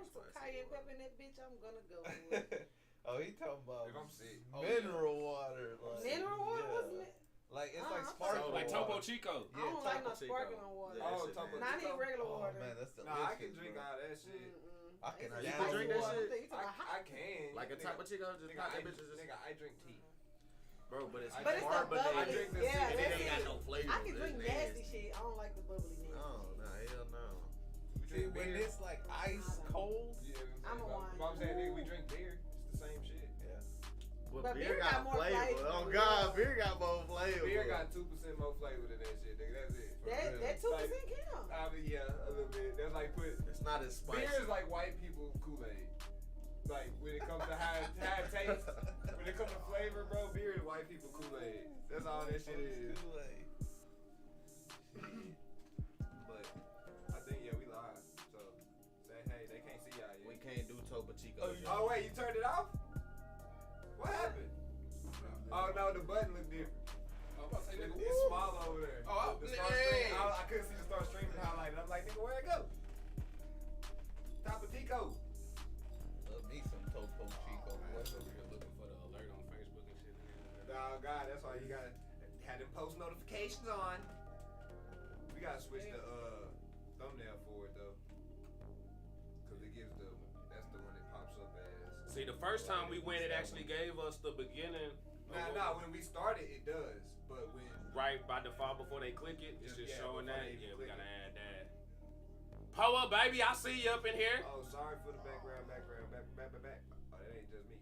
throw some cayenne pepper in that bitch, I'm gonna go with it. Oh, he talking about If I'm sick. mineral water. Like, Mineral water? yeah. What's it? Like, it's like I'm sparkling Like water. Topo Chico. I don't like no Topo Chico. sparkling water. Yeah, Oh, shit Topo nasty. Nah, I need regular Oh, water. man, that's delicious. Nah, I can drink bro. all that shit. I can. It's You ice can drink that water. shit? You talking about hot? I can. Like a Nigga, Topo Chico, just nigga, pop I, that bitch and just. nigga, I drink tea. Bro, but it's But it's the carbonated. I drink the bubbly. Yeah, shit, and it that's ain't got it. no flavor. I can drink It's nasty shit. I don't like the bubbliness. Oh, no, hell no. We See, drink when beer. it's like ice cold. Yeah, I'm a wine. I'm saying, nigga, we drink beer. It's the same shit. Yeah. But beer got more flavor. Oh, God, beer got more flavor. Beer got 2% more flavor than that shit, nigga. That's it. That 2% count. I mean, yeah, a little bit. That's like It's not as spicy. beer is like white people Kool-Aid. Like when it comes to high taste, when it comes to flavor, bro, beer is white people Kool-Aid. That's all that shit is. But I think we live. So say hey, they can't see y'all yet. We can't do Topo Chico. Oh wait, you turned it off? What happened? Oh no, the button looked different. I'm about to say, nigga, It's woo. small over there. Oh, The start streaming, I couldn't see the start streaming highlighted. I'm like, nigga, where'd it go? Topo Chico. Love me some Topo Chico. I was over here looking for the alert on Facebook and shit. Oh God, that's why you gotta have them post notifications on. We gotta switch the thumbnail for it though, cause it gives that's the one that pops up as. See, the first time we went, it actually gave us the beginning. Nah, when we started it does, but when Right by default before they click it, it's just showing before that. they even Yeah, we click gotta it. add that. Pull up, baby. I see you up in here. Oh, sorry for the background, back. Oh, that ain't just me.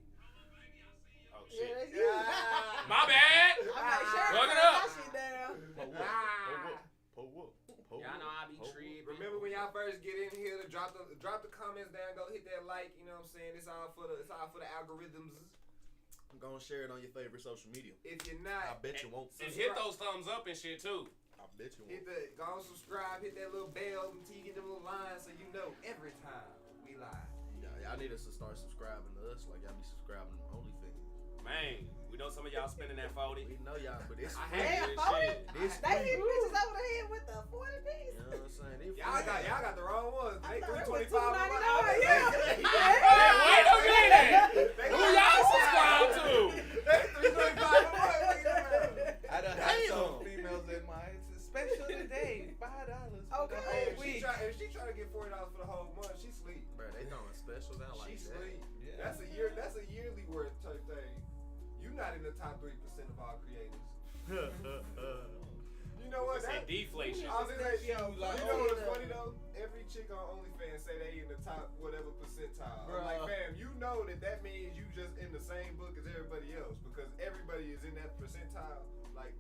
Oh Yeah, shit. that's you. Yeah. My bad. I'm like, sure, Plug it turn up. that shit down. Y'all know I be tripping. Remember when y'all first get in here to drop the comments down, go hit that like. You know what I'm saying? It's all for the algorithms. I'm gonna share it on your favorite social media. If you're I not, bet you won't. And hit those thumbs up and shit too. I bet you hit won't. go on subscribe, hit that little bell until you get them little lines so you know every time we live. Yeah, y'all need us to start subscribing to us like y'all be subscribing to OnlyFans. Man, we know some of y'all spending that 40. We know y'all, but it's I free. had Damn, this 40? shit. This They free. hit bitches over the head with the 40 piece. You know what I'm saying? It's Y'all got the wrong ones. I They thought it was $2.99. 325 on my Yeah. Hey, wait a minute. They Who y'all subscribe to? They 325 on my I done had some females in my special today, $5 for Okay. the whole If week. she try to get $40 for the whole month, she sleep. Bro, they throwing specials out like She that. sleep. Yeah. That's a yearly worth type thing. You not in the top 3% of all creators. You know what? Say deflation. I was gonna say, yo, Like, you know what's yeah. funny though? Every chick on OnlyFans say they in the top whatever percentile. Bruh. I'm like, fam, you know that means you just in the same book as everybody else because everybody is in that percentile. Like,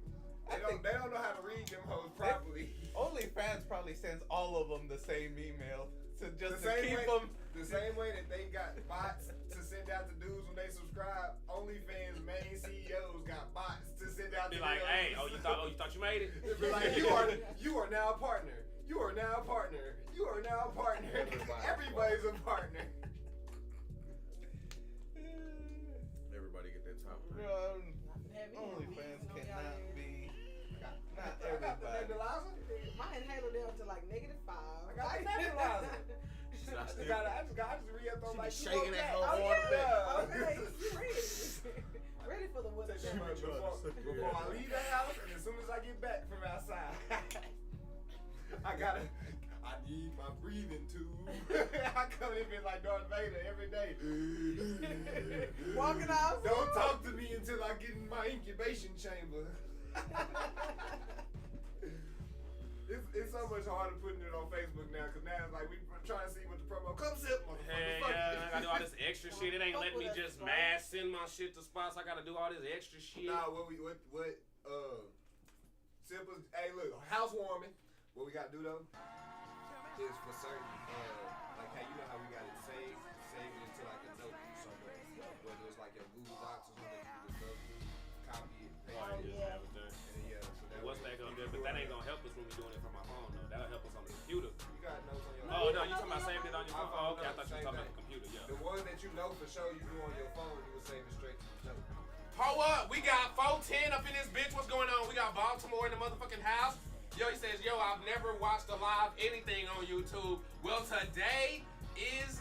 they don't know how to read them hoes properly. OnlyFans probably sends all of them the same email to just The to same keep way- them. The same way that they got bots to send out to dudes when they subscribe, OnlyFans main CEOs got bots to send out Be to like, them. hey, you thought you made it? They be like, you are now a partner. You are now a partner. You are now a partner. Everybody's a partner. Everybody get that top. Bro, OnlyFans cannot be. Not I got the everybody. nebulizer. My inhaler down to like -5. I got the nebulizer. I just re-upped on She like be 2 shaking more that packs. whole Oh, water yeah. back. Okay, you ready. Ready for the weather. Take that much before I leave the house and as soon as I get back from outside, I need my breathing tube. I come in here like Darth Vader every day. Walking out. Don't talk to me until I get in my incubation chamber. It's so much harder putting it on Facebook now because now it's like we trying to see what the promo comes up, motherfucker. Hey, Fuck yeah, it. I gotta do all this extra shit. It ain't letting me just mass send my shit to spots. I gotta do all this extra shit. Nah, simple. Hey, look, housewarming. What we gotta do though is for certain, like how you know how we got it save it into like a note somewhere, whether it's like your Google Docs or something that you can just go through, copy it, paste Or it, just have it there. and yeah. So that What's way that gonna you do? can But that it. ain't gonna help us when we're doing it from my phone though. That'll help us on the computer. You got notes on your. Oh no, you talking about saving it on your phone? Oh, okay, I thought you were talking about the computer. Yeah. The one that you know for sure you do on your phone, you would save it straight to the note. Hold up, we got 410 up in this bitch. What's going on? We got Baltimore in the motherfucking house. Yo, he says, yo, I've never watched a live anything on YouTube. Well, today is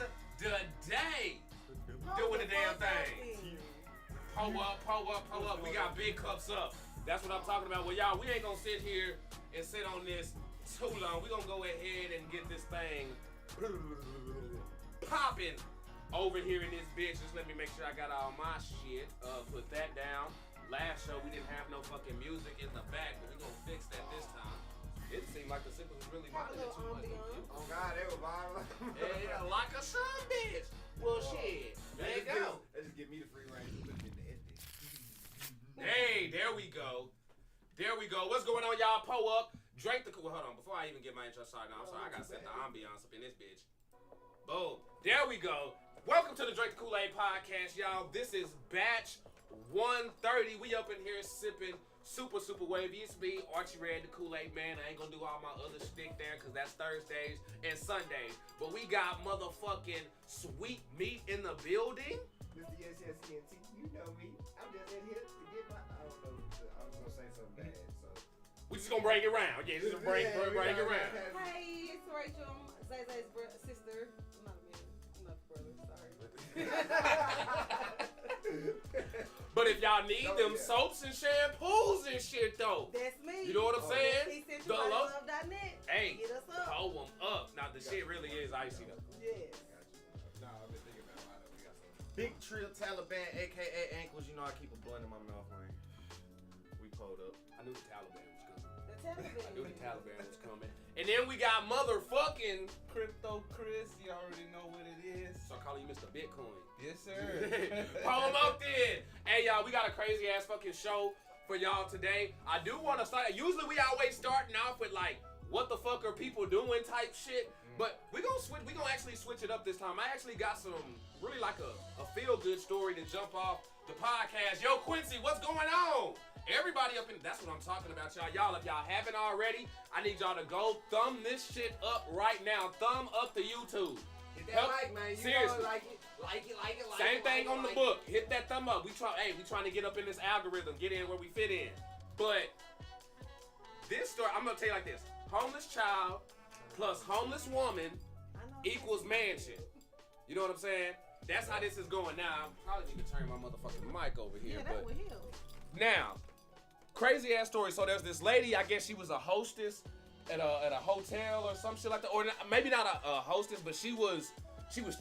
Pull up. We got big cups up. That's what I'm talking about. Well, y'all, we ain't gonna sit here and sit on this too long. We gonna go ahead and get this thing popping over here in this bitch. Just let me make sure I got all my shit. Put that down. Last show we didn't have no fucking music in the back, but we gonna fix that this time. It seemed like the simple was really minding it too much. Oh God, they were violent. Yeah, like a son bitch. Well, shit. There you go. They just give me the free range to put it in the ending. Hey, there we go. What's going on, y'all? Pull up. Drink the hold on. Before I even get my intro started, I'm sorry. I gotta set the ambiance up in this bitch. Boom. There we go. Welcome to the Drink the Kool-Aid podcast, y'all. This is batch 130. We up in here sipping super wavy. It's me, Archie Red, the Kool-Aid man. I ain't gonna do all my other shtick there because that's Thursdays and Sundays. But we got motherfucking sweet meat in the building. Mr. SSENT, you know me. I'm just in here to get my. I don't know. I was gonna say something bad, so. We just gonna bring it around. Yeah, just gonna bring it around. Hey, it's Rachel. Zay Zay's sister. I'm not a man. I'm not a brother. Sorry. But if y'all need them soaps and shampoos and shit though, That's me. you know what I'm saying? Love.net. Hey, Get us up. hold them up. Now the shit really is icy though. Yes. Nah, I've been thinking about why we got some. Big Trill Taliban, aka ankles. You know I keep a blunt in my mouth, man. We pulled up. I knew the Taliban was coming. The Taliban. I knew the Taliban was coming. And then we got motherfucking. Crypto Chris, you already know what it is. So I call you Mr. Bitcoin. Yes, sir. Pull them up then. Hey y'all, we got a crazy ass fucking show for y'all today. I do want to start. Usually we always starting off with like, what the fuck are people doing type shit. But we gonna switch. We gonna actually switch it up this time. I actually got some really like a feel good story to jump off the podcast. Yo, Quincy, what's going on? Everybody up in, that's what I'm talking about, y'all. Y'all, if y'all haven't already, I need y'all to go thumb this shit up right now. Thumb up to YouTube. Hit that like, man. You Seriously. know, like it. Same thing on the book. Hit that thumb up. We trying to get up in this algorithm, get in where we fit in. But this story, I'm gonna tell you like this: homeless child plus homeless woman equals mansion. You know what I'm saying? That's how this is going now. I probably need to turn my motherfucking mic over here. Yeah, that but was him. now, crazy ass story. So there's this lady. I guess she was a hostess at a hotel or some shit like that, or maybe not a hostess, but she was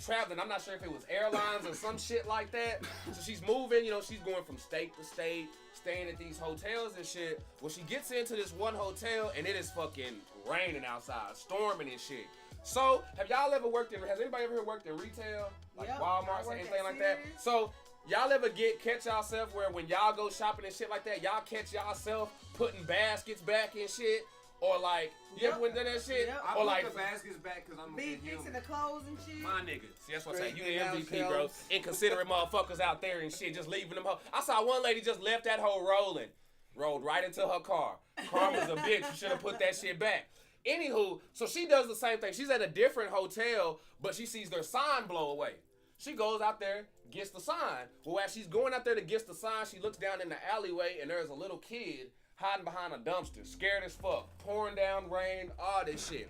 traveling. I'm not sure if it was airlines or some shit like that. So she's moving, you know, she's going from state to state, staying at these hotels and shit. Well, she gets into this one hotel and it is fucking raining outside, storming and shit. So, has anybody ever worked in retail? Like Yep, Walmart or I anything worked like at that? Sears. So, y'all ever catch yourself where when y'all go shopping and shit like that, y'all catch yourself putting baskets back and shit? Or like, you ever went to that shit? Yep. I Or put like, the baskets back because I'm a Be big fixing human. the clothes and shit. my niggas. See, that's what I'm saying. You Straightening the out MVP, bro. shelves. Inconsiderate motherfuckers out there and shit, just leaving them home. I saw one lady just left that hoe rolling. Rolled right into her car. Karma's a bitch. You should have put that shit back. Anywho, so she does the same thing. She's at a different hotel, but she sees their sign blow away. She goes out there, gets the sign. Well, as she's going out there to get the sign, she looks down in the alleyway, and there's a little kid hiding behind a dumpster, scared as fuck, pouring down rain, all this shit.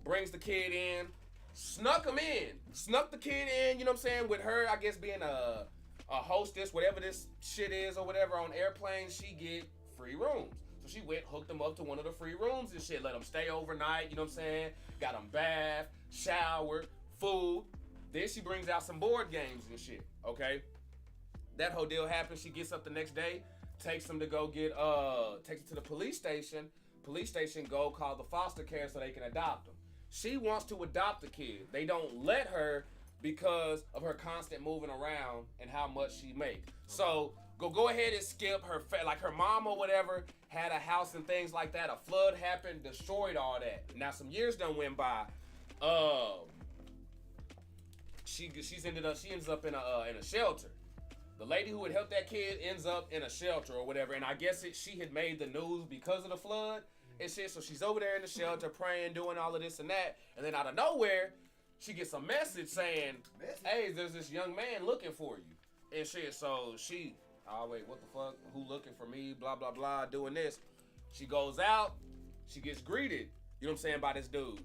Brings the kid in, snuck the kid in, you know what I'm saying, with her, I guess, being a hostess, whatever this shit is or whatever, on airplanes, she get free rooms. So she went, hooked them up to one of the free rooms and shit, let them stay overnight, you know what I'm saying, got them bath, showered, food. Then she brings out some board games and shit, okay? That whole deal happens, she gets up the next day, takes them to go get, takes it to the police station. Police station go call the foster care so they can adopt them. She wants to adopt the kid. They don't let her because of her constant moving around and how much she make. So go ahead and skip her, like her mom or whatever had a house and things like that. A flood happened, destroyed all that. Now some years done went by. She ends up in a shelter. The lady who had helped that kid ends up in a shelter or whatever, and I guess she had made the news because of the flood and shit. So she's over there in the shelter praying, doing all of this and that, and then out of nowhere, she gets a message saying, "Hey, there's this young man looking for you," and shit. So she, oh wait, what the fuck? Who looking for me? Blah blah blah, doing this. She goes out, she gets greeted, you know what I'm saying, by this dude.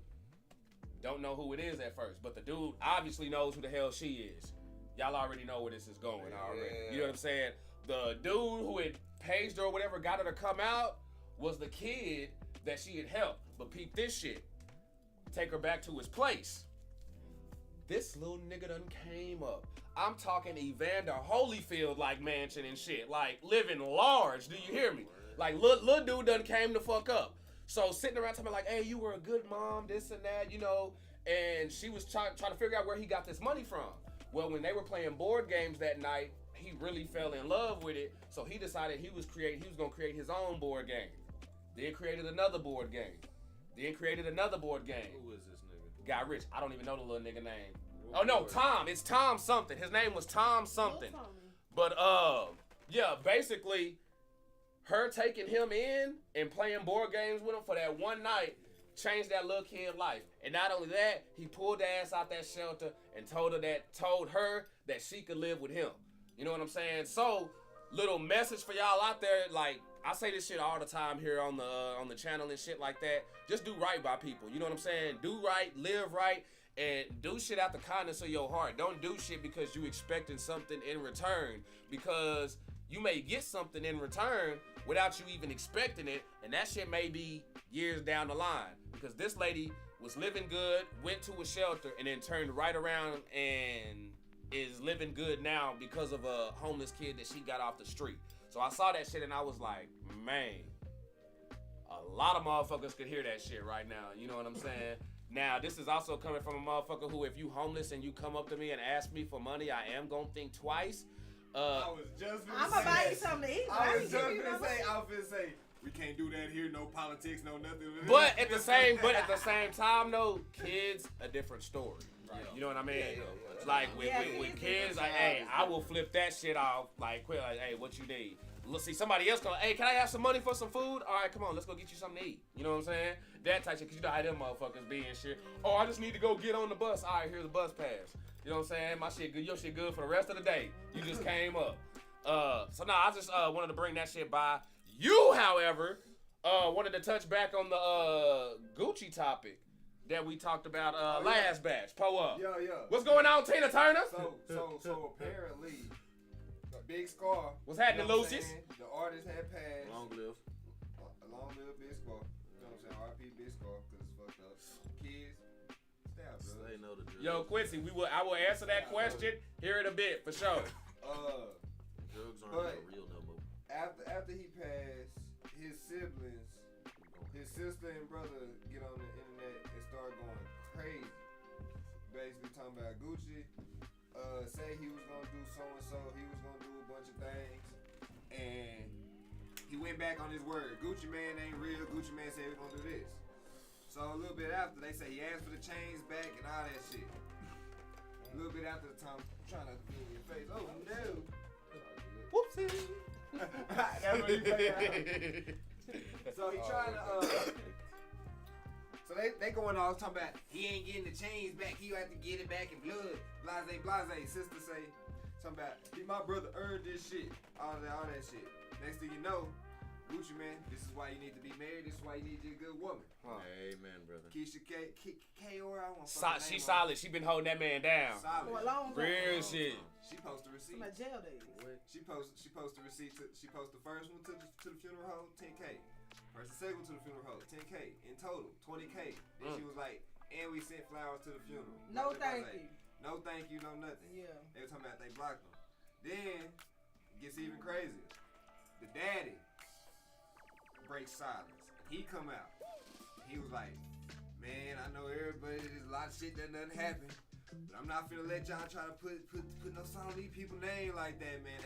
Don't know who it is at first, but the dude obviously knows who the hell she is. y'all already know where this is going already. Yeah. You know what I'm saying? The dude who had paged her or whatever, got her to come out, was the kid that she had helped. But peep this shit. Take her back to his place. This little nigga done came up. I'm talking Evander Holyfield like mansion and shit. Like living large. Do you hear me? Like little dude done came the fuck up. So sitting around talking like, hey, you were a good mom, this and that, you know. And she was trying to figure out where he got this money from. Well, when they were playing board games that night, he really fell in love with it. So he decided he was gonna create his own board game. Then created another board game. Then created another board game. Who is this nigga? Got rich. I don't even know the little nigga name. Oh no, Tom. It's Tom something. His name was Tom something. But yeah, basically, her taking him in and playing board games with him for that one night changed that little kid's life. And not only that, he pulled the ass out that shelter and told her that she could live with him. You know what I'm saying? So, little message for y'all out there, like I say this shit all the time here on the channel and shit like that. Just do right by people. You know what I'm saying? Do right, live right, and do shit out the kindness of your heart. Don't do shit because you expecting something in return, because you may get something in return without you even expecting it, and that shit may be years down the line. Because this lady was living good, went to a shelter, and then turned right around and is living good now because of a homeless kid that she got off the street. So I saw that shit and I was like, man, a lot of motherfuckers could hear that shit right now. You know what I'm saying? Now, this is also coming from a motherfucker who, if you homeless and you come up to me and ask me for money, I am gonna think twice. I was just I'm gonna buy you something to eat. I was just gonna say, we can't do that here. No politics, no nothing. But at the same time, though, kids a different story. Right. You know what I mean? Yeah. Like with kids kids, like, hey, I will flip that shit off like quick. Like, hey, what you need? Let's see somebody else go. Hey, can I have some money for some food? All right, come on, let's go get you something to eat. You know what I'm saying? That type shit, cause you know how them motherfuckers be and shit. Oh, I just need to go get on the bus. All right, here's the bus pass. You know what I'm saying? My shit good. Your shit good for the rest of the day. You just came up. So now I just wanted to bring that shit by. You, however, wanted to touch back on the Gucci topic that we talked about last batch. Pull up. Yeah. What's going on, Tina Turner? So apparently, Big Scar. What's happening, you know what I'm Lucius? saying? The artist had passed. Long live. Long live Big Scar. You know what I'm saying? R.I.P. Big Scar, because it's fucked up. Kids, stay out, bro. Say no to drugs. Yo, Quincy, I will answer that question here in a bit for sure. Drugs aren't but real no more. after he passed, his siblings, his sister and brother get on the internet and start going crazy. Basically talking about Gucci. Say he was gonna do so and so, he was gonna do a bunch of things, and he went back on his word. Gucci man ain't real. Gucci man said he was gonna do this. So a little bit after, they say he asked for the chains back and all that shit. A little bit after the time, trying to get in your face. Oh no. Whoopsie. That's what he played. So he trying to so they going off talking about he ain't getting the chains back, he have to get it back in blood. Blase. Sister say something about my brother earned this shit. All that shit. Next thing you know, Gucci man, this is why you need to be married, this is why you need you a good woman. Amen, brother. Keisha K or I want She solid. She been holding that man down. Solid. For a long time. Real shit. She posted the receipt. My jail days. She posted the receipt. She posted the first one to the funeral home, 10K. First and second one to the funeral home, 10K. In total, 20K. Then she was like, and we sent flowers to the funeral. No thank you. No thank you, no nothing. Yeah. They were talking about they blocked them. Then it gets even crazier. The daddy breaks silence. He come out. He was like, man, I know everybody, there's a lot of shit that doesn't happen. But I'm not finna let y'all try to put no song on these people's name like that, man.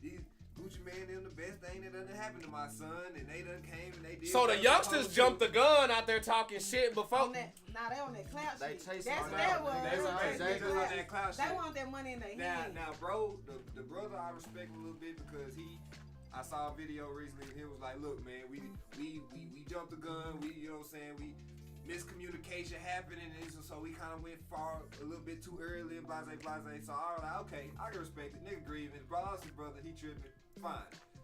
These Gucci man, them the best thing that done happened to my son, and they done came and they did. So the youngsters jumped the gun out there talking shit before. They on that clout They shit. chasing That's on what that was. that. They on that cloud They shit. want that money in their hand. Now, bro, the brother I respect a little bit because I saw a video recently. He was like, "Look, man, we jumped the gun. You know what I'm saying? We miscommunication happened, and so we kind of went far a little bit too early. Blase. So I was like, okay, I can respect it. Nigga grieving. Brother, his brother, he tripping. Fine.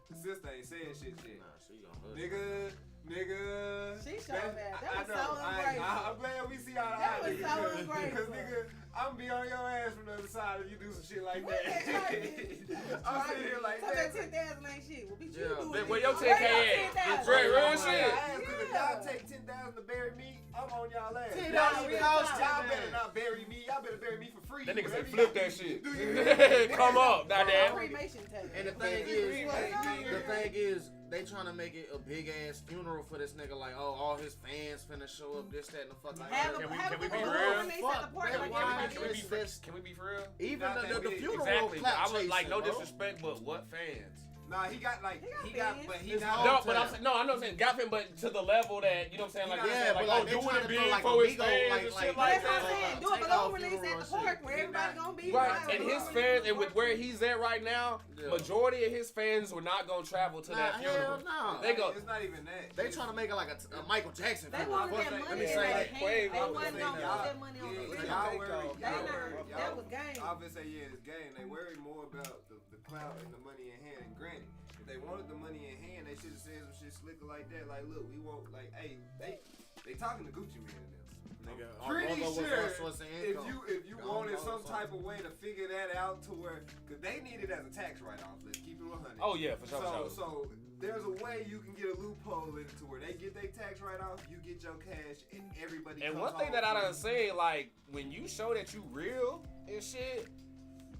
The sister ain't saying shit. Nah, she gonna hush. Nigga, Nigga. She so bad. That was I know. so ungrateful. I'm glad we see eye to That eye. was so ungrateful. Because, nigga, I'm be on your ass from the other side if you do some shit like What that. that I'm sitting here like so that. that 10,000 ain't shit. Well, bitch, you Yeah, do Then it. where your Where 10K at? 10,000? Real shit. If y'all take 10,000 to bury me, I'm on y'all ass. $10 real cost talk. Y'all better not bury me. Y'all better bury me for free. That nigga said Whatever flip y'all that shit. do you- Come up, goddamn. Cremation table. And the thing is, they trying to make it a big ass funeral for this nigga. Like, oh, all his fans finna show up, this, that, and the fucking. Can we be a real? release at the park like everybody Can we be else. can we be for real? Even Not the that big. funeral Exactly. clout I was like, chasing, no bro. disrespect, but what fans? Nah, he got like, He he got got, fans. but he His not. whole No, but I'm time. saying, no, I'm not saying got him, but to the level that, you know what I'm saying? Like, Yeah, like, but like, oh, they doing trying it to big throw like for a his Migo, fans like- and like- shit But like that's what I'm that. saying. Do a Take balloon off release funeral at the and park shit. where everybody gonna be. Right, Right, and balloon his release fans, at the and with park. where he's at right now, Yeah. majority of his fans were not gonna travel to that funeral. no. They go, It's not even that. They trying to make it like a Michael Jackson They funeral. wanted that Let money me in say their that. hand. Quavo They was wasn't saying gonna that. put that money on the Yeah, funeral. y'all Take worry. off. They Y'all not. worry. That was game. I would say, yeah, it's game. They worry more about the clout and the money in hand. And granted, if they wanted the money in hand, they should have said some shit slicker like that. Like, look, we want, like, hey, they talking to Gucci Man in this. Nigga, Pretty although sure what's our source of if income? you Gone wanted low some or type of way to figure that out to where, cause they need it as a tax write-off. Let's keep it 100. oh yeah, for sure, for sure. So there's a way you can get a loophole in it to where they get their tax write-off, you get your cash, and everybody. And comes one thing home that I free. done seen, like, when you show that you real and shit,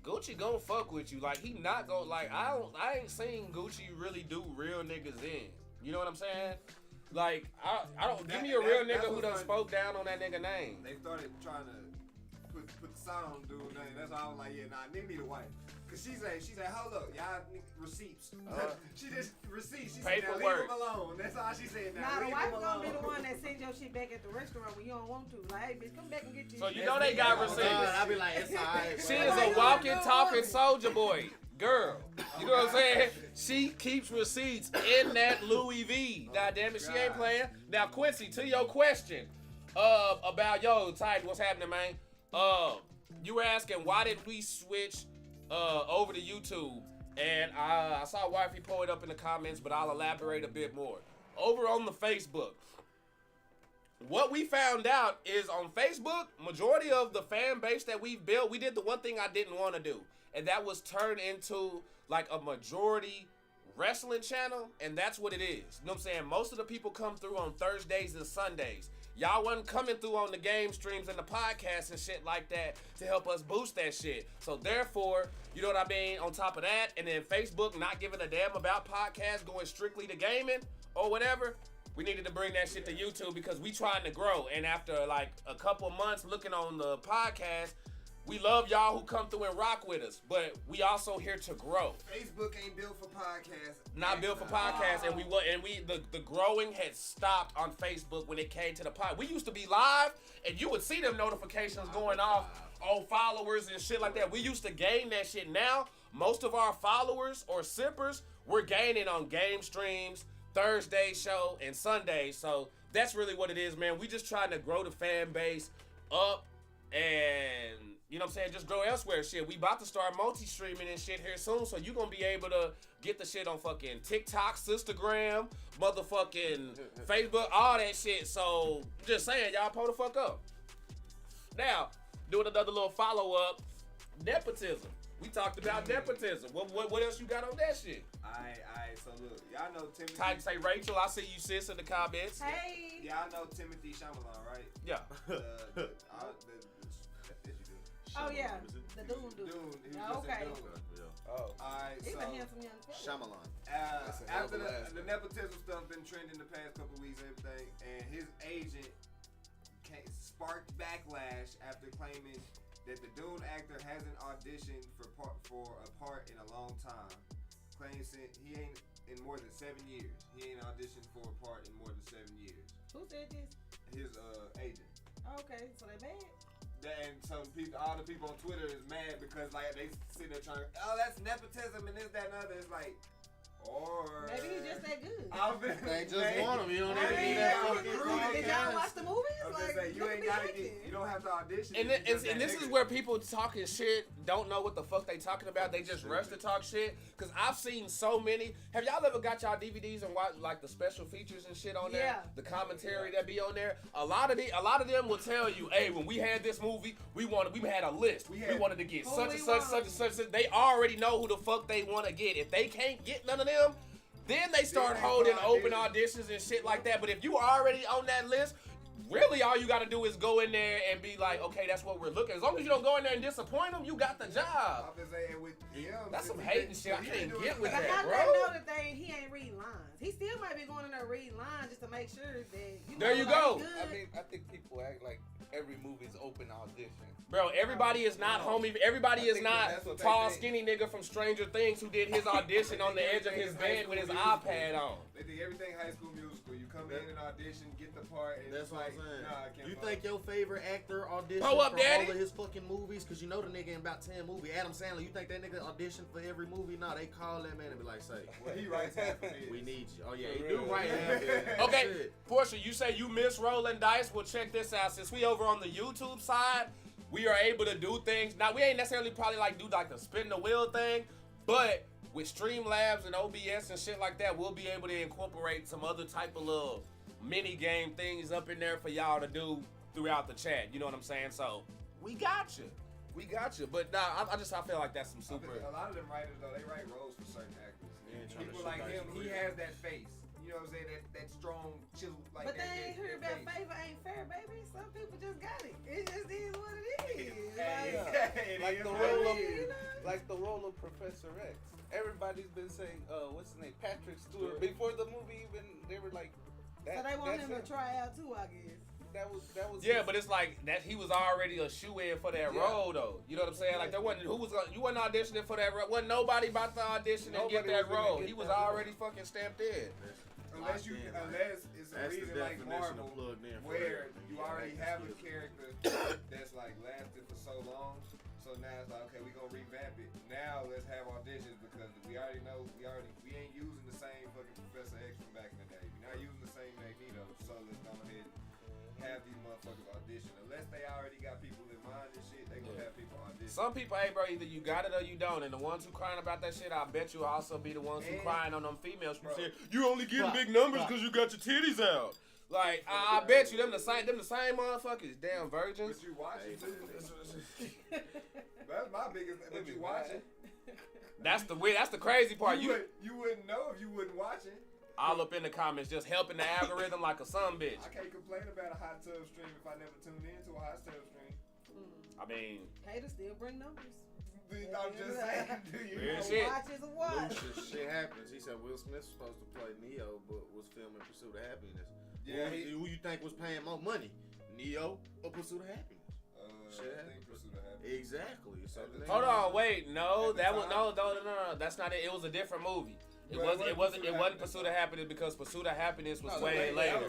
Gucci gon' fuck with you. Like, he not gon' like, I ain't seen Gucci really do real niggas in. You know what I'm saying? Like, I don't, give me a real nigga who done spoke down on that nigga name. They started trying to put the sign on dude's name. That's why I was like, yeah, nah, nigga need a wife. Cause she said, hold up, y'all receipts. She just receipts. She said, now leave Paperwork. him alone. That's all she said. Now Nah, the leave wife him gonna be alone. the one that sends your shit back at the restaurant when you don't want to. Like, hey, bitch, come back and get your So shit. you know they got Oh, receipts. God, I be like, it's alright. She bro. is a walking, talking soldier boy. Girl. You know what I'm saying? She keeps receipts in that Louis V. God damn it, she ain't playing. Now, Quincy, to your question about, yo, Titan, what's happening, man? You were asking, why did we switch over to YouTube? And I saw Wifey pull it up in the comments, but I'll elaborate a bit more. Over on the Facebook, what we found out is on Facebook, majority of the fan base that we've built, we did the one thing I didn't want to do, and that was turn into like a majority wrestling channel, and that's what it is. You know what I'm saying? Most of the people come through on Thursdays and Sundays. Y'all wasn't coming through on the game streams and the podcasts and shit like that to help us boost that shit. So therefore, you know what I mean? On top of that, and then Facebook not giving a damn about podcasts, going strictly to gaming or whatever, we needed to bring that shit to YouTube because we trying to grow. And after like a couple months looking on the podcast, we love y'all who come through and rock with us, but we also here to grow. Facebook ain't built for podcasts. Not built for podcasts, and the growing had stopped on Facebook when it came to the pod. We used to be live, and you would see them notifications going off on followers and shit like that. We used to gain that shit. Now, most of our followers or sippers, we're gaining on game streams, Thursday show, and Sunday. So that's really what it is, man. We just trying to grow the fan base up and, you know what I'm saying, just grow elsewhere. Shit, we about to start multi-streaming and shit here soon, so you gonna be able to get the shit on fucking TikTok, Instagram, motherfucking Facebook, all that shit. So, just saying, y'all pull the fuck up. Now, doing another little follow-up, nepotism. We talked about nepotism. What else you got on that shit? Alright, so look, y'all know Timothy. Titan say, Rachel, I see you sis in the comments. Hey. Y'all know Timothy Chalamet, right? Yeah. Oh yeah, the Dune dude. Dune. He was Oh, just okay. a Dune. Oh. Alright, He's so a handsome young fella. Shyamalan. That's an after everlasting. the nepotism stuff been trending the past couple weeks, everything, and his agent sparked backlash after claiming that the Dune actor hasn't auditioned for a part in a long time. Claims he ain't in more than 7 years. He ain't auditioned for a part in more than 7 years. Who said this? His agent. Oh, okay, so they bad. And some people, all the people on Twitter is mad because like they sitting there trying, oh, that's nepotism and this, that, and other. It's like, Or Maybe he's just that good. They just want him. You don't even I need mean, that yeah, fucking recruiting. Did y'all watch the movies? I'm Like, just saying, you look ain't at gotta me get, you don't have to audition. And, if you just and that this is nigga. where people talking shit don't know what the fuck they talking about. They just rush to talk shit. Cause I've seen so many. Have y'all ever got y'all DVDs and watch like the special features and shit on there? Yeah. The commentary that be on there. A lot of them will tell you, hey, when we had this movie, we had a list. We wanted to get Who such we and such, want. such and such. They already know who the fuck they want to get. If they can't get none of them, then they start they holding go open auditions and shit like that. But if you already on that list, really all you gotta do is go in there and be like, okay, that's what we're looking. As long as you don't go in there and disappoint them, you got the job. I'm just saying with him. That's some since hating he shit. I been can't doing get it with for But that, how do bro. they know that he ain't reading lines? He still might be going in there reading lines just to make sure that There you go. Good. I mean, I think people act like every movie's open audition. Bro, everybody is not homie. Everybody I is think not that's what they tall, think. skinny nigga from Stranger Things who did his audition on the edge of his bed with his iPad on. They think everything High School Musical. You come in and audition, get the part, and That's it's what like, I'm saying. nah, I can't You fuck. think your favorite actor auditioned Pull up, for daddy. all of his fucking movies? Cause you know the nigga in about 10 movies. Adam Sandler, you think that nigga auditioned for every movie? No, they call that man and be like, say, Well, he writes half of it. we need you. Oh yeah, he For do real. right half it. Okay, Shit. Portia, you say you miss rolling dice. Well, check this out. Since we over on the YouTube side, we are able to do things. Now, we ain't necessarily probably like do like the spin the wheel thing, but with Streamlabs and OBS and shit like that, we'll be able to incorporate some other type of little mini game things up in there for y'all to do throughout the chat. You know what I'm saying? So we got you. We got you. But nah, I feel like that's some super. A lot of them writers though, they write roles for certain actors. Yeah, trying to People shoot like dice him, for he real. has that face. You know what I'm saying? That strong, chisel, like But that. they ain't heard that favor ain't fair, baby. Some people just got it. It just is what it is. Like the I role of, mean, like the role of Professor X. Everybody's been saying, what's his name, Patrick Stewart. Before the movie, even they were like, So they want him to it. try out too, I guess. That was. Yeah, but it's like that he was already a shoe-in for that Yeah. role though. You know what I'm saying? Like there wasn't you wasn't auditioning for that role. Wasn't nobody about to audition and get Nobody that was gonna role. get He was that role. already fucking stamped in. Unless it's a That's the reason like definition of Marvel, plugged in for where everything. you Yeah, already that have a is- character that's like lasted for so long. So now it's like, okay, we gonna revamp it. Now let's have auditions because we already know we ain't using the same fucking Professor X from back in the day. We're not using the same Magneto. So let's go ahead and have these motherfuckers audition. Unless they already got people in mind and shit, they gonna have people audition. Some people, hey bro, either you got it or you don't. And the ones who crying about that shit, I bet you also be the ones who And- crying on them females who Bro. say you only getting big numbers because you got your titties out. Like I bet you them the same motherfuckers, damn virgins. But you watching Hey, too. That's my biggest. But you watching. That's the crazy part. You wouldn't know if you wasn't watching. all up in the comments, just helping the algorithm like a son bitch. I can't complain about a hot tub stream if I never tuned into a hot tub stream. I mean, Haters still bring numbers. I'm just saying, do you Real know? shit. Watch is a watch. Loose shit happens. He said Will Smith's supposed to play Neo, but was filming Pursuit of Happiness. Yeah, Who you think was paying more money, Neo or Pursuit of Happiness? Shit I think Pursuit of Happiness. Exactly. So hold on, wait, no, that was no, that's not it. It was a different movie. It wasn't Pursuit of Happiness because Pursuit of Happiness was way later.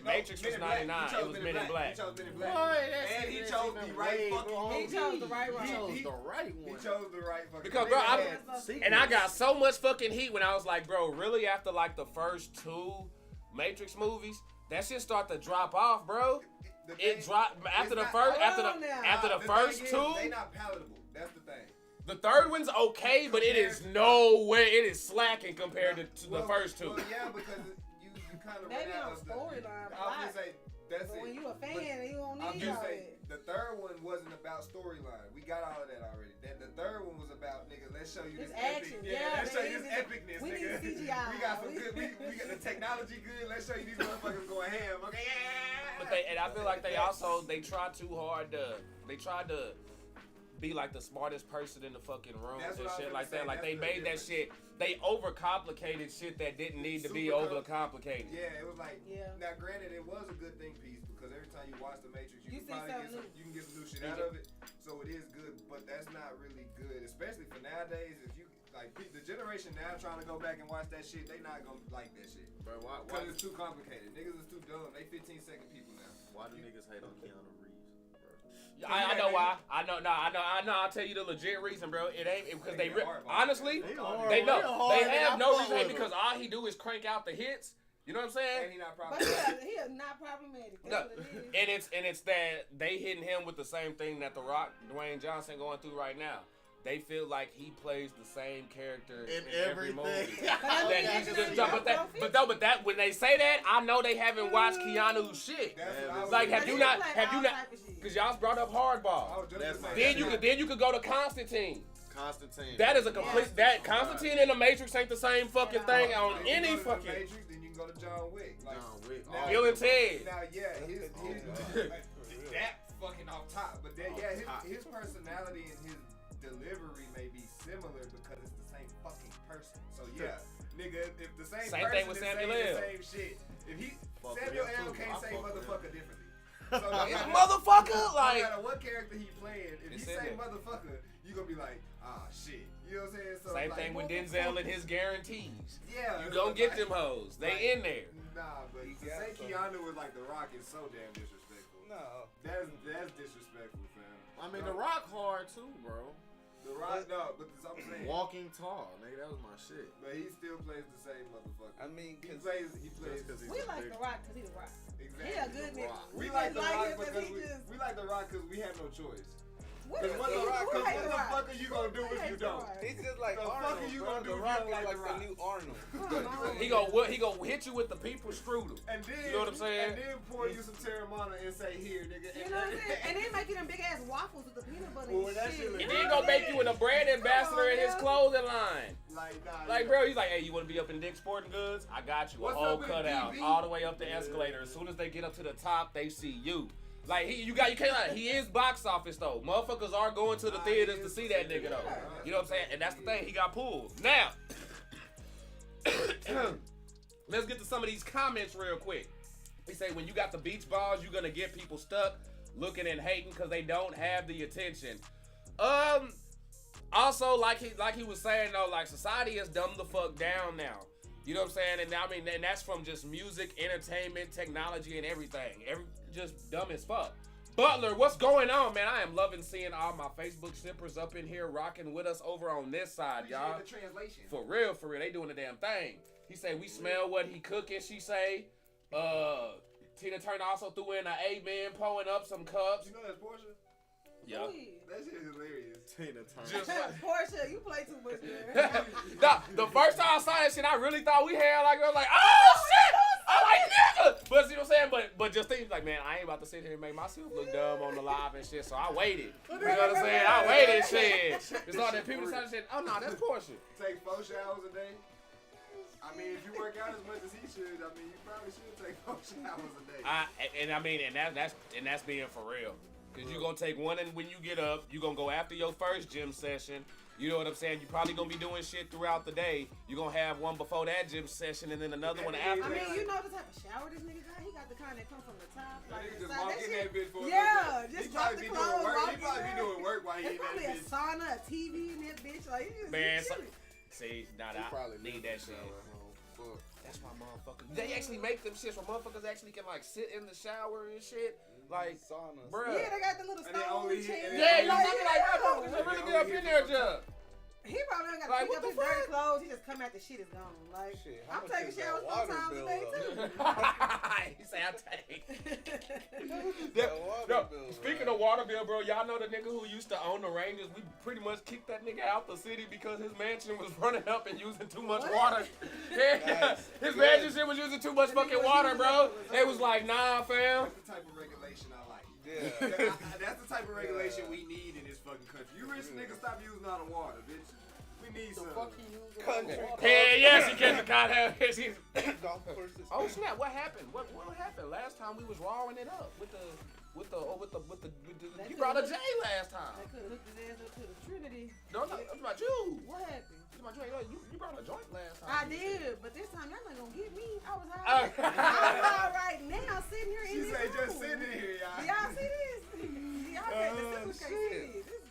Matrix was 99. It was Men in Black. He chose Men in Black. Boy, And he chose the right fucking He chose the right one. He chose He- the right He one. chose the right fucking Because, nigga bro, had- And I got so much fucking heat when I was like, bro, really after like the first two Matrix movies, that shit start to drop off, bro. the It thing- dropped after the it's first not- after the the first thing is, two. They not palatable. That's the thing. The third one's okay, but it is no way. It is slacking compared to the first two. Well, yeah, because you kind of Maybe run out on of the. storyline, I was gonna say that's But it. when you a fan, you don't I'm need just all saying that. the third one wasn't about storyline. We got all of that already. The third one was about nigga. Let's show you It's this action. epic. Yeah, let's show you they this need- epicness, we need nigga. CGI. We got some good. We got the technology good. Let's show you these motherfuckers going ham. Okay, yeah. But I feel like they tried too hard they tried to be like the smartest person in the fucking room That's and what I was shit gonna like say. that. Like That's they the made that difference. shit. They overcomplicated shit that didn't need to be Super overcomplicated. Yeah, it was like. Yeah. Now, granted, it was a good thing piece because every time you watch The Matrix, You you see can probably get something some, you can get some new shit out of it. So it is good, but that's not really good, especially for nowadays. If you like the generation now trying to go back and watch that shit, they not gonna like that shit Bro, why because it's too complicated. Niggas is too dumb. They 15-second people now. do niggas hate on Keanu Reeves, bro? I know why. I know. I'll tell you the legit reason, bro. It ain't because they honestly hard, they bro. know He hard, they nigga. have I no fuck reason with because him. all he do is crank out the hits. You know what I'm saying? And he not But problematic. he is not problematic. No, That's what it is. and it's that they hitting him with the same thing that The Rock, Dwayne Johnson, going through right now. They feel like he plays the same character in every movie. That he's just, but that when they say that, I know they haven't watched Keanu's shit. That's what I was Like, have But you he not? play Have you all not? type of shit. Because y'all brought up I Hardball. was just That's gonna my- say, Then you could go to Constantine. Constantine. That is a complete. That Constantine and the Matrix ain't the same fucking thing on If you any go to the fucking. Matrix, then you can go to John Wick. Like, John Wick. now- Bill and Ted. Now, yeah, his that fucking off top, but then his personality and his delivery may be similar because it's the same fucking person. So yeah, nigga, if the same Same person thing with is Samuel saying L. the same shit, if he Fuck Samuel with him L too. can't I say fuck with motherfucker differently. So no Yeah, matter- motherfucker, no like. matter what character he playing, if he It's in say there. motherfucker, you gonna be like, ah shit. You know what I'm saying? So Same like, thing with Denzel and his guarantees. Yeah, You it's gonna get like- them hoes. They like, in there. Nah, but He to got say some. Keanu was like The Rock is so damn disrespectful. No. That's disrespectful, fam. I mean, The Rock hard too, bro. The Rock, no, but I'm saying, Walking tall, nigga. That was my shit. but he still plays the same motherfucker. I mean, He 'cause plays Just 'cause he's We a like big- The Rock because he's The Rock. exactly. He a good The nigga. Rock. We just like The Rock him because he just. we like The Rock because we have no choice. What Because what the the fuck are you gonna do if you don't? he's just like The fuck Arnold, are you bro. gonna do The if Rock you is don't like like the The new Arnold. He gonna hit you with the people strudel. And then, You know what I'm saying? And then pour you some Terramana and say, here, nigga. You know what I'm saying? And then making them big ass waffles with the peanut butter Well, and that shit. shit look And good. then gonna make you in a brand ambassador in his clothing line. Like, nah, Like, yeah. bro, he's like, hey, you wanna be up in Dick's Sporting Goods? I got you. A What's whole up with cutout. DB? All the way up the escalator. As soon as they get up to the top, they see you. Like, you can't lie. He is box office, though. Motherfuckers are going to the theaters to see that nigga, though. You know what I'm saying? And that's the thing. He got pulled. Now, let's get to some of these comments real quick. He say, when you got the beach balls, you're going to get people stuck looking and hating because they don't have the attention. Also, like he was saying, though, like, society has dumbed the fuck down now. You know what I'm saying? And I mean, and that's from just music, entertainment, technology, and everything. Just dumb as fuck. Butler, what's going on, man? I am loving seeing all my Facebook shippers up in here rocking with us over on this side, y'all. Appreciate the translation. For real, they doing the damn thing. He say, we smell what he cooking, she say. Tina Turner also threw in an amen, pulling up some cups. You know that's Portia? Yeah. That shit is hilarious. Tina Turner. Just like, Portia, you play too much, man. the first time I saw that shit, I really thought we had like, I was like, oh shit! I'm like, nigga! But you know what I'm saying? But just think like, man, I ain't about to sit here and make myself look dumb on the live and shit, so I waited. You know what I'm saying? I waited, shit. It's all that people started saying, oh no, that's Portia. Take 4 showers a day. I mean, if you work out as much as he should, I mean, you probably should take 4 showers a day. And that's being for real. Cause you gonna take one and when you get up, you gonna go after your first gym session. You know what I'm saying? You probably gonna be doing shit throughout the day. You gonna have one before that gym session and then another one after. I mean, you know the type of shower this nigga got? He got the kind that come from the top. That Like nigga the just side. walk in that bitch for a Yeah, little bit. just He drop probably the be clothes, doing work. walk He probably be in doing work while he It's in that probably a bitch. sauna, a TV in that bitch. Like, you just Man, chilling. See, nah, He I probably need that shit. Fuck. That's why motherfuckers. They actually make them shits where motherfuckers actually can like sit in the shower and shit. Like, Saunas. bruh. Yeah, they got the little And they stone only- chair. and they Yeah, you only- fucking like, motherfuckers can really get up in there, Jug. He probably ain't got to Like, pick what up the his dirty fuck? clothes. He just come out, the shit is gone. Like, Shit, how I'm much taking is that showers 4 water times a bill day, up? too. He say I take. That water No, bill, speaking bro. of water bill, bro, y'all know the nigga who used to own the Rangers. We pretty much kicked that nigga out the city because his mansion was running up and using too much water. Yeah, Nice. his Good. mansion shit was using too much fucking water, bro. They was like, nah, fam. That's the type of regulation I like. Yeah. That's the type of regulation we need in this fucking country. You rich niggas, stop using all the water, bitch. We need some. Country. Hell yes, he catch the contact. Golf courses. Oh snap! What happened? What happened? Last time we was rawing it up with the. You brought a J last time. I could have hooked his ass up to the Trinity. No, that's about you. What happened? That's about you. You brought a joint last time. I did, but this time y'all not gonna get me. I was high. I'm high right now, sitting here in She this say just room. sitting here, y'all. Y'all see this? Y'all can't, the sisters can't see this.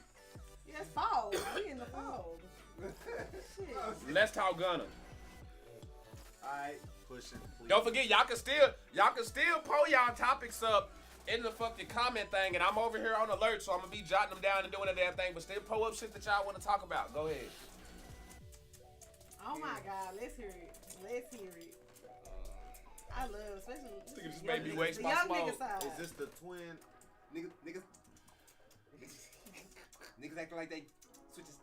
Yeah, it's fall. We in the fall. Shit. Let's talk Gunna. Alright. Pushing. Don't forget, y'all can still pull y'all topics up in the fucking comment thing, and I'm over here on alert, so I'm gonna be jotting them down and doing that damn thing, but still pull up shit that y'all want to talk about. Go ahead. Oh my God, let's hear it. Let's hear it. I love, especially Nigga just made me waste the my young smoke. nigga side. Is this the twin? Niggas acting like they switches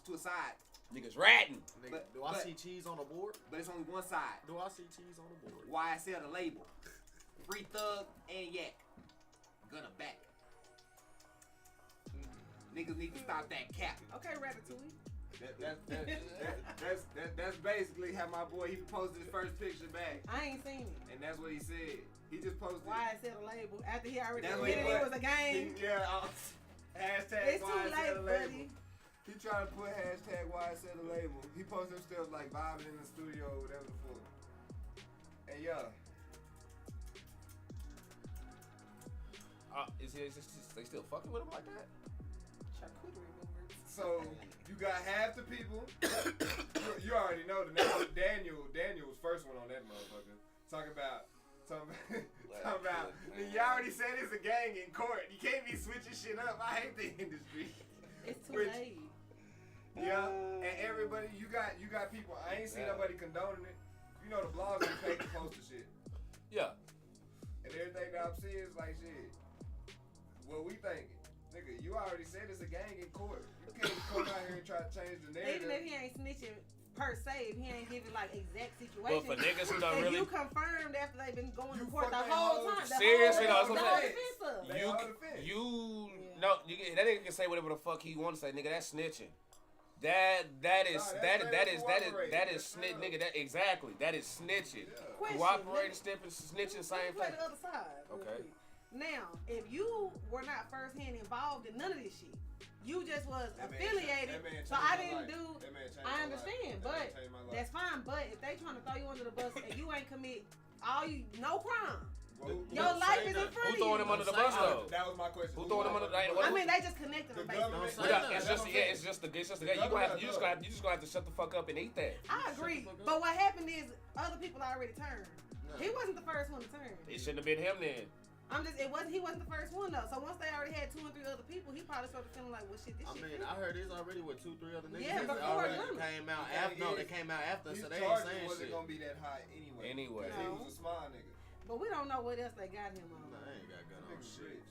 to a side. Niggas ratting. Nigga, But- do I but- see cheese on the board? But it's only one side. Do I see cheese on the board? YSL the label. Free Thug and Yak. Gunna back. Niggas need to stop that cap. Okay, Ratatouille. That's basically how my boy, he posted his first picture back. I ain't seen it. And that's what he said. He just posted. Why I said a label after he already That's what admitted he it put. was a game. Hashtag It's too YSL late, the label. buddy. He tried to put hashtag YSL the label. He posted stuff like vibing in the studio or whatever the fuck. And yeah. They still fucking with him like that? Charcuterie board. So you got half the people. You already know the name. Daniel was first one on that motherfucker. Talking about. You already said it's a gang in court. You can't be switching shit up. I hate the industry. It's too Which- late. Yeah, and everybody, you got people. I ain't seen nobody condoning it. You know the blogs be paid to post the shit, Yeah. and everything that I'm seeing is like shit. What we thinking, nigga? You already said it's a gang in court. You can't come out here and try to change the narrative. Even if he ain't snitching per se, if he ain't giving like exact But situation. for niggas who don't and really. you confirmed after they've been going to You court the fucking whole hoes. time. The Seriously, whole, though, the that's what I'm whole saying. defense of. They all defense. No, that nigga can say whatever the fuck he wants to say, nigga. That's snitching. That is snitch, nigga. That exactly. That is snitching. Question, Cooperating, let me- snitching, Let same me play thing. the other side. real Okay. quick. Now, if you were not firsthand involved in none of this shit, you just was That man affiliated. changed So my I life. didn't do. That man changed I my understand, life. but That man changed my life. that's fine. But if they trying to throw you under the bus and you ain't commit no crime, Whoa, your don't life say is in nothing. front Who of throwing you. him under the bus though? That was my question. Who throwing him under the? I mean, they just connected them. The Basically. government- Don't We say got- that. it's just the guy. You just gonna have to shut the fuck up and eat that. I agree, but what happened is other people already turned. He wasn't the first one to turn. It shouldn't have been him then. He wasn't the first one though. So once they already had 2 or 3 other people, he probably started feeling like, well, shit, this I shit. mean, fit. I heard this already with 2, 3 other niggas. Yeah, They before already Gunna. came out The after. thing No, is, they came out after, His so they ain't charges saying wasn't shit. gonna be that high anyway. Anyway. Because he was a small nigga. But we don't know what else they got him on. Nah, I ain't got gun on Niggas shit. rich.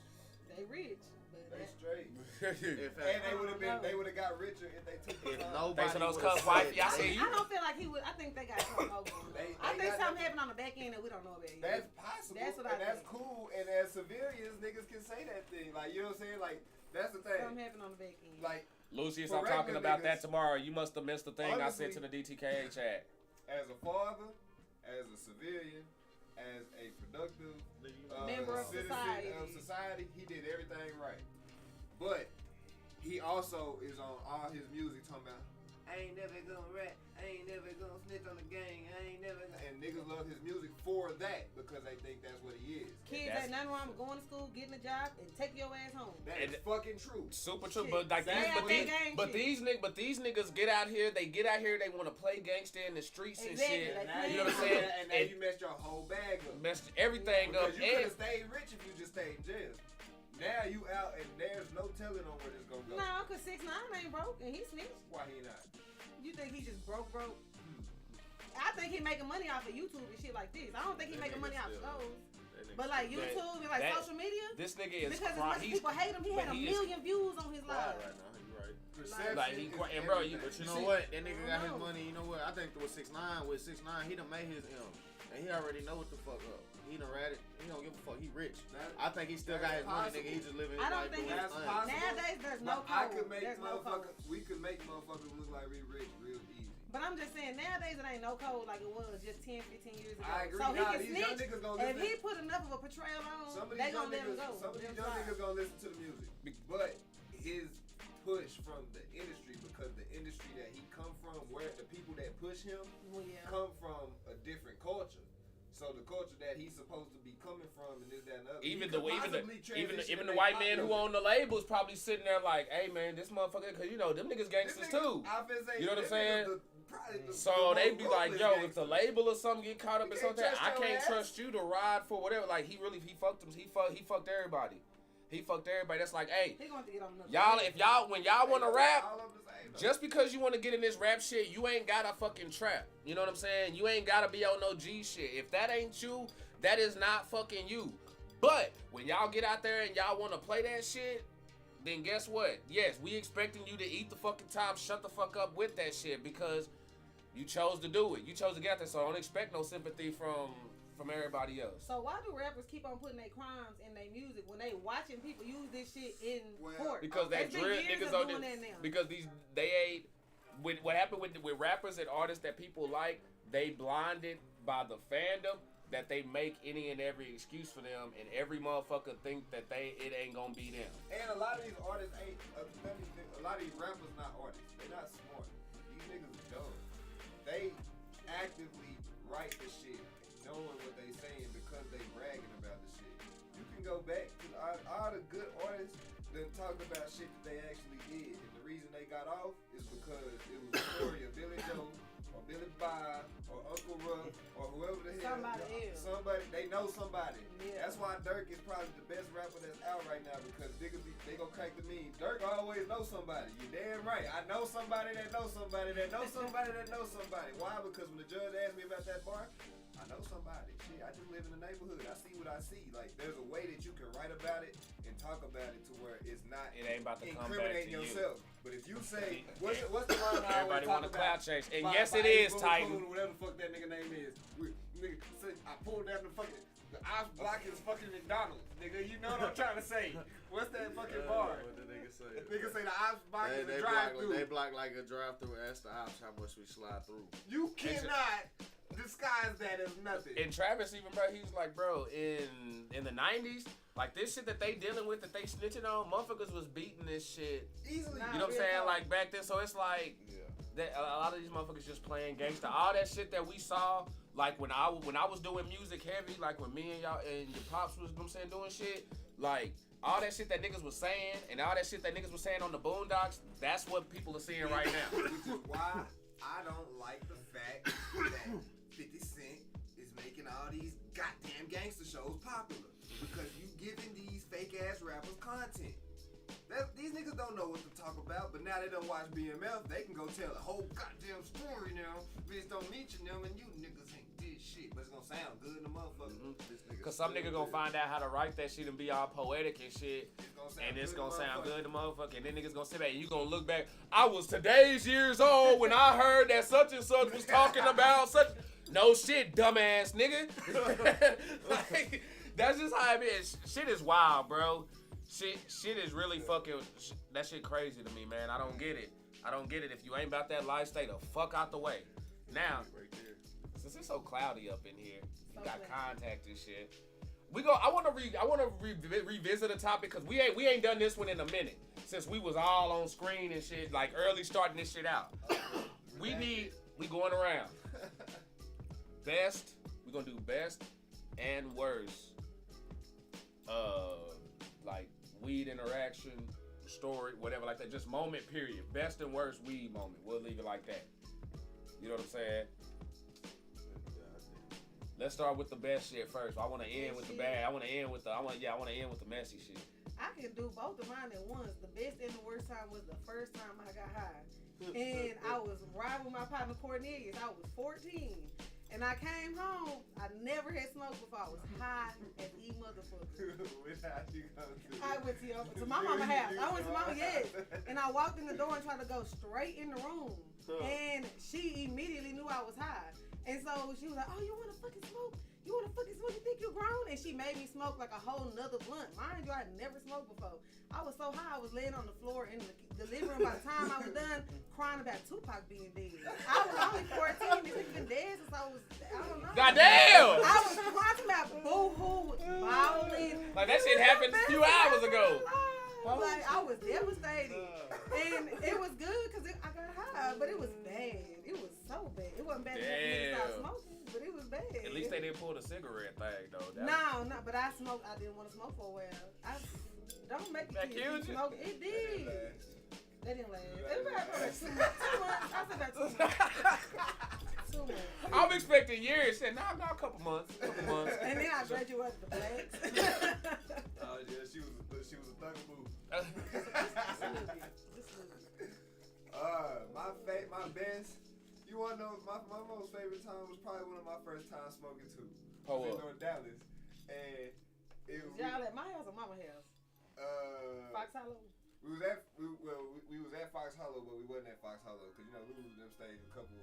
They rich, but They that, straight. If And they would have got richer if they took the if time. nobody Thanks for those would've cuss wife. said Y'all that- see you. I don't feel like he would. I think they got something over him. They I think got something that- happened on the back end that we don't know about yet. That's possible. That's what I and that's think. cool. And as civilians, niggas can say that thing. Like, you know what I'm saying? Like, that's the thing. Something happened on the back end. Like, Lucius, For I'm talking regular about that niggas, tomorrow. You must have missed the thing I sent to honestly- the DTKA chat. as a father, as a civilian, as a productive Member of citizen society. of society, he did everything right. But he also is on all his music talking about, I ain't never gonna rap, I ain't never gonna snitch on the gang, I ain't never gonna... And niggas love his music for that because they think that's what he is. Kids That's- ain't nothing wrong with going to school, getting a job, and take your ass home. That And- is fucking true. Super true, Shit. but like They out there gang shit. these niggas get out here. They get out here. They want to play gangster in the streets Exactly, and shit. like, Now You know what I'm you- saying? And now you messed your whole bag up. Messed everything up. Because you could And have stayed rich if you just stayed in jail. Now you out and there's no telling on where this gonna go. No, cause 6ix9ine ain't broke and he snitched. Why he not? You think he just broke? I think he making money off of YouTube and shit like this. I don't think he That making money nigga off still- shows. that nigga But like still YouTube and like that- social media, this nigga is because as cry- much as he's people hate him, he but had a he is- million views on his quiet live. right now. You right. Perception Like, he is quite- and bro, you- everything. But you You know see- what? That nigga got his No. money. You know what? I think with 6ix9ine, with 6ix9ine, he done made his M, and he already know what the fuck up. He done rat it. He don't give a fuck. He rich. That- I think he still got his money, nigga. He just living his I don't life think doing his that's thing. possible. Nowadays, there's no But I code. could make There's no code. motherfuckers. We could make motherfuckers look like we rich real easy. But I'm just saying, nowadays it ain't no code like it was just 10, 15 years ago. I agree. So he Nah, can these young snitch. niggas gonna If listen. he put enough of a portrayal on, Some of they these young gonna let him go. niggas, some of these Them young side. niggas gonna listen to the music. But his push from the industry, because the industry that he come from, where the people that push him Well, yeah. come from a different culture. So the culture that he's supposed to be coming from and this, that, and the other. even he the could even possibly the transition even and the make white pop man who music. own the labels probably sitting there like, hey man, this motherfucker, because you know them niggas This gangsters nigga- too. I finna say, You know what I'm this saying? nigga, probably the So they be like, ruthless yo, gangster. if the label or something get caught up in You something, can't I trust your can't ass. trust you to ride for whatever. Like he fucked them. He fucked everybody. He fucked everybody. That's like, hey, He gonna have to get on another y'all, side. when y'all want to rap, All of the same, though. just because you want to get in this rap shit, you ain't gotta fucking trap. You know what I'm saying? You ain't gotta be on no G shit. If that ain't you, that is not fucking you. But when y'all get out there and y'all want to play that shit, then guess what? Yes, we expecting you to eat the fucking time, shut the fuck up with that shit because you chose to do it. You chose to get out there, so don't expect no sympathy from everybody else. So why do rappers keep on putting their crimes in their music when they watching people use this shit in court? Because that It's been drill years niggas of on doing this, that now. because they ain't what happened with rappers and artists that people like, they blinded by the fandom that they make any and every excuse for them, and every motherfucker think that it ain't gonna be them. And a lot of these artists ain't. A lot of these rappers not artists. They not smart. These niggas are dumb. They actively write the shit, knowing what they saying because they bragging about the shit. You can go back to all the good artists that talked about shit that they actually did, and the reason they got off is because it was a story of Billy Joe or Billy Bob or Uncle Ruff or whoever the hell. Somebody else. They know somebody. Yeah. That's why Dirk is probably the best rapper that's out right now because they gonna crack the meme. Dirk always knows somebody. You damn right. I know somebody that knows somebody that knows somebody that knows somebody. Why? Because when the judge asked me about that bar, I know somebody. Shit, I just live in the neighborhood. I see what I see. Like, there's a way that you can write about it and talk about it to where it's not It ain't about to come back to incriminating you. yourself. But if you say, what's the line I Everybody always want talk a cloud about? chase, and By- yes, by it is Boom Titan. Boom, whatever the fuck that nigga name is. Nigga, I pulled down the fucking. The ice block is fucking McDonald's, nigga. You know what I'm trying to say? What's that fucking bar? What did nigga say? Nigga say the ice block is a They drive-through. block like a drive-through. Ask the ops how much we slide through. You cannot disguise that as nothing. And Travis even, bro, he was like, bro, in the 90s, like this shit that they dealing with, that they snitching on, motherfuckers was beating this shit. Easily. Nah. You know what I'm Real saying? talk. Like back then, so it's like that a lot of these motherfuckers just playing gangster. All that shit that we saw, like when I was doing music heavy, like when me and y'all and your pops was, you know what I'm saying, doing shit, like all that shit that niggas was saying and all that shit that niggas was saying on the Boondocks, that's what people are seeing right now. Which is why I don't like the fact that 50 Cent is making all these goddamn gangster shows popular. Because you giving these fake ass rappers content. These niggas don't know what to talk about, but now they don't watch BMF, they can go tell a whole goddamn story now. Bitch don't mention them and you niggas ain't did shit, but it's gonna sound good in the motherfucker. Cause some nigga gonna find out how to write that shit and be all poetic and shit. And it's gonna sound good to motherfucker. And then niggas gonna sit back and you gonna look back. I was today's years old when I heard that such and such was talking about such. No shit, dumbass nigga. Like, that's just how it is. Shit is wild, bro. Shit is really fucking. That shit crazy to me, man. I don't get it. I don't get it. If you ain't about that life, stay the fuck out the way. Now, since it's so cloudy up in here, you got contact and shit. I want to revisit a topic because we ain't done this one in a minute since we was all on screen and shit, like early starting this shit out. We going around. Best, we gonna do best and worst. Like weed interaction, story, whatever like that. Just moment period. Best and worst weed moment. We'll leave it like that. You know what I'm saying? Let's start with the best shit first. I want to end with the bad. I want to end with the messy shit. I can do both of mine at once. The best and the worst time was the first time I got high. And I was riding with my partner Cornelius. I was 14. And I came home. I never had smoked before. I was high as E motherfucker. I went to my mama's house. I went to mama, yes. And I walked in the door and tried to go straight in the room. And she immediately knew I was high. And so she was like, oh, you want to fucking smoke? You want to fucking smoke? You think you grown? And she made me smoke like a whole nother blunt. Mind you, I had never smoked before. I was so high, I was laying on the floor in the living room. By the time I was done, crying about Tupac being dead. I was only 14. This nigga been dead since I don't know. Goddamn! I was crying about boo-hoo, bawling. Like that shit happened a few hours ago. Like, I was devastated. And it was good because I got high, but it was bad. It was so bad. It wasn't bad enough for me to stop smoking, but it was bad. At least they didn't pull the cigarette thing, though. No, but I smoked. I didn't want to smoke for a while. Don't make me smoke. It did. They didn't last. They were like 2 months. I said that 2 months. 2 months. I'm expecting years. Said, no, a couple months. And then I graduated the blacks. Oh yeah, she was a thugaboo. My best. You wanna know my most favorite time was probably one of my first times smoking too. I was in North Dallas, and it was y'all at my house or mama house? Fox Hollow. We was at Fox Hollow, but we wasn't at Fox Hollow because Lulu and them stayed a couple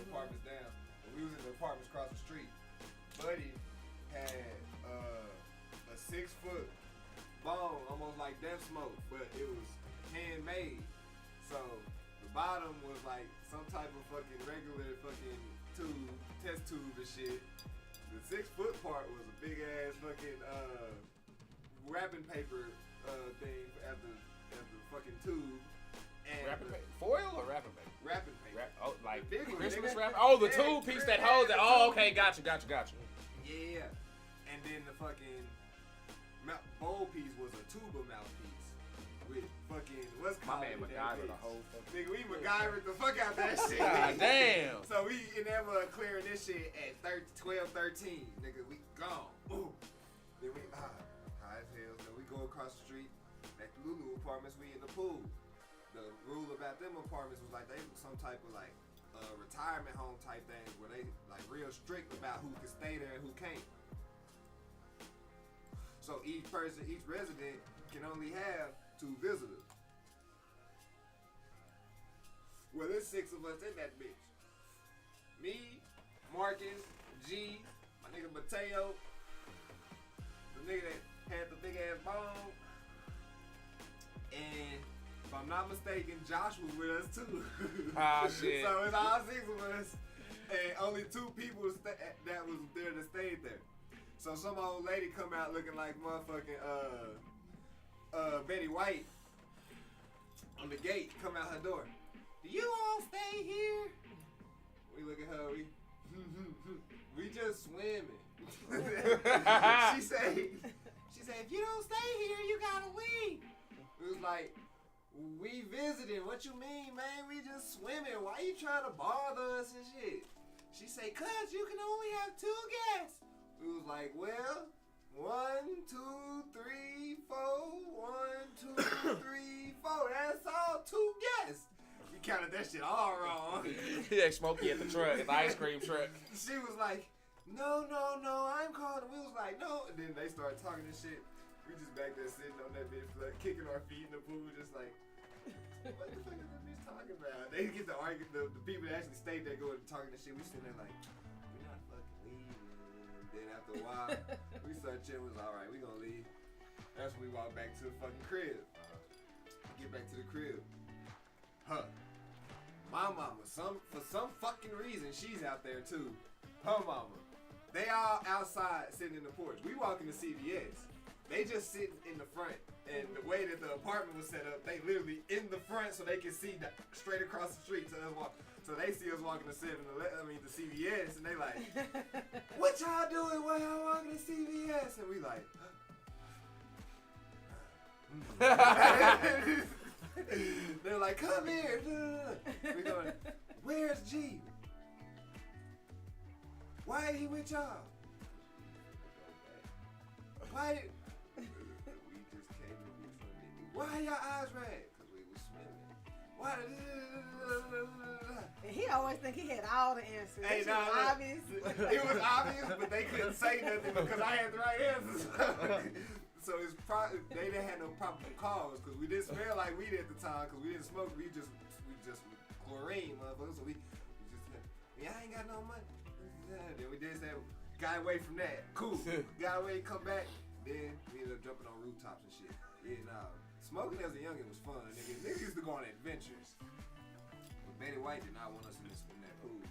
apartments down. But we was in the apartments across the street. Buddy had a 6-foot bone, almost like Death Smoke, but it was handmade. So the bottom was like some type of fucking regular fucking tube, test tube and shit. The 6-foot part was a big ass fucking wrapping paper thing at the fucking tube. And Wrapping paper? Foil or wrapping paper? Wrapping paper. Like the big one, Christmas nigga. wrapper? Oh, the Yeah, tube piece that holds it. Oh, okay, gotcha. Yeah. And then the fucking bowl piece was a tuba mouthpiece with fucking what's My called man MacGyver the whole fucking. Nigga, we MacGyvered the fuck out that shit. God damn. So we in there clearing this shit at 12, 13. Nigga, we gone. Ooh. Then we high as hell. So we go across the street back to Lulu apartments. We in the pool. The rule about them apartments was like they was some type of like retirement home type thing where they like real strict about who can stay there and who can't. So each resident can only have 2 visitors. Well, there's 6 of us in that bitch. Me, Marcus, G, my nigga Mateo, the nigga that had the big ass bone, and if I'm not mistaken, Josh was with us too. Ah, shit. So it's all 6 of us, and only 2 people that was there that stayed there. So some old lady come out looking like motherfucking Betty White on the gate, come out her door. Do you all stay here? We look at her, we just swimming. she said, if you don't stay here, you gotta leave. It was like, we visiting. What you mean, man? We just swimming. Why you trying to bother us and shit? She say, cause you can only have 2 guests. We was like, well, 1, 2, 3, 4. 1, 2, 3, 4. That's all 2 guests. We counted that shit all wrong. Yeah, Smokey at the truck, at the ice cream truck. She was like, no, I'm calling. We was like, no. And then they started talking this shit. We just back there sitting on that bitch, like, kicking our feet in the pool, just like, what the fuck is that bitch talking about? They get to argue, the people that actually stayed there going and talking this shit. We sitting there like, we're not fucking leaving. Then after a while, we started chilling. We was all right, we gonna leave. That's when we walked back to the fucking crib. Get back to the crib. My mama, for some fucking reason, she's out there too. Her mama. They all outside sitting in the porch. We walking to CVS. They just sitting in the front. And the way that the apartment was set up, they literally in the front so they can see straight across the street to us walk. So they see us walking to the CVS, and they like, what y'all doing while y'all walking to CVS? And we like, they're like, come here. We going, where's G? Why ain't he with y'all? Why? We just came to do something. Why your eyes red? Because we was swimming. Why? And he always think he had all the answers. Hey, That shit was obvious. It was obvious, but they couldn't say nothing because I had the right answers. So it's probably they didn't have no probable cause because we didn't smell like weed at the time because we didn't smoke. We just chlorine, motherfucker. So we just said, I ain't got no money. Then we did say, got away from that. Cool. Got away, come back. Then we ended up jumping on rooftops and shit. Yeah, nah. Smoking as a youngin' was fun. Niggas used to go on adventures. But Betty White did not want us in that pool.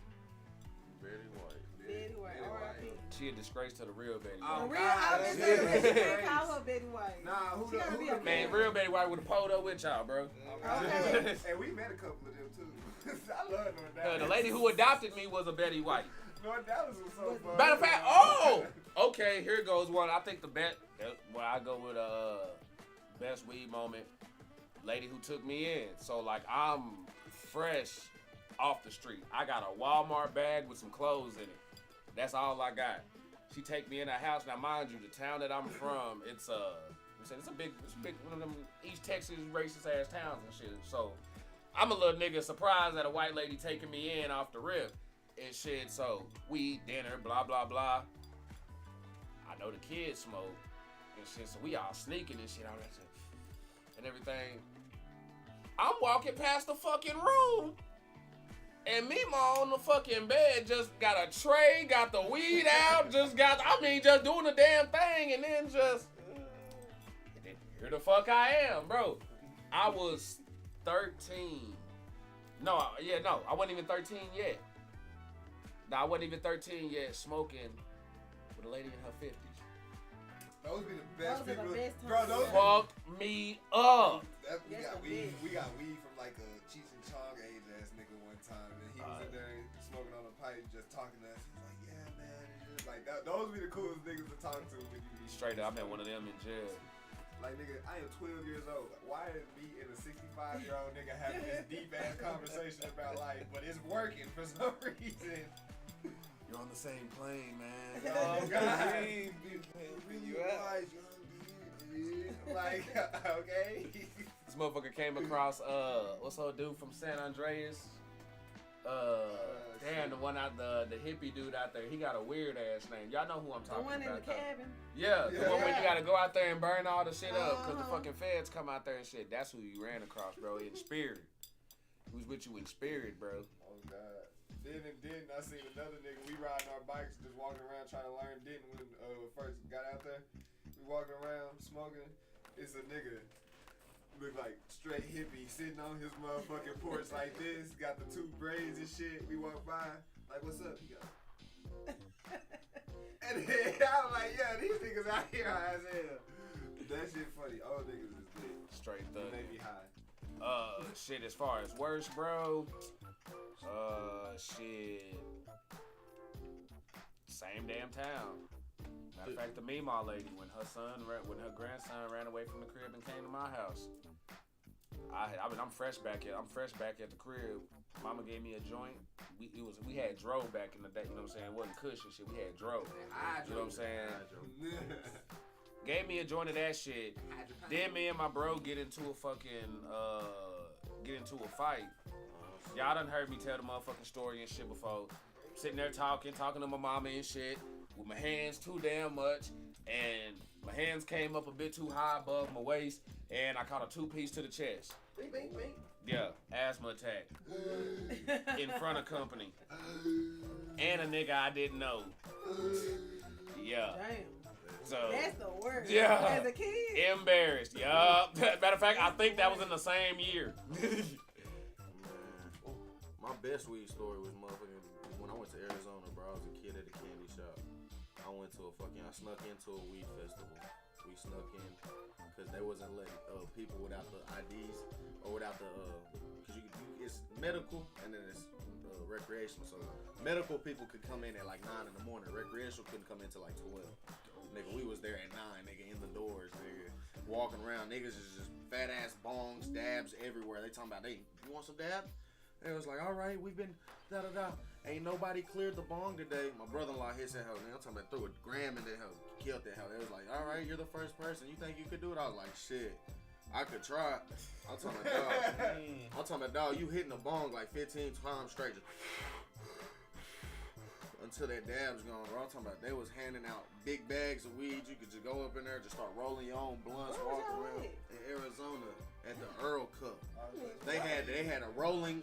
Betty White. Betty White, R.I.P. She a disgrace to the real Betty Oh, White. Real, God, I was shit. saying, they can't call her Betty White. Nah, who She gotta be the a Man, real Betty White would have pulled up with y'all, bro. Okay. And we met a couple of them too. I love North Dallas. The lady who adopted me was a Betty White. North Dallas was so fun. Matter of fact, okay, here goes one. I think the best, well, I go with best weed moment. lady who took me in. So like I'm fresh off the street. I got a Walmart bag with some clothes in it. That's all I got. She take me in her house. Now mind you, the town that I'm from, it's a big one of them East Texas racist ass towns and shit. So I'm a little nigga surprised at a white lady taking me in off the rip and shit. So we eat dinner, blah blah blah. I know the kids smoke and shit, so we all sneaking and shit, all that shit and everything. I'm walking past the fucking room, and Mima on the fucking bed just got a tray, got the weed out, just doing the damn thing, and then just, here the fuck I am, bro. I was 13. No, I wasn't even 13 yet. No, I wasn't even 13 yet, smoking with a lady in her 50s. Those be the best Those are people. the best Bro, those Fucked me up. we got weed from like a Cheech and Chong age ass nigga one time, and he was in there smoking on a pipe, just talking to us. He's like, "Yeah, man," and just like that. Those be the coolest niggas to talk to when you be Straight up, I met one of them in jail. like, nigga, I am 12 years old. Like, why is me and a 65-year-old nigga having this deep ass conversation about life, but it's working for some reason? You're on the same plane, man. Oh God. You out. Like, okay. This motherfucker came across what's old dude from San Andreas? Damn, the one out the hippie dude out there. He got a weird ass name. Y'all know who I'm The talking one in about. the cabin. Yeah, the one where you gotta go out there and burn all the shit up because the Uh-huh. fucking feds come out there and shit. That's who you ran across, bro, in spirit. Who's with you in spirit, bro? Oh God. Then I seen another nigga. We riding our bikes, just walking around trying to learn. Didn't when we first got out there. We walking around smoking. It's a nigga. Look like straight hippie sitting on his motherfucking porch like this. Got the two braids and shit. We walk by like, "What's up?" He go. And then I was like, "Yeah, these niggas out here high as hell." That shit funny. Old niggas is lit. Straight thug. They be high. Shit, as far as worse, bro. Shit. Same damn town. Matter of fact, the Meemaw lady, when her grandson ran away from the crib and came to my house. I'm fresh back at the crib. Mama gave me a joint. We had dro back in the day. You know what I'm saying? It wasn't cushion shit. We had dro. You know what I'm saying? Gave me a joint of that shit. Then me and my bro get into a fight. Y'all done heard me tell the motherfucking story and shit before. Sitting there talking to my mama and shit with my hands too damn much, and my hands came up a bit too high above my waist, and I caught a 2-piece to the chest. Bing, bing, bing. Yeah, asthma attack in front of company, and a nigga I didn't know. Yeah. Damn. So That's the worst. Yeah. As a kid. embarrassed. Yup. Matter of fact, I think that was in the same year. Man, my best weed story was motherfucking when I went to Arizona, bro. I was a kid at a candy shop. I snuck into a weed festival. We snuck in because they wasn't letting people without the IDs or without the because it's medical and then it's recreational. So medical people could come in at like 9 in the morning. Recreational couldn't come in till like 12. Nigga, we was there at 9. Nigga, in the doors. Nigga, walking around. Niggas is just fat ass bongs, dabs everywhere. They talking about, "Hey, you want some dab?" They was like, "All right, we've been da da da." Ain't nobody cleared the bong today. My brother-in-law hit that hoe. Man, I'm talking about threw a gram in that hoe, killed that hoe. They was like, "All right, you're the first person. You think you could do it?" I was like, "Shit, I could try." I'm talking about dog. You hitting the bong like 15 times straight, just until that dab's gone, bro. I'm talking about they was handing out big bags of weed. You could just go up in there, just start rolling your own blunts, Where was walk y'all around at? in Arizona at the Earl Cup. They had a rolling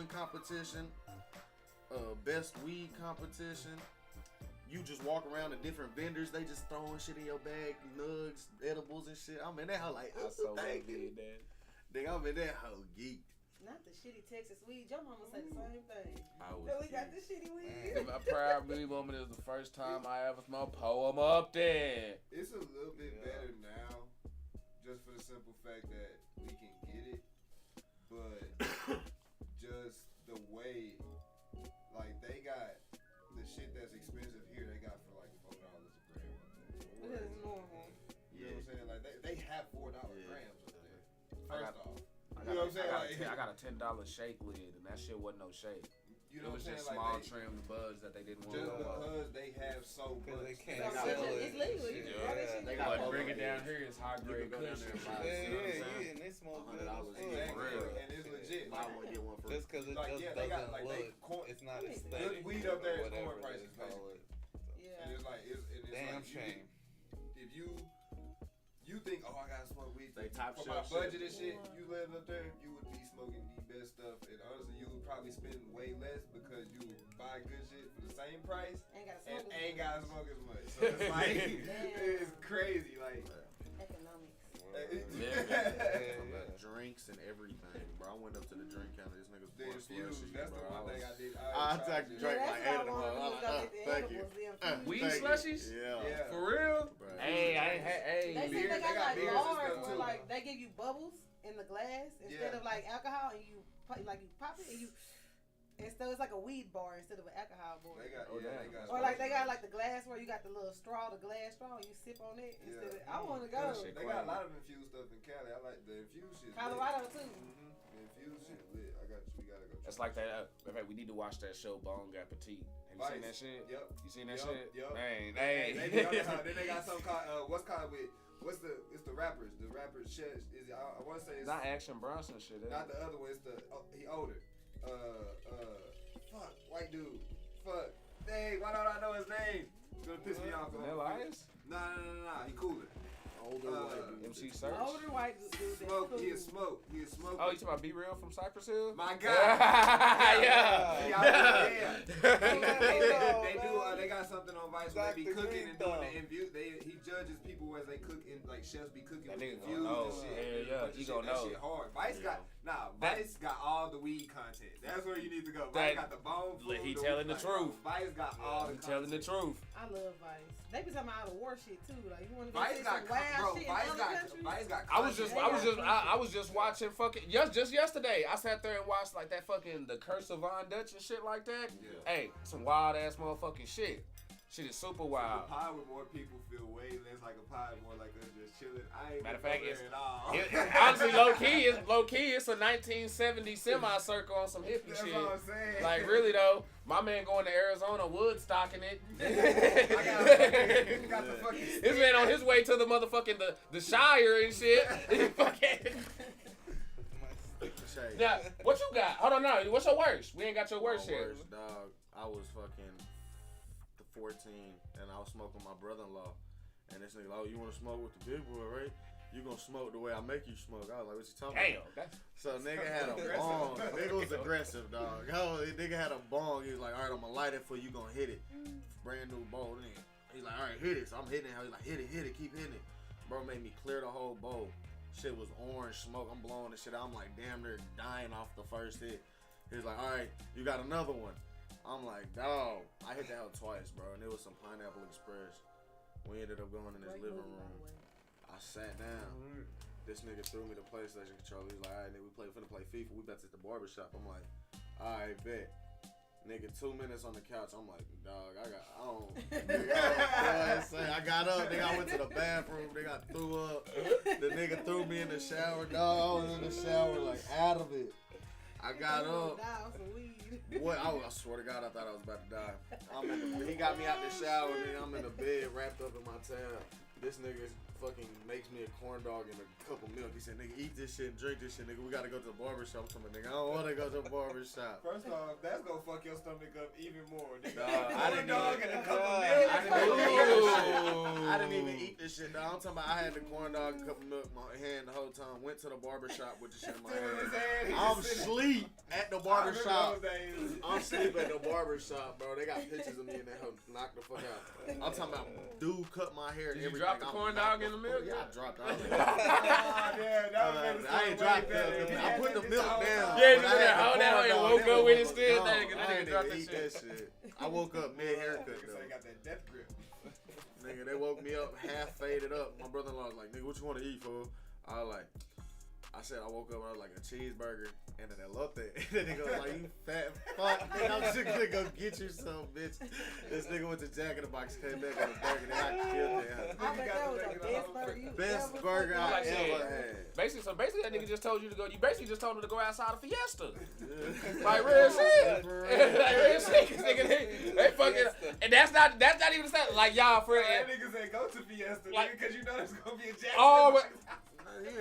competition, best weed competition. You just walk around to different vendors. They just throwing shit in your bag, nugs, edibles and shit. I'm in that hoe like, I so thank did you. that. Nigga, I'm in that hoe geeked. Not the shitty Texas weed. Your mama said the same thing. I was That we got geeked. the shitty weed. My proud baby moment is the first time I ever smoked poem up there. It's a little bit better now, just for the simple fact that we can get it, but just the way, like they got the shit that's expensive here, they got for like $4 a gram up there. It is normal. You know what I'm saying? Like they have $4 Yeah. grams up there. I what I'm saying? I got a $10 shake lid, and that shit wasn't no shake. You It know was what I'm just saying? small Like, trim buds that they didn't want. just because they have so much. They can't So sell it. it's legal. You can buy that shit. They But got bring it down here is high grade go down there and buy Yeah, it. yeah, and they smoke good. $100 as fuck. Exactly. And it's legit. Buy one, get one for Just because it Like, just yeah, they got, doesn't like, they look, corn- it's not Good aesthetic. weed up there or is corn whatever prices, they call it. Yeah. And it's like, it's Damn like, shame. if you think, oh, I gotta smoke weed They top for shelf my budget shit. and shit, you live up there, you would be smoking the best stuff, and honestly, you would probably spend way less because you would buy good shit for the same price Ain't got to and smoke. ain't gotta smoke as much. So it's like, it's crazy, like. Economics. Like drinks and everything, bro. I went up to the drink counter. This nigga's The bought infused, slushies, that's the bro. one thing I did. I tried to drink Yeah, like that's 8 of what them. I wanted to go get the Thank you. edibles, the infused. Weed Thank you. slushies? Yeah. Yeah. For real? Bro. Hey, I ain't had. They Hey, say beer, they they got got like beers and bars stuff, where too. like they give you bubbles in the glass instead Yeah. of like alcohol, and you like you pop it and you. And so it's like a weed bar instead of an alcohol bar. They got, Oh, yeah, damn. they got. Or like they got like the glass where you got the little straw, the glass straw, and you sip on it instead of. I want to go. That shit They got a lot of infused stuff in Cali. I like the infused shit. Colorado too. The infused shit lit. I got you. We gotta go. It's like that. In fact, we need to watch that show, Bon Appetit. Have you seen that Vice. shit? Yep. You seen that Yup, shit? yup. Man, Hey, hey. they be on that, then they got something called it's the rappers. The rappers shit is I want to say it's Not Action Bronson shit. Is not it? the other one. It's the he older. Fuck white dude. Fuck. Dang, why don't I know his name? It's gonna piss me off. Vanilla Ice? Nah. He cooler. Older white dude. MC Search? Older white dude. that's Smoke. cool. He is smoke. He is smoke. Oh, you talking about Be Real from Cypress Hill? My Yeah. God. Yeah. They do. They got something on Vice where they be Dr. cooking and Green doing the infuse. He judges people as they cook and like chefs be cooking That with nigga infused gonna know. and shit. Yeah, and a bunch of he shit. gonna That know. shit hard. Vice got That- Vice got all the weed content. That's where you need to go. That- Vice got the bone. Look, he food, telling the like, truth. Vice got all the I'm telling the content. truth. I love Vice. They be talking about all the war shit too. Like you want to Vice see got some wild bro. shit Vice in other got countries? Vice got. I was just watching fucking just yesterday. I sat there and watched like that fucking The Curse of Von Dutch and shit like that. Yeah. Hey, some wild ass motherfucking shit. Shit is super wild. A pod with more people feel way less like a pod, more like us just chilling. I ain't Matter of been fact, over it's- there at all. Honestly, low key, it's a 1970 semicircle on some hippie That's shit. what I'm saying. Like really though, my man going to Arizona, woodstocking it. I got the fucking This man on his way to the motherfucking the Shire and shit. Shade. Now, what you got? Hold on, no. What's your worst? We ain't got your worst My yet. worst, dog. I was fucking 14 and I was smoking with my brother-in-law. And this nigga, oh, you want to smoke with the big boy, right? You gonna smoke the way I make you smoke. I was like, what you talking Damn. about? That's, So nigga had a bong. Nigga was aggressive, dog. Oh, nigga had a bong. He was like, all right, I'm gonna light it for you. Gonna hit it. Brand new bowl. Nigga. He's like, all right, hit it. So I'm hitting it. He's like, hit it, keep hitting it. Bro made me clear the whole bowl. Shit was orange smoke. I'm blowing the shit out. I'm like, damn, they're dying off the first hit. He's like, all right, you got another one. I'm like, dog. I hit that hell twice, bro. And it was some Pineapple Express. We ended up going in his living room. I sat down. This nigga threw me the PlayStation controller. He's like, all right, nigga, we finna play FIFA. We about to hit the barbershop. I'm like, all right, bet. Nigga, 2 minutes on the couch. I'm like, dog, I got up. Nigga, I went to the bathroom. Nigga, I threw up. The nigga threw me in the shower. Dog, I was in the shower, like, out of it. I got up. What? I swear to God, I thought I was about to die. He got me out the shower, nigga. I'm in the bed, wrapped up in my towel. This nigga fucking makes me a corn dog and a cup of milk. He said, nigga, eat this shit and drink this shit, nigga. We gotta go to the barbershop. I'm nigga, I don't wanna go to the barbershop. First off, that's gonna fuck your stomach up even more. Nigga. I didn't dog even- and a cup of milk. I didn't even eat this shit, dog. I'm talking about I had the corn dog, a cup of milk in my hand the whole time. Went to the barbershop with the shit in my hand. I'm asleep at the barbershop. I'm asleep at the barbershop, bro. They got pictures of me in that hoe. Knock the fuck out. I'm talking about dude cut my hair and did you everything. drop the corn dog in the milk? Yeah, I dropped all of it. I I ain't dropped it. I put the milk down. Yeah, but just I in there, had the hold that corn hoe and dog. woke That up with it motherfucker still. gone. That nigga I ain't dropped even that eat shit. that shit. I woke up mid haircut Nigga though. got that death grip. Nigga, they woke me up half faded up. My brother-in-law was like, nigga, what you want to eat, fool? I was like, I said I woke up and I was like a cheeseburger and an elote. And then he goes like, you fat fuck. And I'm just gonna go get you some, bitch. This nigga went to Jack in the Box, came back with a burger, and I killed him. I bet that was the best burger you Best ever burger I fucking ever had. had. Basically that nigga just told you to go. You basically just told him to go outside of Fiesta. Like real shit. Like real shit. Nigga, they fucking, and that's not even the same. Like y'all, for That nigga said go to Fiesta, Like- nigga, because you know there's gonna be a Jack. Oh,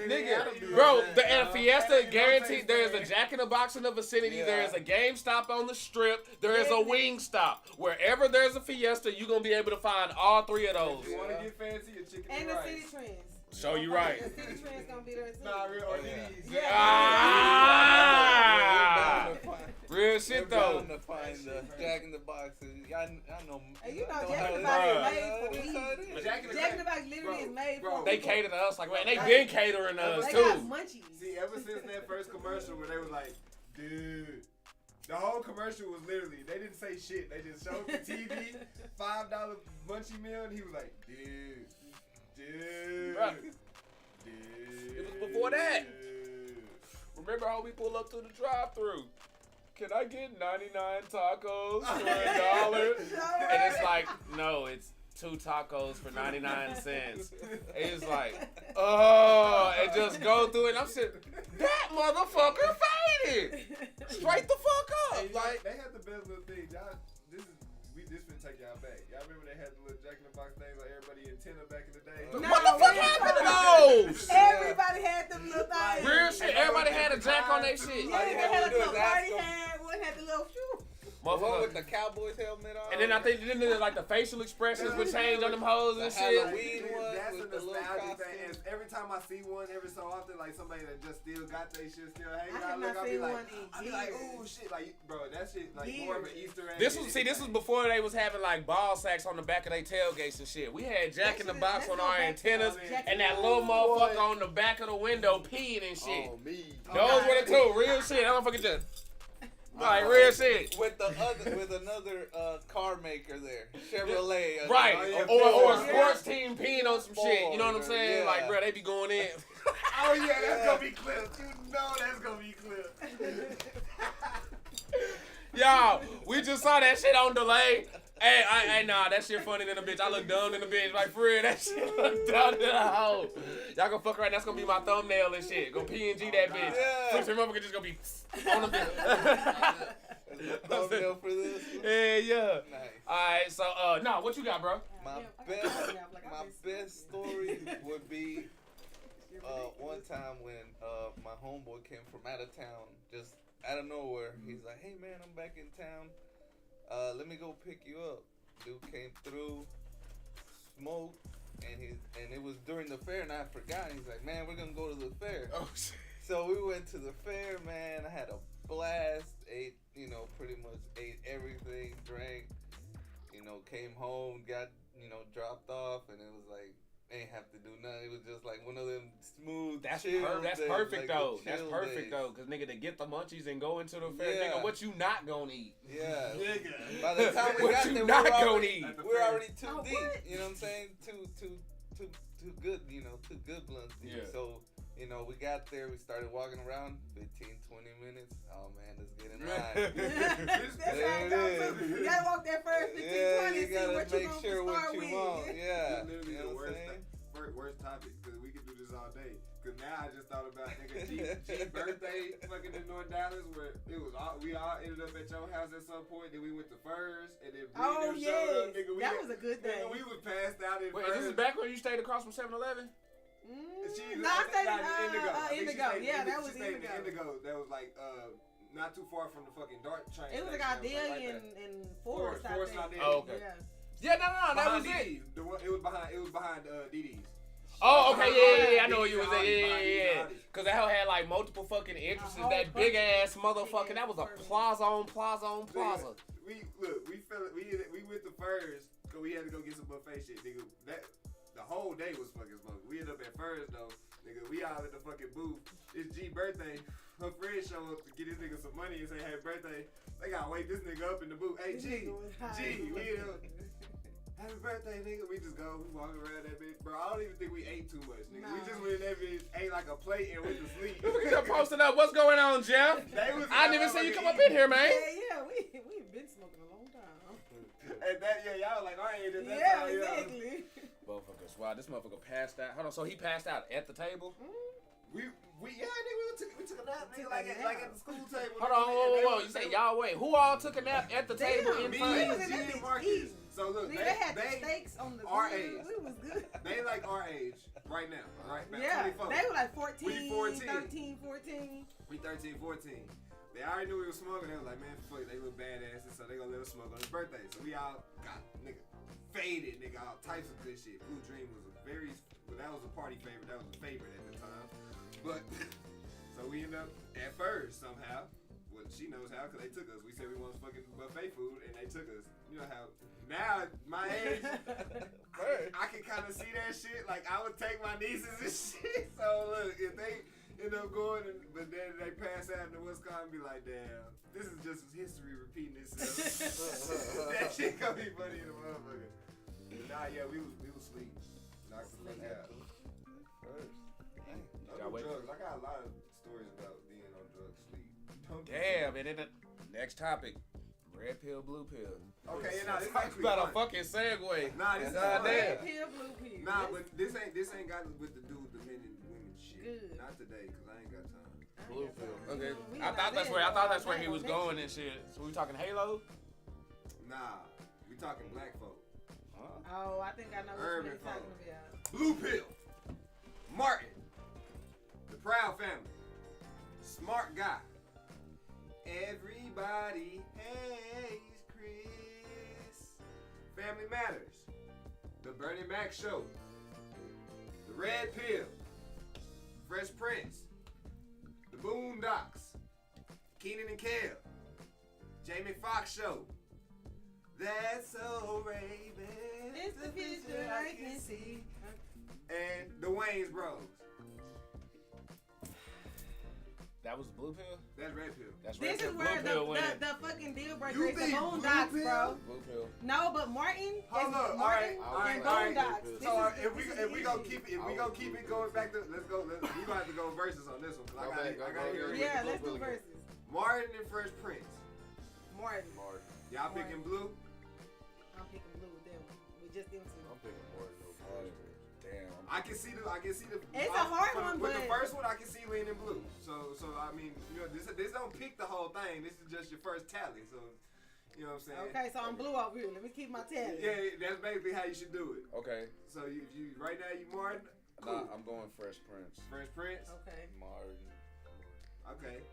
Nigga, bro, the Nah, Fiesta I ain't guaranteed. gonna There's say a Jack in the Box in the vicinity. Yeah. There is a GameStop on the strip. There is a Wing Stop. Wherever there's a Fiesta, you're gonna be able to find all three of those. If you wanna get fancy, a chicken And and the rice. City Trends. Show you right. The City Trends gonna be there too. Nah, real or Yeah. these. Yeah. Ah! Real shit though. To find the Jack in the Box. I know. And you know how Jack in the it Box is. is made for That's me. how it is. Jack in the Jack in the Box literally is made bro, for They cater to us like, man, they been catering to us They too. got munchies. See, ever since that first commercial where they was like, dude, the whole commercial was literally, they didn't say shit. They just showed the TV, $5 munchie meal, and he was like, dude. Bruh. It was before that. Remember how we pull up to the drive-thru? Can I get 99 tacos for $1? And it's like, no, it's 2 tacos for 99 cents. It's like, oh, and just go through it. And I'm sitting, that motherfucker faded. Straight the fuck Hey, up. Like, they had the best little thing. Y'all, this finna take y'all back. Y'all remember they had the little Jack in the Box things like everybody antenna back in the day? No, what the fuck we ain't happened to talking those? Everybody had them little things. Real shit. Everybody had a jack on their shit. Yeah, they you have had to a do is little ask party them. hat. One had the little shoe. The one Motherfucker. with the Cowboys helmet on. And then I think like the facial expressions would change on them hoes and The shit. Halloween one That's a with the little nostalgic thing. costume. And every time I see one, every so often, like somebody that just still got their shit still hanging I have out, not I'll be seen like, one in I'll be like, years. ooh, shit, like, bro, that shit, like, more of an Easter egg. This was before they was having like ball sacks on the back of their tailgates and shit. We had Jack in the Box on our antennas and that little motherfucker on the back of the window peeing and shit. Oh, me. Those were the two real shit. That motherfucker just like real shit. With another car maker there, Chevrolet. Right, Oh, yeah, or a Ford. sports team peeing on some shit. You know what I'm saying? Yeah. Like, bro, they be going in. Oh, yeah, that's gonna be clipped. You know that's gonna be clipped. Y'all, we just saw that shit on delay. Hey, nah, that shit funny than a bitch. I look dumb than a bitch. Like, for real, that shit look dumb than a hoe. Y'all gonna fuck around, that's gonna be my thumbnail and shit. Gonna PNG that bitch. Yeah. First motherfucker just gonna be on the bitch. Thumbnail for this. Yeah. Nice. Alright, so, no, what you got, bro? My best story would be one time when my homeboy came from out of town, just out of nowhere. He's like, "Hey man, I'm back in town. Let me go pick you up." Dude came through, smoked, and it was during the fair, and I forgot. He's like, "Man, we're gonna go to the fair." Oh shit. So we went to the fair, man. I had a blast. Ate, pretty much ate everything, drank. Came home, got, dropped off, and it was like, ain't have to do nothing. It was just like one of them smooth, That's chill that's days, perfect like though. the That's chill perfect days. though, cause nigga to get the munchies and go into the fair, Yeah. nigga, what you not gonna eat? Yeah. Nigga. By the time we What got you there, not we gonna were already, eat? we were already too Oh, deep. what? You know what I'm saying? Too good. Too good blunts. Deep. Yeah. So we got there. We started walking around. 15, 20 minutes. Oh man, let's get in line. That's how it goes, too. You gotta walk that first 15, 20 Yeah, and you see gotta what you make gonna sure what start you with. want. Yeah. It's literally You know the what I'm saying? worst topic, because we could do this all day. Because now I just thought about nigga G birthday fucking in North Dallas, where we all ended up at your house at some point. Then we went to Furs, and then Oh, them showed up. yes. Nigga, That was a good day. Nigga, we was passed out in Wait, Furs. this is back when you stayed across from 7-Eleven? No, I stayed Indigo. I think she Indigo. stayed in Yeah, Indi- that she was stayed in Indigo. Indigo. That was like not too far from the fucking Dart train. It was like station or Idelia something like and that. Forest, I Forest think. out there. Oh, okay. Yeah. Yeah, no, that was Behind it. DD's. It was behind DD's. Oh, okay, yeah, I know what you was Behind saying. DD's, Yeah. behind Cause that hoe had like multiple fucking entrances. whole That bunch big ass of motherfucker. big That was a ass plaza on plaza on plaza. We went to Furs because we had to go get some buffet shit, nigga. The whole day was fucking smoking. We ended up at Furs though, nigga. We all at the fucking booth. It's G birthday. Her friends show up to get this nigga some money and say happy birthday. They gotta wake this nigga up in the booth. Hey G, we happy birthday, nigga. We just go, we walking around that bitch. Bro, I don't even think we ate too much, nigga. Nah. We just went in that bitch, ate like a plate and went to sleep. We kept posting up. What's going on, Jeff? I didn't even see you come up in here, man. Yeah, we've been smoking a long time. And that, y'all was like, all right, that's Yeah, all, exactly. Motherfuckers, wow, this motherfucker passed out. Hold on, so he passed out at the table? We nigga, we took a nap, nigga, like at the school table. Hold on, whoa. You say y'all wait. Who all took a nap at the table in Me, front of you? G, and Marcus. So look, Nigga, they had the steaks on the our grill. age. We was good. They like our age right now, right? About Yeah, 24. they were like 14, We 14. 13, 14. We 13, 14. They already knew we were smoking. They was like, man, fuck it. They look badasses, so they gonna let us smoke on his birthday. So we all got, nigga, faded, nigga, all types of good shit. Blue Dream was that was a party favorite. That was a favorite at the time. But, so we ended up at first somehow. Well, she knows how, because they took us. We said we wanted fucking buffet food, and they took us. You know how, now, my age, I can kind of see that shit. Like, I would take my nieces and shit. So, look, if they end up going, but then they pass out in the Wisconsin, be like, damn, this is just history repeating itself. That shit gonna be funny in the motherfucker. But nah, yeah, we was asleep. Knocked the fuck out. No drugs. I got a lot of stories about being on drugs, sleep. Damn, and then the next topic, red pill, blue pill. Okay, yeah, nah, this Talk actually about a fun. fucking segue. Nah, this is Nah, fun. damn. Red pill, blue pill. Nah, but this ain't got with the dude, the men and women shit. Good. Not today, cause I ain't got time. Blue pill. Okay, We I thought that's where he was going and shit. So we talking Halo? Nah, we talking black folk. Oh, I think I know what Urban you're talking about. Blue pill. Martin. The Proud Family. Smart guy. Everybody hates Chris. Family Matters. The Bernie Mac Show. The Red Pill. Fresh Prince. The Boondocks. Keenan and Kel. Jamie Foxx Show. That's so Raven. It's the future I can see. And the Wayans Bros. That was blue pill? That's red pill. That's red This pill. is Blue where pill winning. the fucking deal breaker You is the think Boondocks, blue bro. pill? Blue pill. No, but Martin. Hold is up, Martin all right, and all right. Boondocks. This So is- if we this is the gonna issue. keep it going back to we gonna have to go verses on this one because I gotta hear it. Yeah, let's do verses. Martin and Fresh Prince. Martin. Y'all picking blue? I'm picking blue with them. With just them two. I'm picking Martin over Damn. I can see the. It's a hard one, with the but- first one I can see leaning blue. So I mean, you know, this don't pick the whole thing. This is just your first tally. So, you know what I'm saying? Okay, so I'm blue over here. Let me keep my tally. Yeah, that's basically how you should do it. Okay. So you right now you Martin. Nah, I'm going Fresh Prince. Fresh Prince. Okay. Martin. Okay.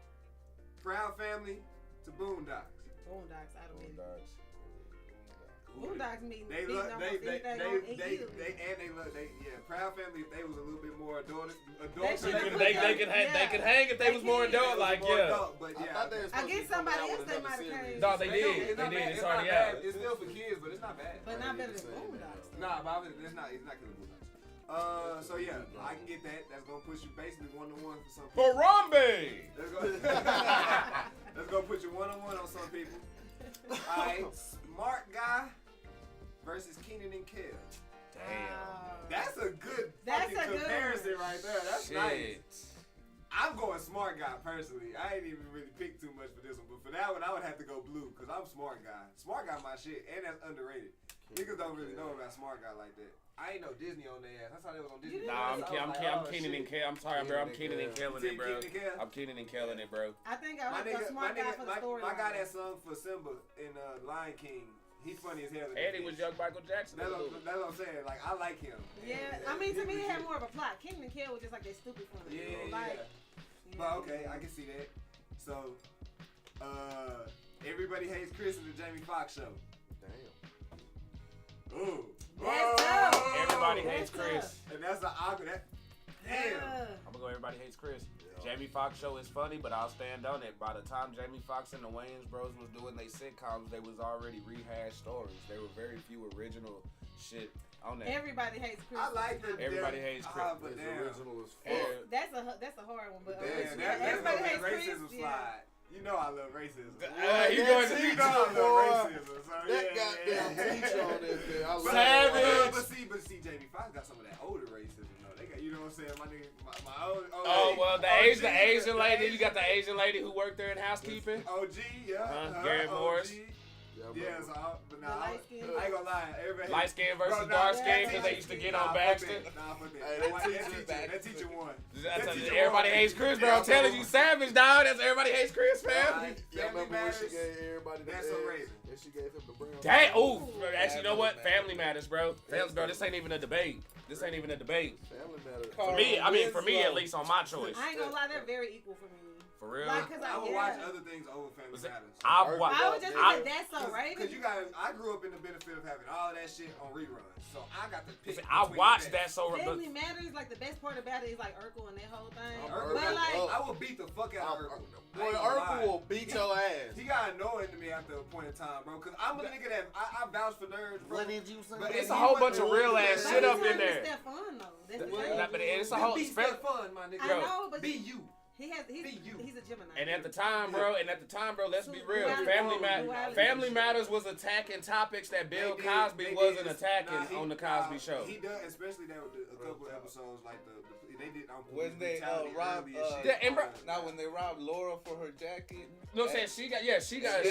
Proud Family to Boondocks. Boondocks, I don't know. Boondocks. Boondocks mean They beating love almost they anything on AU. Proud Family. If they was a little bit more adult. They They should- could hang if they was more adult, like, yeah. But I yeah. thought they was I guess somebody else they might have came. No, they did. It's They not did. bad. It's not already bad. out. It's still for kids, but it's not bad. But not better than Same Boondocks. though. Nah, but it's not killing Boondocks. So yeah, I can get that. That's gonna push you basically 1-1 for some people. Harambe! Let's go put you 1-1 on some people. Alright, Smart Guy versus Keenan and Kel. That's a good That's fucking a good comparison one. right there. That's Shit. nice. I'm going Smart Guy personally. I ain't even really picked too much for this one, but for that one I would have to go blue because I'm Smart Guy. Smart Guy my shit, and that's underrated. Niggas don't really know about Smart Guy like that. I ain't know Disney on their ass. I thought they was on Disney. Nah, I'm oh, Keenan and Kel. I'm sorry, bro. I'm Keenan and Kelling it, bro. Keenan and Kel? I'm Keenan and Kelling it, bro. I think I My would go Smart Guy for the story. my guy that sung for Simba in Lion King, he's funny as hell. And he was young Michael Jackson. That's what I'm saying. Like, I like him. Yeah, I mean, to me, it had more of a plot. King and Kel was just like they stupid funny. Yeah, Like, yeah. But okay, I can see that. So, Everybody Hates Chris and the Jamie Foxx Show. Damn. Ooh. That's tough. Everybody That's hates Chris. tough. And that's the awkward. Damn. I'm gonna go Everybody Hates Chris. Jamie Foxx show is funny, but I'll stand on it. By the time Jamie Foxx and the Wayans Bros was doing their sitcoms, they was already rehashed stories. There were very few original shit on that. Everybody Hates Chris. I like the Everybody Hates Chris. But It's damn. original as fuck. That's a hard one, but Damn, yeah, that's Everybody gonna Hates make Chris. racism slide. You know I love racism. You going to you know I love racism. So That goddamn teacher on that bitch. I love Savage. that. But see, Jamie Foxx got some of that older racism though. They got, you know what I'm saying? My nigga, my old. Oh well, the Asian lady. You got the Asian lady who worked there in housekeeping. OG, yeah. Gary Morris. Yeah, so but nah, I light-skinned. ain't gonna lie. Everybody Light skin versus dark skin because they used to get on Baxter. That teacher won. Everybody hates Chris, bro. I'm telling you, savage dog. That's everybody hates Chris, fam. Yeah, I remember when she gave everybody the That's eggs, so racist. and she gave him the brown. Dang, ooh. Actually, you know what? Family matters, bro. Bro, this ain't even a debate. This ain't even a debate. Family matters. For me, I mean, for me at least on my choice. I ain't gonna lie, they're very equal for me. For real. Like, cause I would watch other things over Family Matters. I I would just say that's so right. Cause you got, I grew up in the benefit of having all that shit on reruns, so I got to pick. I watched that so. Family Matters, like the best part about it is like Urkel and that whole thing. Urkel, But like, I will beat the fuck out of Urkel. Boy, Urkel will beat your ass. He got annoying to me after a point in time, bro. Cause I'm a nigga that I vouch for nerds, bro. What did you say? But It's a whole bunch of real ass shit up in there. That's fun though. That's the But thing. it's a whole. Be fun, my nigga. I know, but Be you. he's a Gemini. And at the time, bro, let's be real. Duality. Family Matters was attacking topics that Bill Cosby wasn't attacking on the Cosby Show. He does, especially that with a couple episodes like they did on When they robbed, now when they robbed Laura for her jacket. You know what I'm saying? She got.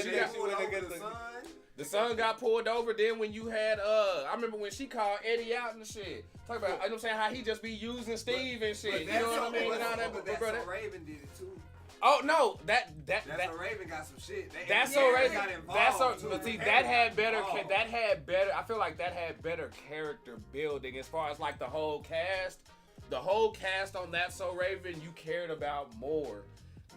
The son got pulled over. Then when you had, I remember when she called Eddie out and shit. Talk about, you know what I'm saying, how he just be using Steve and shit. You know what I mean? But that's so Raven did it too. Oh no, that That's so Raven got some shit. That's so Raven. That's so. But see, that had better. I feel like that had better character building as far as like the whole cast. The whole cast on That's So Raven, you cared about more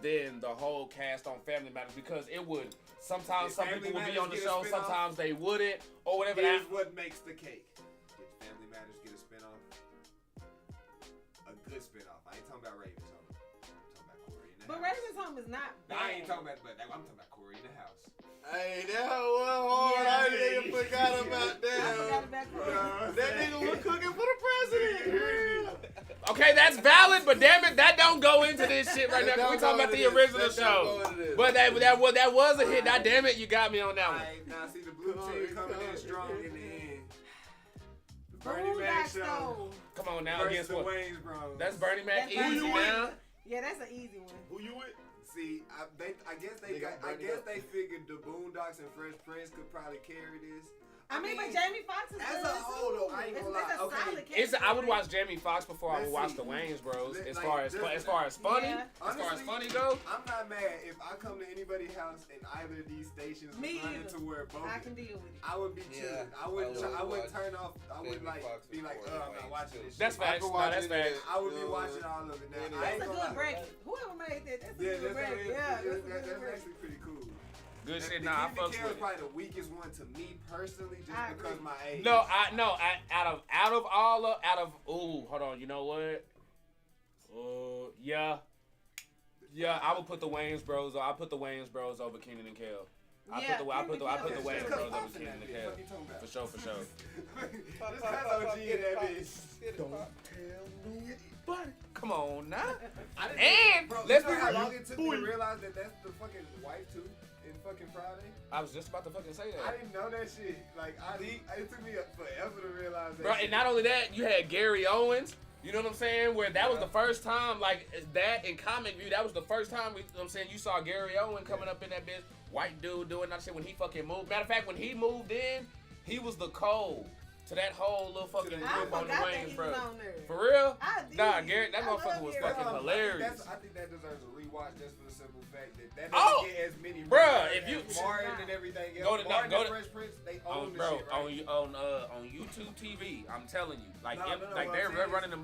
than the whole cast on Family Matters because it would. Sometimes some people would be on the show, sometimes they wouldn't, or whatever. Here's what makes the cake. Did Family Matters get a spinoff? A good spinoff. I ain't talking about Raven's Home. I'm talking about Corey in the House. But Raven's Home is not bad. I ain't talking about, I'm talking about Corey in the House. Hey, that was hard. I didn't forgot about that. I forgot about Corey. That nigga was cooking for the president. Okay, that's valid, but damn it, that don't go into this shit right now. We talking about the original show. But that was a hit. That damn it, you got me on that one. Now see the blue team coming in strong in the end. The Bernie Mac show. Come on now, Versus against the what? Wayne's Bros. That's Bernie Mac That's easy Bernie now. Mac. Yeah, that's an easy one. Who you with? See, I guess they figured the Boondocks and Fresh Prince could probably carry this. I mean, but Jamie Foxx is as good a whole, though, I ain't gonna lie. It's a Okay. solid cast. I would watch Jamie Foxx before I would watch the Wayans Bros. As far as funny, Yeah. as far as Honestly, funny go. I'm not mad if I come to anybody's house and either of these stations Me was running either. to where both. I can deal with it. I would be chilling. Yeah, I wouldn't watch turn off. I wouldn't Jamie like Foxx be like, before I'm not watching this. That's shit. facts. No, that's facts. I would be watching all of it now. I That's ain't a gonna good lie. bracket. Whoever made that, that's a Yeah, good bracket. Yeah, that's a good that's bracket. actually pretty cool. Good The shit. Nah, I Keeping fucks Care with was it. probably the weakest one to me personally, just I because agree. my age. Out of hold on, you know what? Yeah, I would put the Wayans Bros. I put the Wayans Bros over Kenan and Kel. I put the Wayans Bros over Kenan and Kel. For sure. Just cause OG in that bitch. Don't tell me. But come on now. And bro, let's you know be how real. long it took me to realize that that's the fucking wife too in fucking Friday. I was just about to fucking say I that. didn't know that shit. Like it took me forever to realize that. Bro, shit. and not only that, you had Gary Owens. You know what I'm saying? Where that was the first time, like that in comic view, that was the first time you know what I'm saying, you saw Gary Owen coming up in that bitch, white dude doing that shit when he fucking moved. Matter of fact, when he moved in, he was the code to that whole little fucking I group on the forgot that he Wayans, was bro. on there. For real? I did. Nah, Gary, that I motherfucker love was Gary fucking Owen. hilarious. I think that deserves a rewatch just for the simple fact that Oh! doesn't get as many. Bruh, rewatches if you- as Martin and everything else. Go to- Martin go and to- Fresh Prince, they On own the shit, right? on YouTube TV, I'm telling you, like No, like what they're I'm saying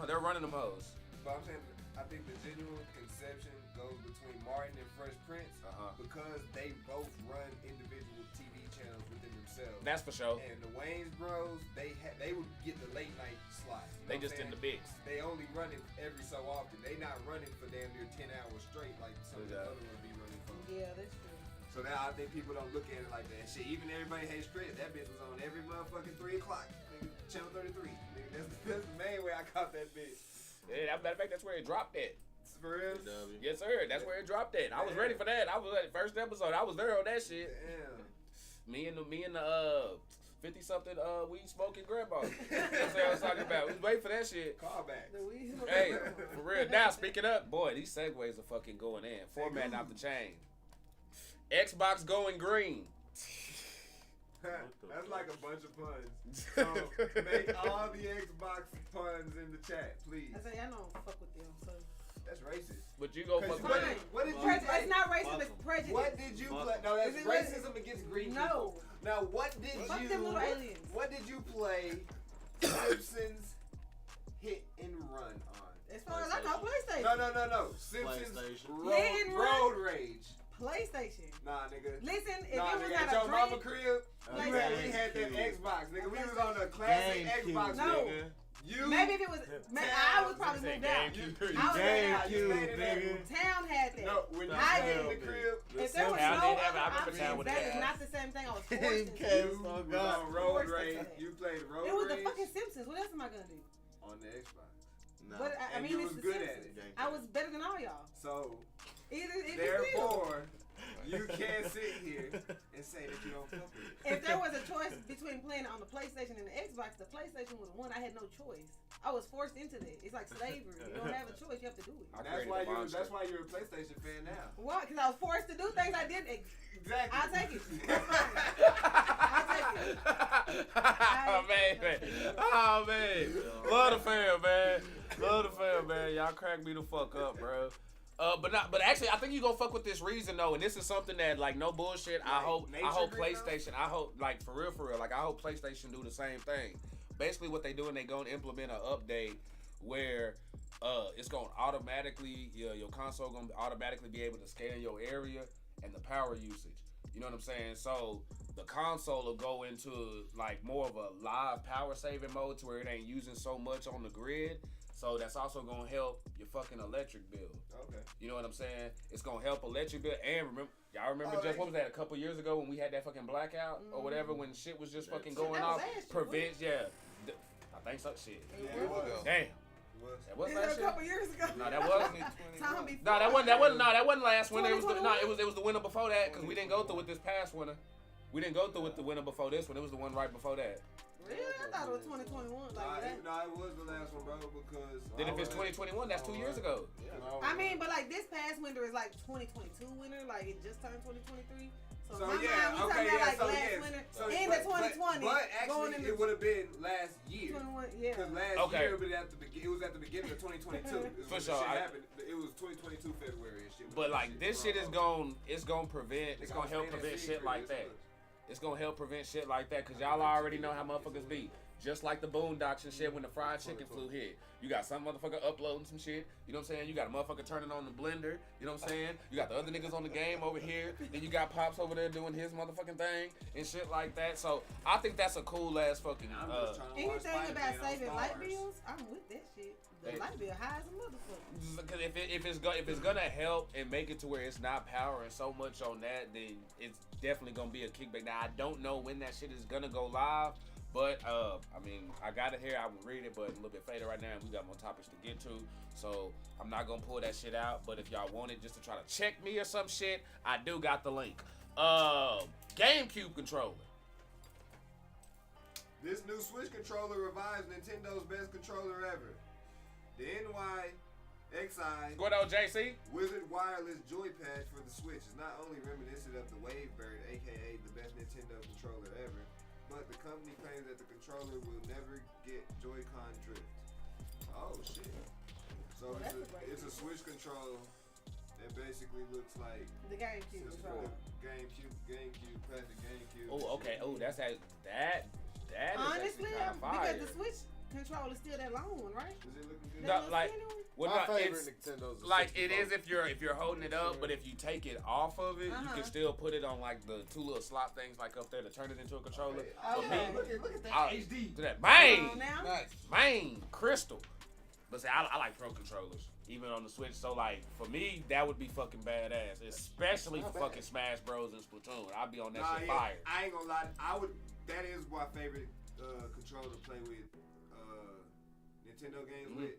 they're running them hoes. But I'm saying, I think the genuine conception goes between Martin and Fresh Prince because they both run individual TV channels within themselves. That's for sure. And the Wayans Bros, they would get the late night slot. They just in the bigs. They only run it every so often. They not running for damn near 10 hours straight like some of the other ones be running for. Yeah, that's true. So now I think people don't look at it like that. Shit, even everybody hates Chris. That bitch was on every motherfucking 3 o'clock. Nigga, Channel 33. Nigga, that's the main way I caught that bitch. Yeah, matter of fact, that's where it dropped at. For real? Yes, sir. That's where it dropped at. I was ready for that. I was at the first episode. I was there on that shit. Damn. Me and the 50-something weed smoking grandpa. That's what I was talking about. We was waiting for that shit. Callback. The weed smoking Hey, grandma. for real. Now, speaking up, boy, these segues are fucking going in. Formatting out the chain. Xbox going green. That's like a bunch of puns. So make all the Xbox puns in the chat, please. I say I don't fuck with them, so. That's racist. But you go fuck Fine. What did you It's play? not racism, it's prejudice. What did you play? No, that's Is it racism against green No. people. Now, what did Fuck you? them little aliens. What did you play? Simpsons Hit and Run on. As far as I know, PlayStation. No. Simpsons PlayStation. Hit and Run? Road Rage. PlayStation. Nah, nigga. Listen, if Nah, it was nigga, not at your a mama dream, crib, we had that GameCube. Xbox, nigga. We was on the classic Xbox. No. Nigga. You maybe if it was, I would probably moved out. GameCube, nigga. Town had that. No, when you I stayed in did. the crib, If there was Town no did have it. other I remember option, Town with that that. is not the same thing. I was forced into. GameCube. you Oh, was God. on Road Forced Rage. into that. You played Road It was the Rage fucking Simpsons. What else am I gonna do? on the Xbox. No. But I And mean, you it's was the good at Simpsons. it. I was better than all y'all. So, Either therefore, you can't sit here and say that you don't fuck with it. if there was a choice between playing it on the PlayStation and the Xbox, the PlayStation would have won. I had no choice. I was forced into that. It's like slavery. You don't have a choice. You have to do it. That's why you're a PlayStation fan now. Why? Because I was forced to do things I didn't. Exactly. I'll take it. That's fine. I'll take it. Oh man. Oh man. Love the fam, man. Love the fam, man. Y'all crack me the fuck up, bro. But actually, I think you gonna fuck with this reason though, and this is something that like no bullshit. I hope PlayStation. I hope like for real. Like I hope PlayStation do the same thing. Basically, what they doing, they gonna implement an update where it's gonna automatically your console gonna automatically be able to scan your area and the power usage. You know what I'm saying? So the console will go into like more of a live power saving mode to where it ain't using so much on the grid. So that's also gonna help your fucking electric bill. Okay. You know what I'm saying? It's gonna help electric bill. And y'all remember Oh, just what was that, a couple years ago when we had that fucking blackout or whatever, when shit was just fucking going That was off. last year, I think so. Shit. Yeah, it was. Damn. That was This last was a year. couple years ago. No, that wasn't. Time before. No, that wasn't last winter. It was it was the winter before that because we didn't go through with this past winter. We didn't go through with the winter before this one. It was the one right before that. Really? I thought it was 2021. Like that. No, it was the last one, bro, because... Then if it's 2021, that's 2 years ago. I mean, but like this past winter is like 2022 winter. Like it just turned 2023. So in my mind, we talking about like last winter into 2020. But actually, it would have been last year. 21, yeah. Because last year it was at the beginning of 2022. For sure. It was 2022 February and shit. But like this shit is gonna help prevent shit like that. It's gonna help prevent shit like that because y'all already know how motherfuckers be. Just like the Boondocks and shit when the fried chicken flu hit. You got some motherfucker uploading some shit. You know what I'm saying? You got a motherfucker turning on the blender. You know what I'm saying? You got the other niggas on the game over here. Then you got Pops over there doing his motherfucking thing and shit like that. So I think that's a cool ass fucking. Anything about saving light bills, I'm with that shit. The light bill high as a motherfucker. Because if it's gonna help and make it to where it's not powering so much on that, then it's definitely gonna be a kickback. Now I don't know when that shit is gonna go live. But, I mean, I got it here. I will read it, but a little bit faded right now, and we got more topics to get to. So, I'm not going to pull that shit out. But if y'all want it just to try to check me or some shit, I do got the link. GameCube controller. This new Switch controller revives Nintendo's best controller ever. The NYXI What on, JC? Wizard Wireless Joypad for the Switch is not only reminiscent of the Wavebird, aka the best Nintendo controller ever, but the company claims that the controller will never get Joy-Con drift. Oh shit! So it's a Switch controller that basically looks like the GameCube controller. GameCube, classic GameCube. Oh, okay. Oh, that's that is honestly, kind of fire. because the Switch controller is still that long one, right? Is it looking good? No, like, well, My no, favorite it's Nintendo's like it is if you're holding it up, but if you take it off of it, you Uh-huh. can still put it on like the two little slot things like up there to turn it into a controller. Oh, For yeah. me, Look at that HD. do that, Come on bang, now. Nice. bang, crystal. But see, I like pro controllers, even on the Switch. So like for me, that would be fucking badass, especially for fucking Smash Bros and Splatoon. I'd be on that shit fire. I ain't gonna lie. That is my favorite controller to play with Nintendo games with.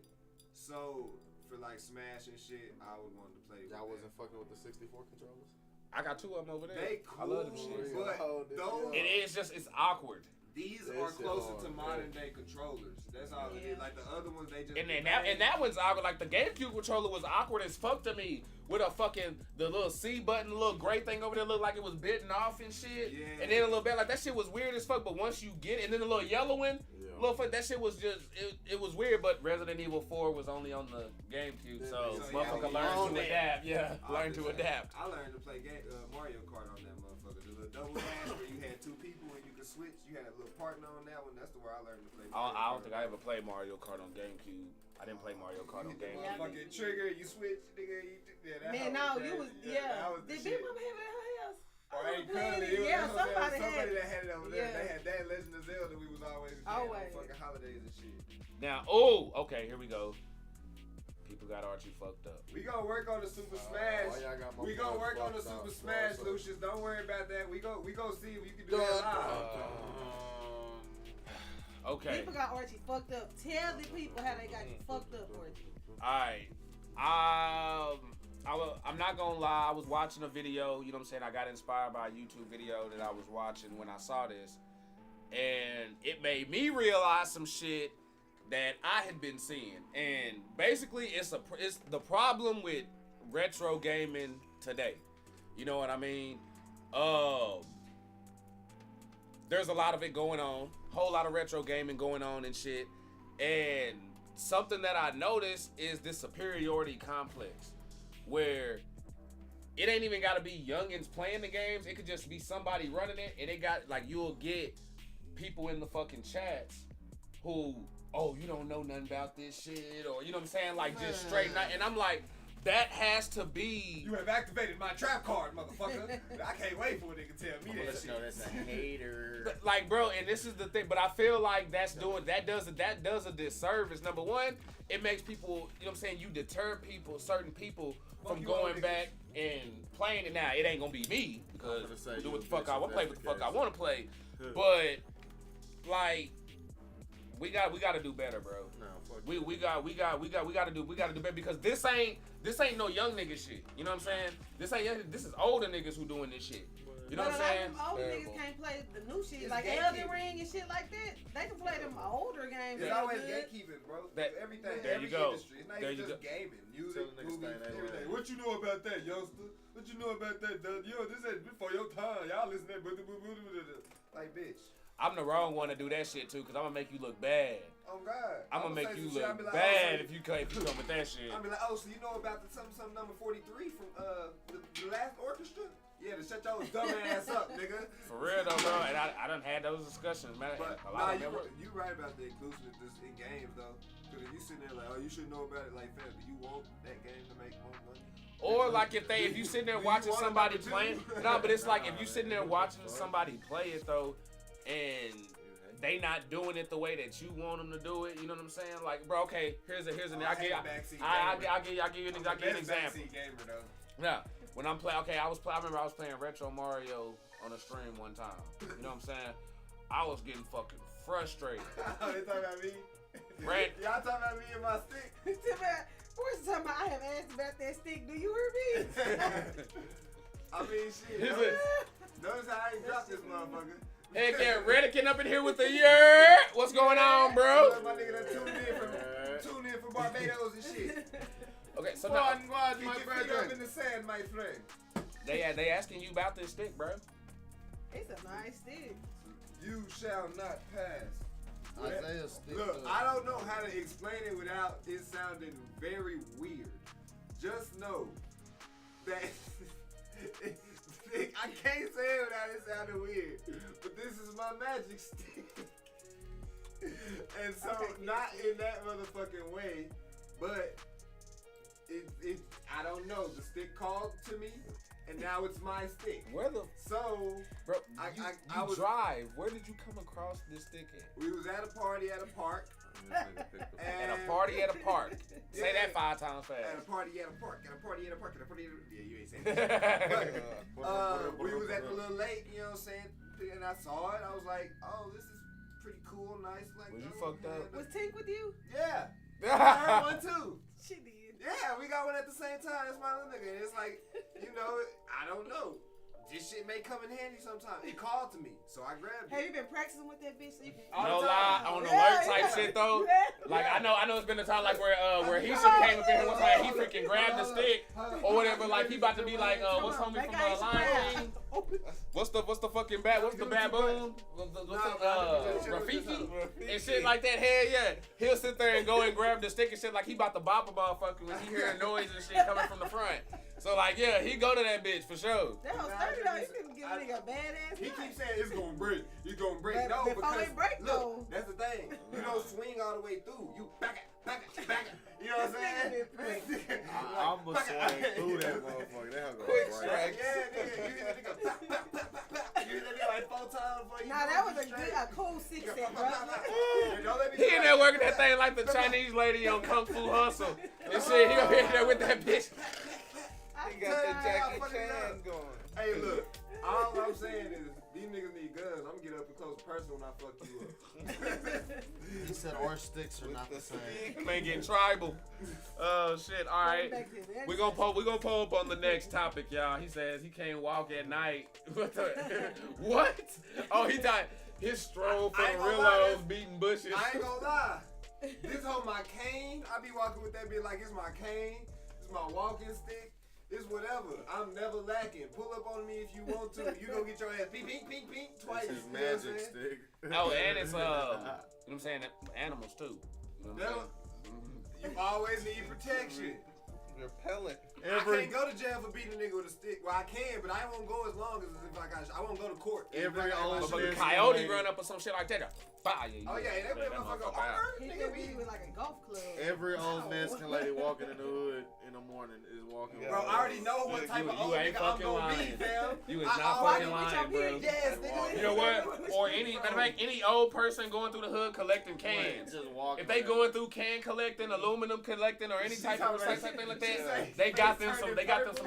So for like Smash and shit, I would want to play. Y'all wasn't fucking with the 64 controllers? I got 2 of them over there. They cool, I love them shit. but those It is just, it's awkward. these are closer to modern day controllers. That's all it is. Like the other ones, they just And that one's awkward. Like the GameCube controller was awkward as fuck to me. With a fucking the little C button, the little gray thing over there looked like it was bitten off and shit. Yeah. And then a little bit like that shit was weird as fuck. But once you get it, and then the little yellow one, little fuck, that shit was just it was weird. But Resident Evil 4 was only on the GameCube, so motherfucker learned to adapt. Yeah, learned to adapt. I learned to play Mario Kart on that motherfucker. The little double dash where you had 2 people and you could switch. You had a little partner on that one. That's the where I learned to play. I don't think I ever played Mario Kart on GameCube. I didn't play Mario Kart on GameCube. Fucking trigger, you switch, nigga. Man, no, you was Did Big Mama have it at her house? Somebody had it. that had it over there. They had that Legend of Zelda. We was always on fucking holidays and shit. Now, okay, here we go. People got Archie fucked up. We gonna work on the Super Smash. We gonna work on the Super Smash, Lucius. Don't worry about that. We go see if you can do that live. Okay. People got Archie fucked up. Tell the people how they got you fucked up, Archie. Alright. I'm not gonna lie, I was watching a video, you know what I'm saying? I got inspired by a YouTube video that I was watching when I saw this. And it made me realize some shit that I had been seeing. And basically it's the problem with retro gaming today. You know what I mean? There's a lot of it going on. Whole lot of retro gaming going on and shit. And something that I noticed is this superiority complex where it ain't even gotta be youngins playing the games. It could just be somebody running it, and it got like you'll get people in the fucking chats who, oh, you don't know nothing about this shit, or you know what I'm saying, like just straight night. And I'm like, that has to be. You have activated my trap card, motherfucker. I can't wait for a nigga to tell me that shit. No, that's a hater. But, like, bro, and this is the thing. But I feel like that does a disservice. Number one, it makes people, you know what I'm saying, you deter certain people from going back and playing it. Now it ain't gonna be me because do what the fuck I want to play, what the fuck I want to play. But like, we got to do better, bro. No, fuck we got to do better because this ain't no young nigga shit. You know what I'm saying? This ain't young. This is older niggas who doing this shit. You know what I'm saying? Them older niggas can't play the new shit like Elden Ring and shit like that. They can play them older games. It's always gatekeeping, bro. Everything. There you go. Industry. It's not even just gaming. Music, movies, everything. What you know about that, youngster? What you know about that, yo? This ain't before your time. Y'all listen to that. Like, bitch. I'm the wrong one to do that shit too, cause I'm gonna make you look bad. Oh God. I'm gonna make you look bad if you come with that shit. I'm be like, oh, so you know about the something number 43 from the last orchestra? Yeah, to shut your dumb ass up, nigga. For real though, bro. And I done had those discussions, man. But you right about the inclusiveness in games though. Cause if you sitting there like, oh, you should know about it, like, fam, do you want that game to make more money? Or like if you sitting there watching somebody playing, but it's like if you sitting there watching somebody play it though, and they not doing it the way that you want them to do it. You know what I'm saying? Like, bro, okay, here's an I'll give you an example. Yeah, when I'm playing, okay, I remember I was playing Retro Mario on a stream one time. You know what I'm saying? I was getting fucking frustrated. They talking about me? Y'all talking about me and my stick? Where's the time I have asked about that stick? Do you hear me? I mean, shit. Notice how I ain't dropped this motherfucker. Heck yeah, Redican up in here with the year. What's going on, bro? My nigga that tuned in from Barbados and shit. Okay, so now, my friend, up in the sand, my friend. They asking you about this stick, bro. It's a nice stick. You shall not pass. Isaiah's stick. Look, I don't know how to explain it without it sounding very weird. Just know that I can't say it without it sounding weird. But this is my magic stick. And so, not in that motherfucking way, but it I don't know. The stick called to me, and now it's my stick. So, bro, I was drive. Where did you come across this stick at? We was at a party at a park. At a party at a park. Say that 5 times fast. At a party at a park. At a party at a park. At a party at a... Yeah, you ain't saying that. But we was at the little lake, you know what I'm saying? And I saw it. I was like, oh, this is pretty cool, nice. Like, was you fucked up? Was Tink with you? Yeah. I heard one too. She did. Yeah, we got one at the same time. That's my little nigga. And it's like, you know, I don't know. This shit may come in handy sometime. It called to me, so I grabbed it. Have you been practicing with that bitch? So you can... No lie, on alert type shit though. Like I know it's been a time like where he came up in here one time, he freaking grabbed the stick or whatever, like he about to be like what's homie from Lion King? What's the fucking what's the baboon? Rafiki? And shit like that. Hell yeah. He'll sit there and go and grab the stick and shit like he about to bop a motherfucker when he hearing noise and shit coming from the front. So like yeah, he go to that bitch for sure. That was $30. You can give a nigga a badass. He keeps saying it's gonna break. It's gonna break. But No, before because it break, look, though. that's the thing. You don't swing all the way through. You back it. You know what I'm saying? I'm gonna swing through that motherfucker. That go Quick right. strike. Yeah, nigga. You hit that nigga. Back. You hit that nigga like 4 times before you. Nah, that was a cool 6 set, bro. He in there working that thing like the Chinese lady on Kung Fu Hustle. And shit, he over there with that bitch. He got the Jackie Chan going. Hey, look. All I'm saying is these niggas need guns. I'm gonna get up and close person when I fuck you up. He said orange sticks are not the same. Man getting tribal. Oh shit! All right, we gonna pull up on the next topic, y'all. He says he can't walk at night. What? Oh, he died. His stroll for the real beating bushes. I ain't gonna lie. This whole my cane, I be walking with that bitch like it's my cane. It's my walking stick. It's whatever. I'm never lacking. Pull up on me if you want to. You gonna get your ass beep, twice. It's his magic stick. Oh, and it's you know what I'm saying, animals too. You know what I'm saying? You always need protection. Repellent. I can't go to jail for beating a nigga with a stick. Well, I can, but I won't go as long as if I won't go to court. Every old But the man coyote run up or some shit like that. Fire you. Oh yeah, that motherfucker. He could be with like a golf club. Every old Mexican lady walking in the hood in the morning is walking. Bro, I already know what type of old ain't nigga I'm fucking gonna lying. be, fam. You is not fucking lying, bro. Yes, nigga. You know what? Or any old person going through the hood collecting cans. Just walking. If they going through can collecting, aluminum collecting, or any type of recycling thing like that, they got them some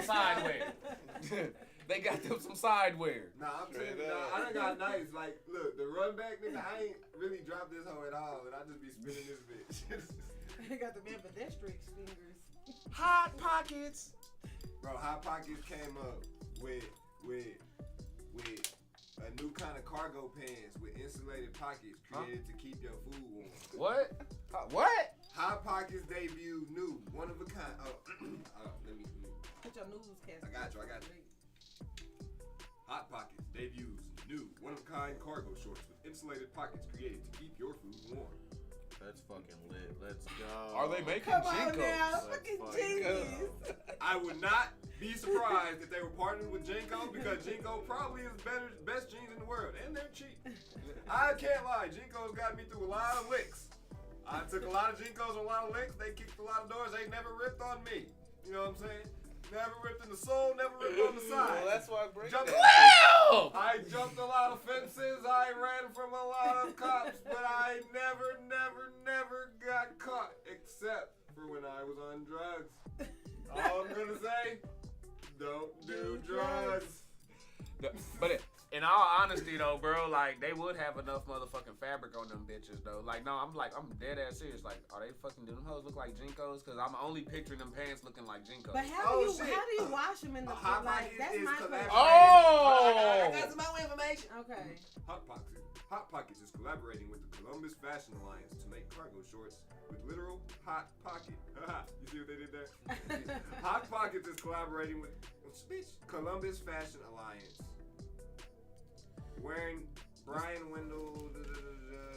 sideware. They got them some sideware. Nah, I'm telling you, I done got nice. Like, look, the run back nigga, I ain't really dropped this hoe at all, and I just be spinning this bitch. He got the ambidextrous fingers. Hot Pockets. Bro, Hot Pockets came up with a new kind of cargo pants with insulated pockets created to keep your food warm. What? What? Hot Pockets debut new, one of a kind. Let me. Put your noodles cast. I got you. Hot Pockets debuts new, one of a kind cargo shorts with insulated pockets created to keep your food warm. That's fucking lit. Let's go. Are they making Come on Jinkos? now, fucking genius. I would not be surprised if they were partnering with Jinko because Jinko probably is best jeans in the world, and they're cheap. I can't lie, Jinko's got me through a lot of licks. I took a lot of Jinkos, a lot of licks. They kicked a lot of doors. They never ripped on me. You know what I'm saying? Never ripped in the soul, never ripped on the side. Well, that's why I break Jumped- that. I jumped a lot of fences. I ran from a lot of cops, but I never got caught, except for when I was on drugs. All I'm gonna say, don't do drugs. But in all honesty though, bro, like they would have enough motherfucking fabric on them bitches though. Like no, I'm dead ass serious. Like, are they fucking do them hoes look like Jinkos? Cause I'm only picturing them pants looking like Jinkos. But how do you wash them in the Hot like? Pockets That's is my collaborating. question. I got some more information. Okay. Hot Pockets is collaborating with the Columbus Fashion Alliance to make cargo shorts with literal hot pocket. You see what they did there? Hot Pockets is collaborating with Columbus Fashion Alliance. Wearing Brian Wendell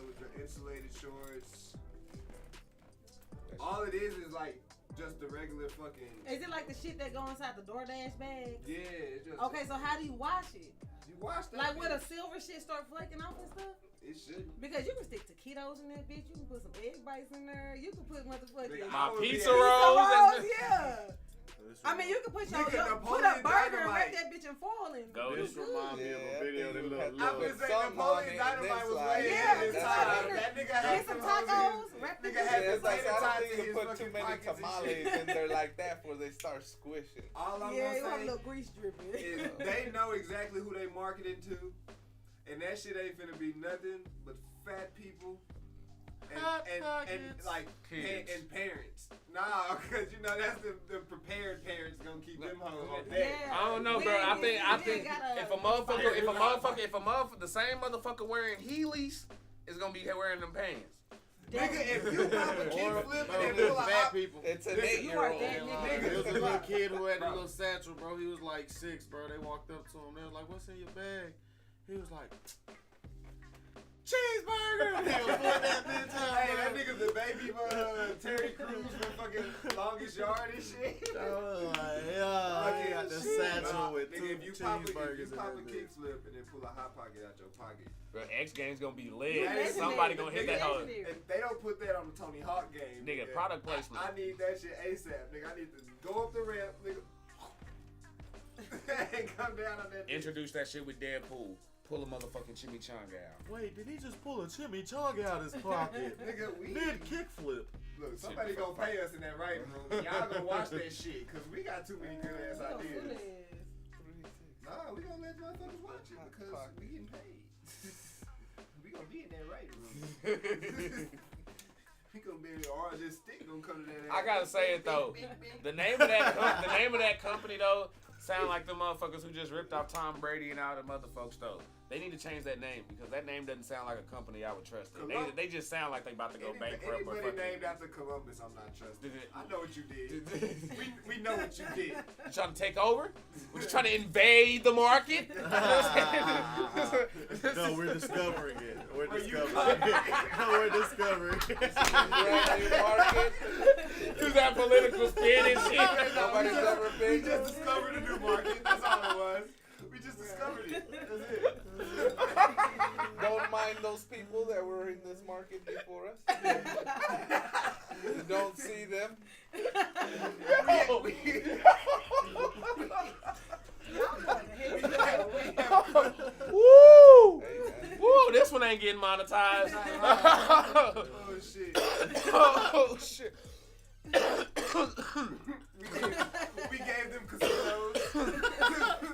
with the insulated shorts. All it is like just the regular fucking. Is it like the shit that go inside the DoorDash bag? Yeah, it's just. Okay, so how do you wash it? You wash that. Like when bitch. the silver shit start flaking off and stuff? It should. Because you can stick taquitos in that bitch. You can put some egg bites in there. You can put motherfucking My would be pizza a- rolls. yeah. I mean, you can put your Nigga, put Napoleon a burger and Dynamite. wrap that bitch in foil and Go This to reminds me of a video that looked I've been saying Napoleon Dynamite was way Yeah, in his that's time. what I That nigga Get had some hoes in- tacos, wrap the Nigga bitch had Yeah, the it's like, potato I don't tots think in you his put fucking too many pockets and tamales shit. in there like that before they start squishing. All I'm Yeah, you gonna have a say little grease dripping. is they know exactly who they marketing to, and that shit ain't finna be nothing but fat people and like and parents. Nah, cause you know that's the prepared parents gonna keep them hoes on deck. Yeah. I don't know, bro. I think if a motherfucker, the same motherfucker wearing Heelys is gonna be wearing them pants. Nigga, if you pop a kickflip and There's pull a fat hop, people. It's an 8-year-old. There was a little kid who had a little satchel, bro. He was like 6, bro. They walked up to him. They was like, "What's in your bag?" He was like, "Cheeseburger." He was pulling that bitch out. hey, that nigga the baby Terry Crews from fucking Longest Yard and shit. Oh my god! He got the satchel with nigga, 2 if you pop cheeseburgers a in it. kickflip and then pull a hot pocket out your pocket. Bro, X Game's gonna be lit. Yeah, Somebody gonna hit that hoe. If they don't put that on the Tony Hawk game, Nigga, product placement. I need that shit ASAP, nigga. I need to go up the ramp, nigga. And come down on that bitch. Introduce that shit with Deadpool. Pull a motherfucking chimichanga out. Wait, did he just pull a chimichanga out his pocket? Nigga, we Mid kickflip. look, somebody gonna pay us in that writing room. Y'all gonna watch that shit, cause we got too many good ass ideas. Nah, we gonna let motherfuckers watch it because we getting paid. We gonna be in that writing room. We gonna be in there, or this stick gonna come to that ass. I gotta say it though. The name of that company though sound like the motherfuckers who just ripped off Tom Brady and all the motherfuckers though. They need to change that name because that name doesn't sound like a company I would trust. They just sound like they about to go bankrupt or Anybody fucking. named after Columbus, I'm not trusting. Did it- I know what you did. we know what you did. You trying to take over? We're just trying to invade the market. No, we're discovering it. We're Where you discovering it. No, we're discovering it. Market. Do that political spin and shit. Nobody's ever We been. just discovered a new market. That's all it was. We just discovered it. That's it. Don't mind those people that were in this market before us. You don't see them. Woo! Hey, man. Woo! This one ain't getting monetized. Oh shit. Oh shit. We gave them casinos.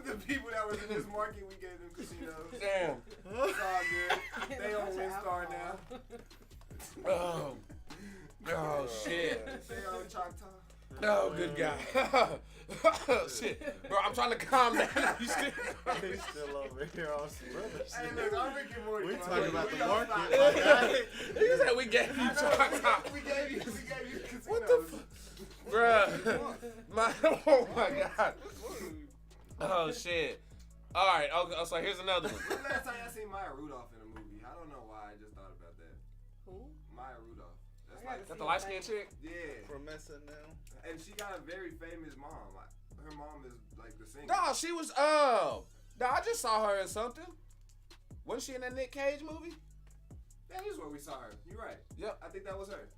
The people that was in this market, we gave them casinos. Damn. It's all good. They on WinStar now. Oh. Oh shit. They on Choctaw. Oh, good guy. Shit, bro, I'm trying to calm down. You still? He's still over here on some other Hey, shit. look, I'm Rick and Morty. We man. talking about the We gonna market. stop. My guy. Nigga said we gave you chocolate. We gave you casinos. What the fuck? Bruh. Oh my god. Oh shit. Alright, okay, so here's another one. When's the last time y'all seen Maya Rudolph in a movie? I don't know why I just thought about that. Who? Maya Rudolph. That's I like, gotta Is that the light skinned chick? yeah. From SNL. And she got a very famous mom. Like, her mom is like the singer. No, she was no, I just saw her in something. Wasn't she in that Nick Cage movie? That is where we saw her. You're right. Yep. I think that was her.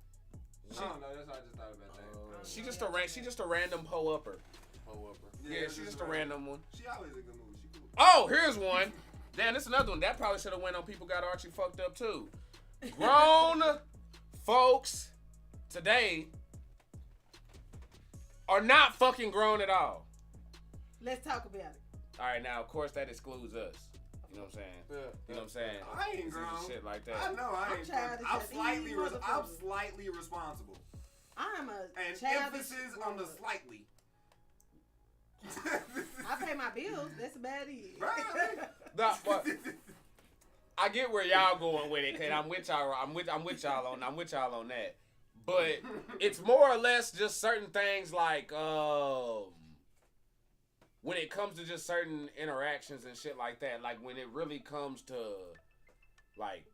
I don't know. That's what I just thought about that. She just a random hoe upper. Hoe upper. Yeah, it's she's just a random one. She always a good movie. She cool. Oh, here's one. Damn, this is another one. That probably should have went on People Got Archie Fucked Up too. Grown folks today are not fucking grown at all. Let's talk about it. All right, now of course that excludes us. You know what I'm saying? Yeah. You know what I'm saying? I ain't This is grown. shit like I that. know I I'm ain't. childish I'm as slightly. these I'm motherfuckers. slightly responsible. I'm a And childish emphasis on the woman. slightly. I pay my bills. That's about it. Right. Nah, but I get where y'all going with it, cause I'm with y'all. I'm with y'all on that. But it's more or less just certain things like when it comes to just certain interactions and shit like that. Like when it really comes to like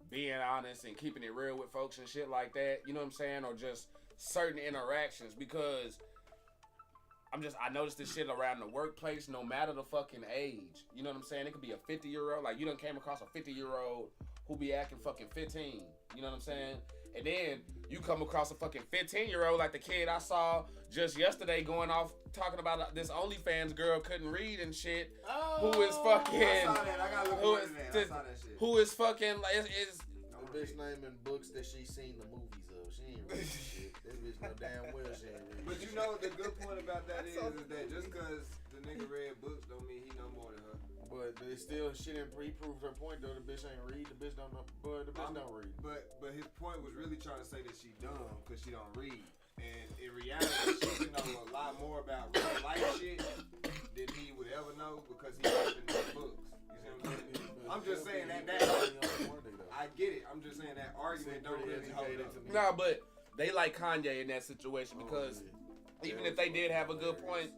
being honest and keeping it real with folks and shit like that. You know what I'm saying? Or just certain interactions because. I noticed this shit around the workplace, no matter the fucking age. You know what I'm saying? It could be a 50-year-old. Like, you done came across a 50-year-old who be acting fucking 15. You know what I'm saying? And then you come across a fucking 15-year-old like the kid I saw just yesterday going off talking about this OnlyFans girl couldn't read and shit. Who is fucking... I saw that. I gotta look who at is, that. I saw that shit. who is fucking... Is The bitch naming books that she seen the movies of. She ain't reading shit. That bitch know damn well she ain't reading But you know the good point about that is that just because the nigga read books don't mean he know more than her. But it's still she didn't prove her point though. The bitch ain't read. The bitch don't know. But the bitch don't read. But his point was really trying to say that she dumb because she don't read. And in reality, she should know a lot more about real life shit than he would ever know because he read the books. You see what I'm saying? I'm just saying that I get it. I'm just saying that argument don't really hold up. Nah, but they like Kanye in that situation because even if they did have a good point,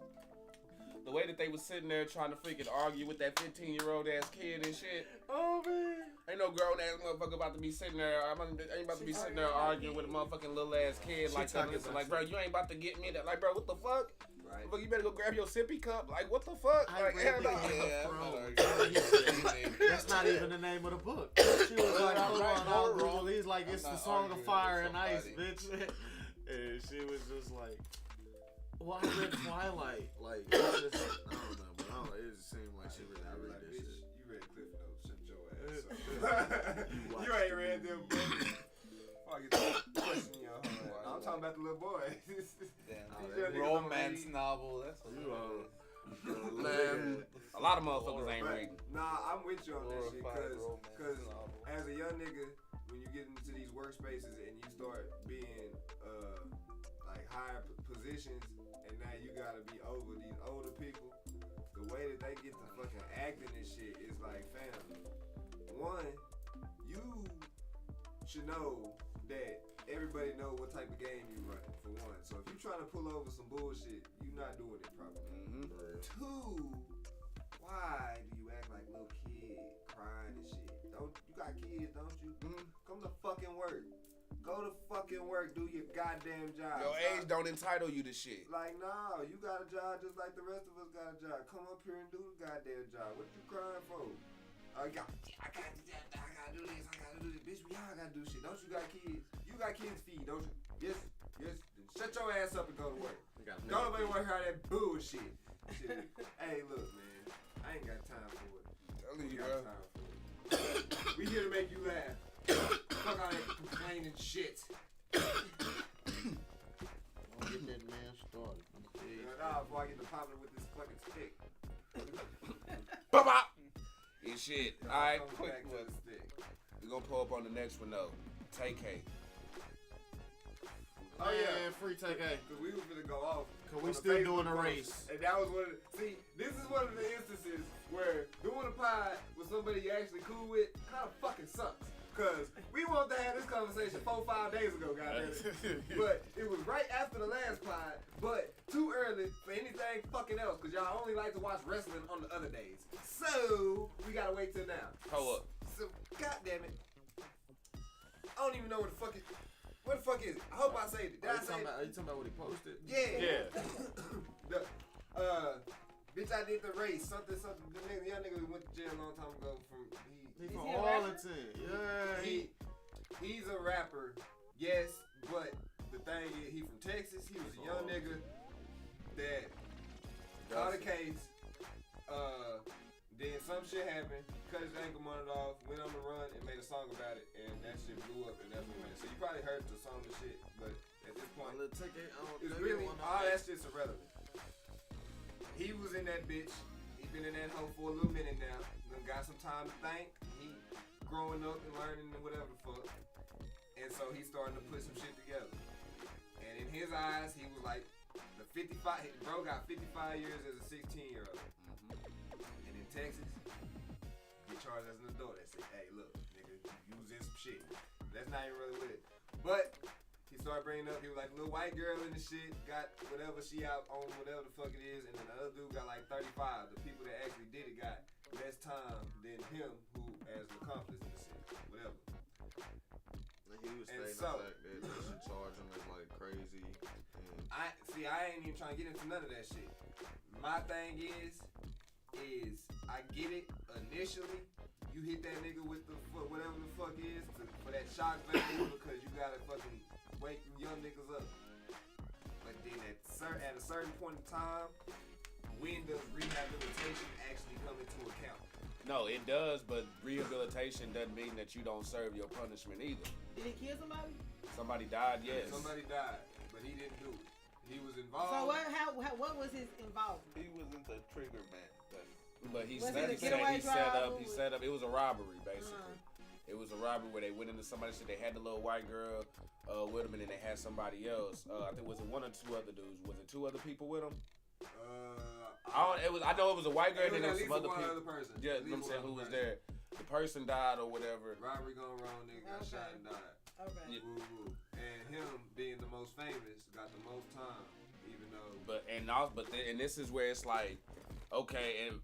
the way that they was sitting there trying to freaking argue with that 15-year-old ass kid and shit. Oh man. Ain't no grown ass motherfucker about to be sitting there. I ain't about to be sitting there arguing with a motherfucking little ass kid like that. Listen, like, bro, you ain't about to get me that. Like, bro, what the fuck? Right. Look, you better go grab your sippy cup. Like, what the fuck? Like, hell no. That's not even the name of the book. She was like, hold on, I'll Google. He's like, it's the Song of Fire and Ice, bitch. And she was just like, well, I read Twilight. Like, it's just, I don't know, but it just seemed like she really read that shit. You read Cliff Notes, shut your ass up. You ain't read them books. I get the question in your head. I'm talking about the little boy. Damn, romance novel. That's what you are. Man, a lot of motherfuckers ain't reading. Nah, I'm with you on that shit because as a young nigga, when you get into these workspaces and you start being like higher positions, and now you gotta be over these older people, the way that they get to fucking acting and shit is like, fam, one, you should know that everybody know what type of game you run, for one. So if you trying to pull over some bullshit, you not doing it properly. Two, why do you act like little kid crying and shit? You got kids, don't you? Come to fucking work. Go to fucking work, do your goddamn job. Your age don't entitle you to shit. Like, no, you got a job just like the rest of us got a job. Come up here and do the goddamn job. What you crying for? I gotta do this, I gotta do this. Bitch, we all gotta do shit. Don't you got kids? You got kids to feed, don't you? Yes. Then shut your ass up and go to work. Don't nobody want to hear that bullshit. Hey, look, man. I ain't got time for it. Telling you, got bro. time for it. We here to make you laugh. Fuck all that complaining shit. Don't get that man started. Nah, before I get to popping with this fucking stick. Bop-bop! And shit. Alright, Quick back to the stick. We're gonna pull up on the next one though. TK. Oh yeah, free TK. Cause we was gonna go off. Cause we still doing a race. And that was one of the, see, this is one of the instances where doing a pod with somebody you actually cool with kind of fucking sucks. Cause we wanted to have this conversation 4-5 days ago, goddammit. But it was right after the last pod, but too early for anything fucking else. Cause y'all only like to watch wrestling on the other days. So we gotta wait till now. Hold up. So goddammit, I don't even know what the fuck is. What the fuck is it? I hope I saved it. Did I save it? Are you talking about what he posted? Yeah. Bitch, I did the race. Something. The young nigga who went to jail a long time ago He from Arlington. Yeah. He's a rapper, yes, but the thing is, he from Texas. He was a young nigga that caught a case. Then some shit happened, cut his ankle monitor off, went on the run and made a song about it, and that shit blew up, and that's what made it. So you probably heard the song and shit, but at this point, it's really, all that shit's irrelevant. He was in that bitch. He been in that hoe for a little minute now. Then got some time to think. He growing up and learning and whatever the fuck. And so he's starting to put some shit together. And in his eyes, he was like, the 55, bro got 55 years as a 16-year-old. And in Texas, get charged as an adult. They say, hey, look, nigga, you was in some shit. That's not even really with it. But he started bringing up, he was like, little white girl in the shit, got whatever she out on, whatever the fuck it is, and then the other dude got like 35. The people that actually did it got less time than him, who as an accomplice in the shit, whatever. He was stating the fact that they should charge him as like crazy. I ain't even trying to get into none of that shit. My thing is I get it initially. You hit that nigga with the whatever the fuck is for that shock value because you gotta fucking wake young niggas up. But then at a certain point in time, when does rehabilitation actually come into account? No, it does, but rehabilitation doesn't mean that you don't serve your punishment either. Did he kill somebody? Somebody died, yes. Somebody died, but he didn't do it. He was involved. So what was his involvement? He was into trigger man. But he Was set it a up. getaway drive? He set up. It was a robbery, basically. It was a robbery where they went into somebody's shit. They had the little white girl with them, and then they had somebody else. I think was it one or two other dudes? Was it two other people with them? I know it was a white girl, and then there was some other people. Person. Yeah, you know what I'm saying, who was there. The person died or whatever. Robbery gone wrong, nigga got shot and died. Okay. Yeah. Woo, woo. And him being the most famous got the most time, even though. And this is where it's like, okay, and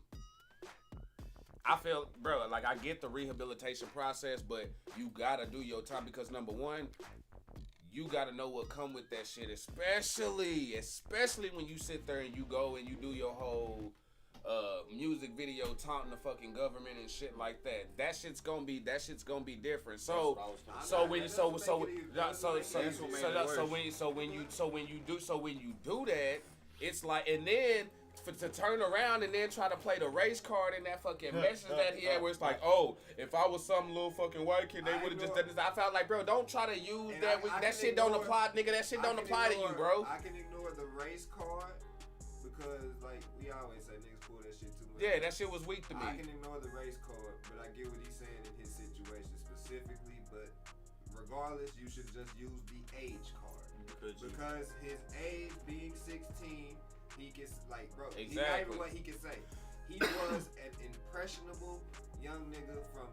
I feel, bro, like I get the rehabilitation process, but you gotta do your time because number one, you gotta know what come with that shit, especially when you sit there and you go and you do your whole music video taunting the fucking government and shit like that. That shit's gonna be different. So when you do that, it's like, and then to turn around and then try to play the race card in that fucking message that he had, where it's like, oh, if I was some little fucking white kid, they would have just done this. I felt like, bro, don't try to use that. That shit don't apply, nigga. That shit don't apply to you, bro. I can ignore the race card because, like we always say, niggas pull that shit too much. Yeah, that shit was weak to me. I can ignore the race card, but I get what he's saying in his situation specifically. But regardless, you should just use the age card because his age being 16. He gets like, bro, exactly. He's not even what he can say. He was an impressionable young nigga from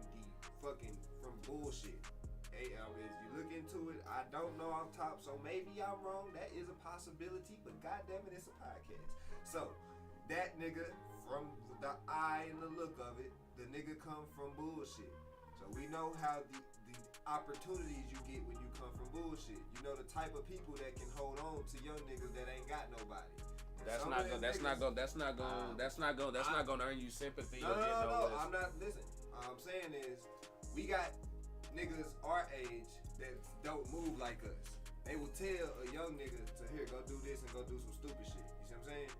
bullshit. Hey, as you look into it, I don't know off top, so maybe I'm wrong. That is a possibility, but goddamn it, it's a podcast. So that nigga, from the eye and the look of it, the nigga come from bullshit. So we know how the opportunities you get when you come from bullshit. You know the type of people that can hold on to young niggas that ain't got nobody. That's not gonna earn you sympathy. No. I'm not. Listen, all I'm saying is, we got niggas our age that don't move like us. They will tell a young nigga to here, go do this and go do some stupid shit. You see what I'm saying?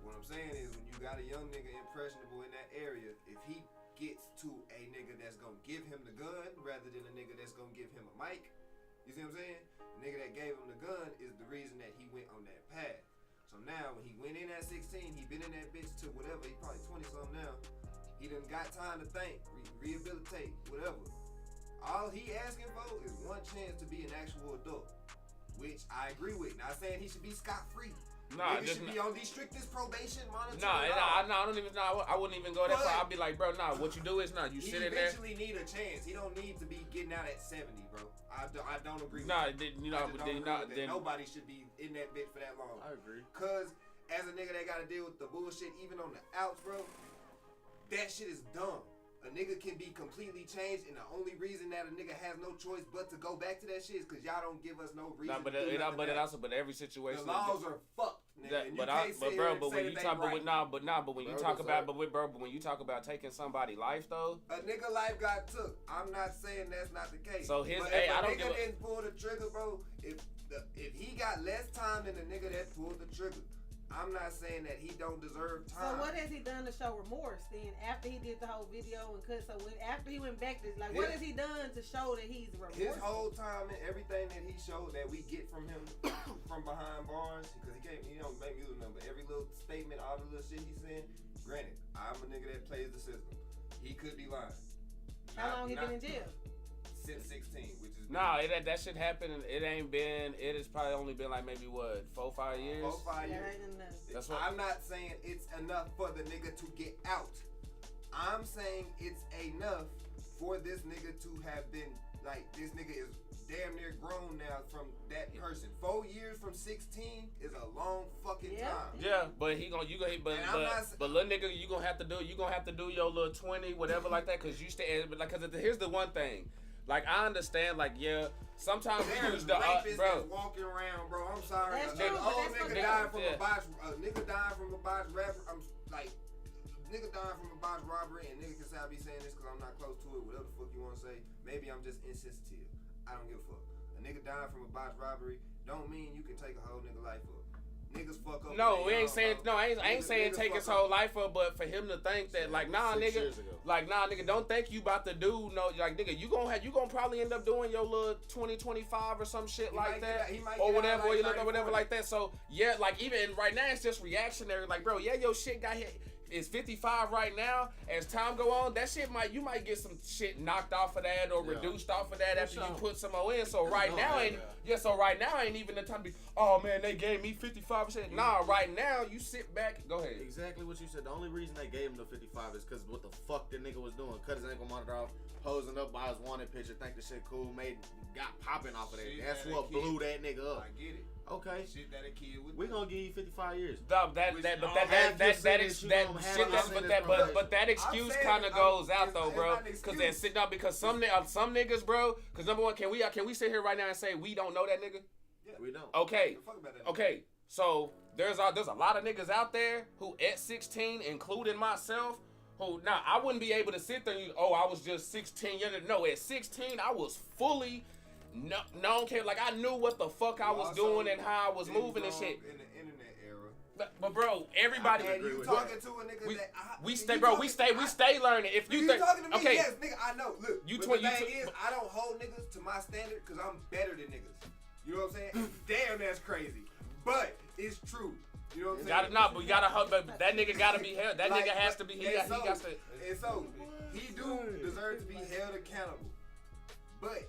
What I'm saying is, when you got a young nigga impressionable in that area, if he gets to a nigga that's gonna give him the gun rather than a nigga that's gonna give him a mic, you see what I'm saying? The nigga that gave him the gun is the reason that he went on that path. So now, when he went in at 16, he been in that bitch to whatever, he probably 20-something now. He done got time to think, rehabilitate, whatever. All he asking for is one chance to be an actual adult, which I agree with. Not saying he should be scot-free. Nah, he should be on the strictest probation monitor. I don't even. I wouldn't even go that far. I'd be like, bro, what you do is you sit in there. He eventually need a chance. He don't need to be getting out at 70, bro. I don't agree. Nobody should be in that bitch for that long. I agree. Cause as a nigga that gotta deal with the bullshit, even on the outs, bro, that shit is dumb. A nigga can be completely changed, and the only reason that a nigga has no choice but to go back to that shit is because y'all don't give us no reason. But every situation. The laws are fucked, nigga. When you talk about taking somebody's life though, a nigga life got took. I'm not saying that's not the case. So his, but if a nigga didn't pull the trigger, bro. If he got less time than the nigga that pulled the trigger. I'm not saying that he don't deserve time. So what has he done to show remorse then after he did the whole video and cut? So after he went back to what has he done to show that he's remorseful? His whole time and everything that he showed that we get from him from behind bars, because he can't, make music number. Every little statement, all the little shit he's saying. Granted, I'm a nigga that plays the system. He could be lying. How long he been in jail? Since 16, which is that shit happened. It has probably only been like maybe 4-5 years. 4-5 years. That's what I'm not saying it's enough for the nigga to get out. I'm saying it's enough for this nigga to have been this nigga is damn near grown now from that person. 4 years from 16 is a long fucking time. Yeah, but little nigga, you gonna have to do your little 20 whatever like that, cause you stay. But cause here's the one thing. I understand, sometimes we use the bro. Walking around, bro. I'm sorry. That's true, nigga died from a botched rapper. Nigga dying from a botched robbery, and nigga can say I be saying this because I'm not close to it. Whatever the fuck you want to say. Maybe I'm just insensitive. I don't give a fuck. A nigga dying from a botched robbery don't mean you can take a whole nigga life up. Niggas fuck up. No, we ain't saying. No, I ain't saying take his whole life up. But for him to think that, nigga, don't think you about to do nigga, you gonna probably end up doing your little 20-25 or some shit like that, or whatever, or you look or whatever like that. So yeah, even right now it's just reactionary. Bro, yeah, your shit got hit. is 55 right now. As time go on, that shit you might get some shit knocked off of that or reduced off of that after you put some more in. So right now ain't even the time to be, oh man, they gave me 55 shit. Nah, right now you sit back. Go ahead. Exactly what you said. The only reason they gave him the 55 is because what the fuck that nigga was doing. Cut his ankle monitor off, posing up by his wanted picture, think the shit cool, got popping off of that. That's what blew that nigga up. I get it. Okay. Shit that a kid would we gonna give you 55 years. But that excuse kind of goes out though, bro. Because some niggas, bro. Because number one, can we sit here right now and say we don't know that nigga? Yeah. We don't. Okay. So there's a lot of niggas out there who at 16, including myself, who now I wouldn't be able to sit there and I was just 16 years. No, at 16 I was fully. No, like I knew what the fuck I was doing and how I was moving and shit. In the internet era. But bro, everybody. You talking to a nigga we stay learning. If you think, talking to me, okay, yes, nigga, I know. Look, the thing is, I don't hold niggas to my standard because I'm better than niggas. You know what I'm saying? Damn, that's crazy, but it's true. You know what I'm saying? We gotta hold. That nigga gotta be held. That nigga has to be. He got to. And so he do deserve to be held accountable, but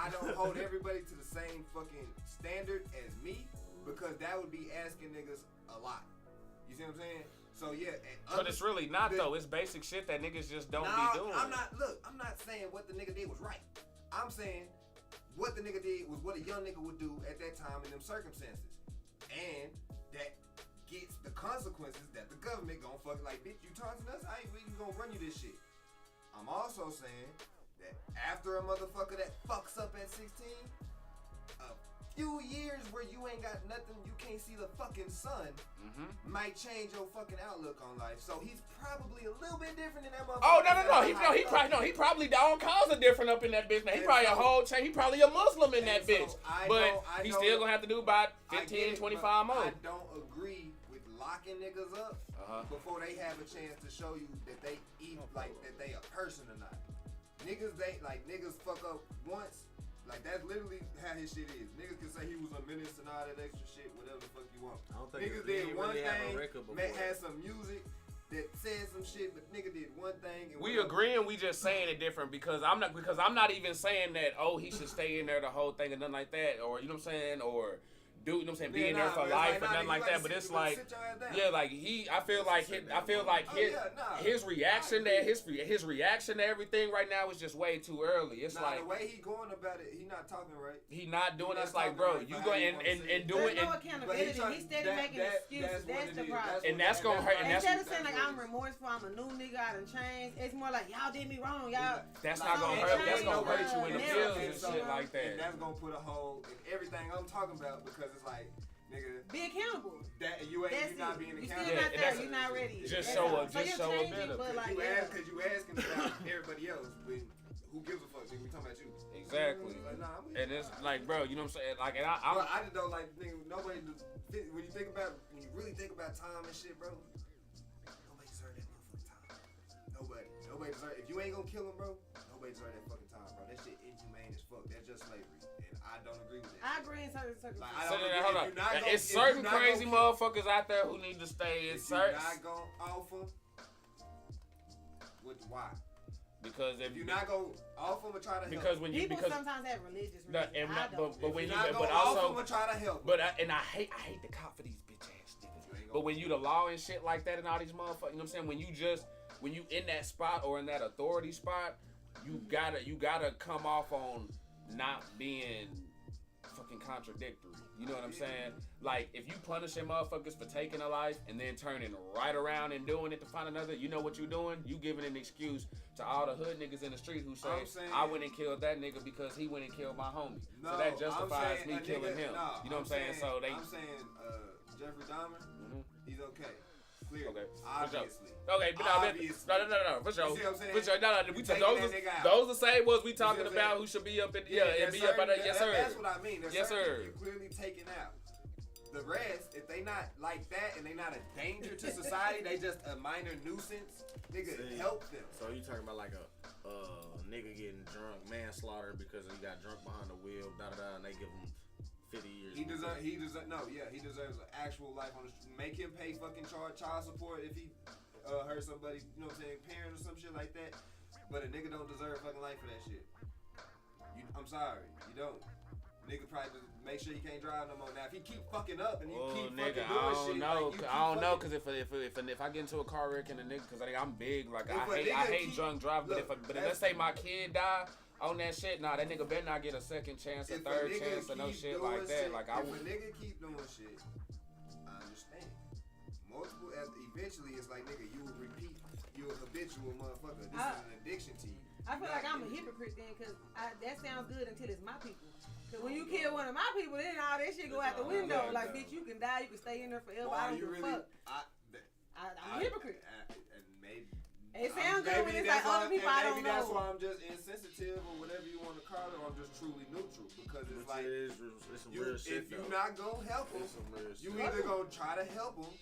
I don't hold everybody to the same fucking standard as me because that would be asking niggas a lot. You see what I'm saying? So yeah. But it's really not though. It's basic shit that niggas just don't be doing. I'm not saying what the nigga did was right. I'm saying what the nigga did was what a young nigga would do at that time in them circumstances. And that gets the consequences that the government gonna fuck like, bitch, you taunting us? I ain't really gonna run you this shit. I'm also saying that after a motherfucker that fucks up at 16, a few years where you ain't got nothing, you can't see the fucking sun, might change your fucking outlook on life. So he's probably a little bit different than that motherfucker. Oh he probably all kinds of different up in that bitch. Now he probably a whole chain. He probably a Muslim in that bitch. But he's still gonna have to do about 15, 25 more. I don't agree with locking niggas up before they have a chance to show you that they that they a person or not. Niggas fuck up once. Like, that's literally how his shit is. Niggas can say he was a menace and all that extra shit, whatever the fuck you want. I don't think niggas did one really thing, had some music that said some shit, but nigga did one thing. And we agreeing, we just saying it different because I'm not even saying that, he should stay in there the whole thing and nothing like that, or, you know what I'm saying, or do, you know what I'm saying, be in there for life or nothing like that, but it's like, like I feel like his reaction to everything right now is just way too early. It's like the way he going about it, he not talking right. He not doing it. It's like, bro, you go and do it. There's no accountability. He's steady making excuses. That's the problem. And that's gonna hurt. Instead of saying like I'm remorseful, I'm a new nigga, I done changed. It's more like y'all did me wrong, y'all. That's not gonna hurt. That's gonna hurt you in the feels and shit like that. And that's gonna put a hole in everything I'm talking about because it's like, nigga, be accountable. That you not being accountable. You're still not there. You're not ready. Just show a bit of it. Because you asking about everybody else, but who gives a fuck? Nigga, we talking about you. Exactly. Like, nah, and it's like, bro, you know what I'm saying? Like, and I just don't like, nigga, nobody. When you really think about time and shit, bro, nobody deserve that motherfucking time. Nobody deserve. If you ain't gonna kill him, bro, nobody deserve that fucking time, bro. That shit inhumane as fuck. That's just slavery. I don't agree with that. I agree in certain circumstances. Hold on. It's certain crazy motherfuckers out there who need to stay. It's certain. If you're not gonna offer, why? Because if you're not gonna offer them or try to help, people sometimes have religious reasons. But when you offer them or try to help, I hate the cop for these bitch ass niggas. But when you the law and shit like that and all these motherfuckers, you know what I'm saying? When you in that spot or in that authority spot, you gotta come off on not being fucking contradictory. You know what I'm saying? Like, if you punishing motherfuckers for taking a life and then turning right around and doing it to find another, you know what you doing? You giving an excuse to all the hood niggas in the street who say, I went and killed that nigga because he went and killed my homie. So that justifies me killing him. You know what I'm saying? I'm saying Jeffrey Dahmer, he's okay. Clearly. Okay. Obviously. Okay, but no. For sure. You see what I'm saying? For sure. No. We those the same ones we talking about who should be up in and be up at that. Yes, sir. That's what I mean. Yes, sir. You're clearly taken out. The rest, if they not like that and they not a danger to society, they just a minor nuisance. Nigga, help them. So you talking about like a nigga getting drunk, manslaughter because he got drunk behind the wheel, and they give him 50 years. He deserves an actual life on the street. Make him pay fucking child support if he hurt somebody, you know what I'm saying, parent or some shit like that. But a nigga don't deserve fucking life for that shit. I'm sorry, you don't. Nigga probably just make sure he can't drive no more. Now if he keep fucking up and you keep fucking doing shit, I don't know, cause if I get into a car wreck and a nigga, cause I'm big, like I hate drunk driving. But if let's say my kid die on that shit, nah, that nigga better not get a second chance, a third chance, or no shit like that. Like I would. If a nigga keep doing shit, I understand. Multiple, eventually it's like nigga, you will repeat. You're a habitual motherfucker. This is an addiction to you. I feel like I'm a hypocrite then, cause that sounds good until it's my people. Cause when you kill one of my people, then all that shit go out the window. Like, bitch, you can die, you can stay in there forever. I don't give a fuck. I'm a hypocrite. And maybe it sounds good when it's like other people I don't know. Maybe that's why I'm just insensitive or whatever you want to call it. Or I'm just truly neutral because it's like it's some real shit, if you're not gonna help them, you either gonna try to help them.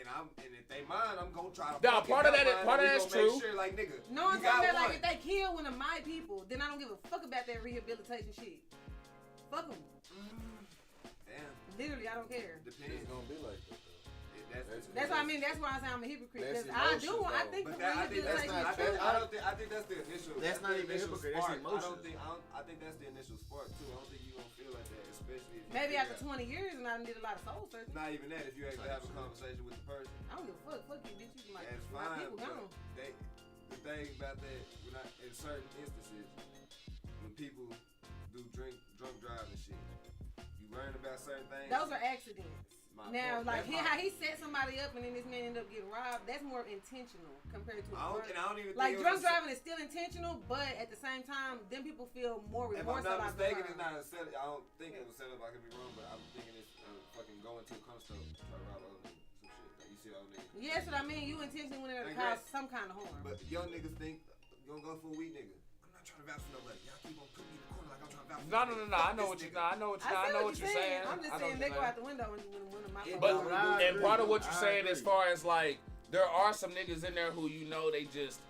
And if they mind, I'm gonna try to. Nah, part of that's true. Sure, like nigga, no, I'm talking about like if they kill one of my people, then I don't give a fuck about that rehabilitation shit. Fuck them. Damn. Literally, I don't care. Depends. It's gonna be like that. That's what I mean. That's why I say I'm a hypocrite. Because I think the rehabilitation is true. I think that's the initial. That's not even hypocrite. That's emotion. I think that's the initial spark too. I don't think you gonna feel like that, especially if maybe after 20 years and I did a lot of soul searching. Not even that. If you actually have a conversation with the person. I don't give a fuck. Fuck you, bitch. You can like that's my fine. people gone. The thing about that, in certain instances, when people do drunk drive and shit, you learn about certain things. Those are accidents. Now, like how he set somebody up and then this man ended up getting robbed, that's more intentional compared to I don't even like think drunk driving is still intentional, but at the same time, then people feel more remorse about it. If I'm not mistaken, it's not a setup. I don't think it was set up. I could be wrong, but I'm thinking it's fucking going to a car store try to rob a some shit. Like you see all niggas. Yeah, that's what I mean. You intentionally went in there to cause some kind of harm. But young niggas think you gonna go for a weak nigga. I'm not trying to vouch for nobody. Y'all keep on putting me in the corner like I'm trying to vouch for No. I know what you're saying. I'm just saying they go out the window when one of my. But and part of what you're saying as far as like there are some niggas in there who you know they just.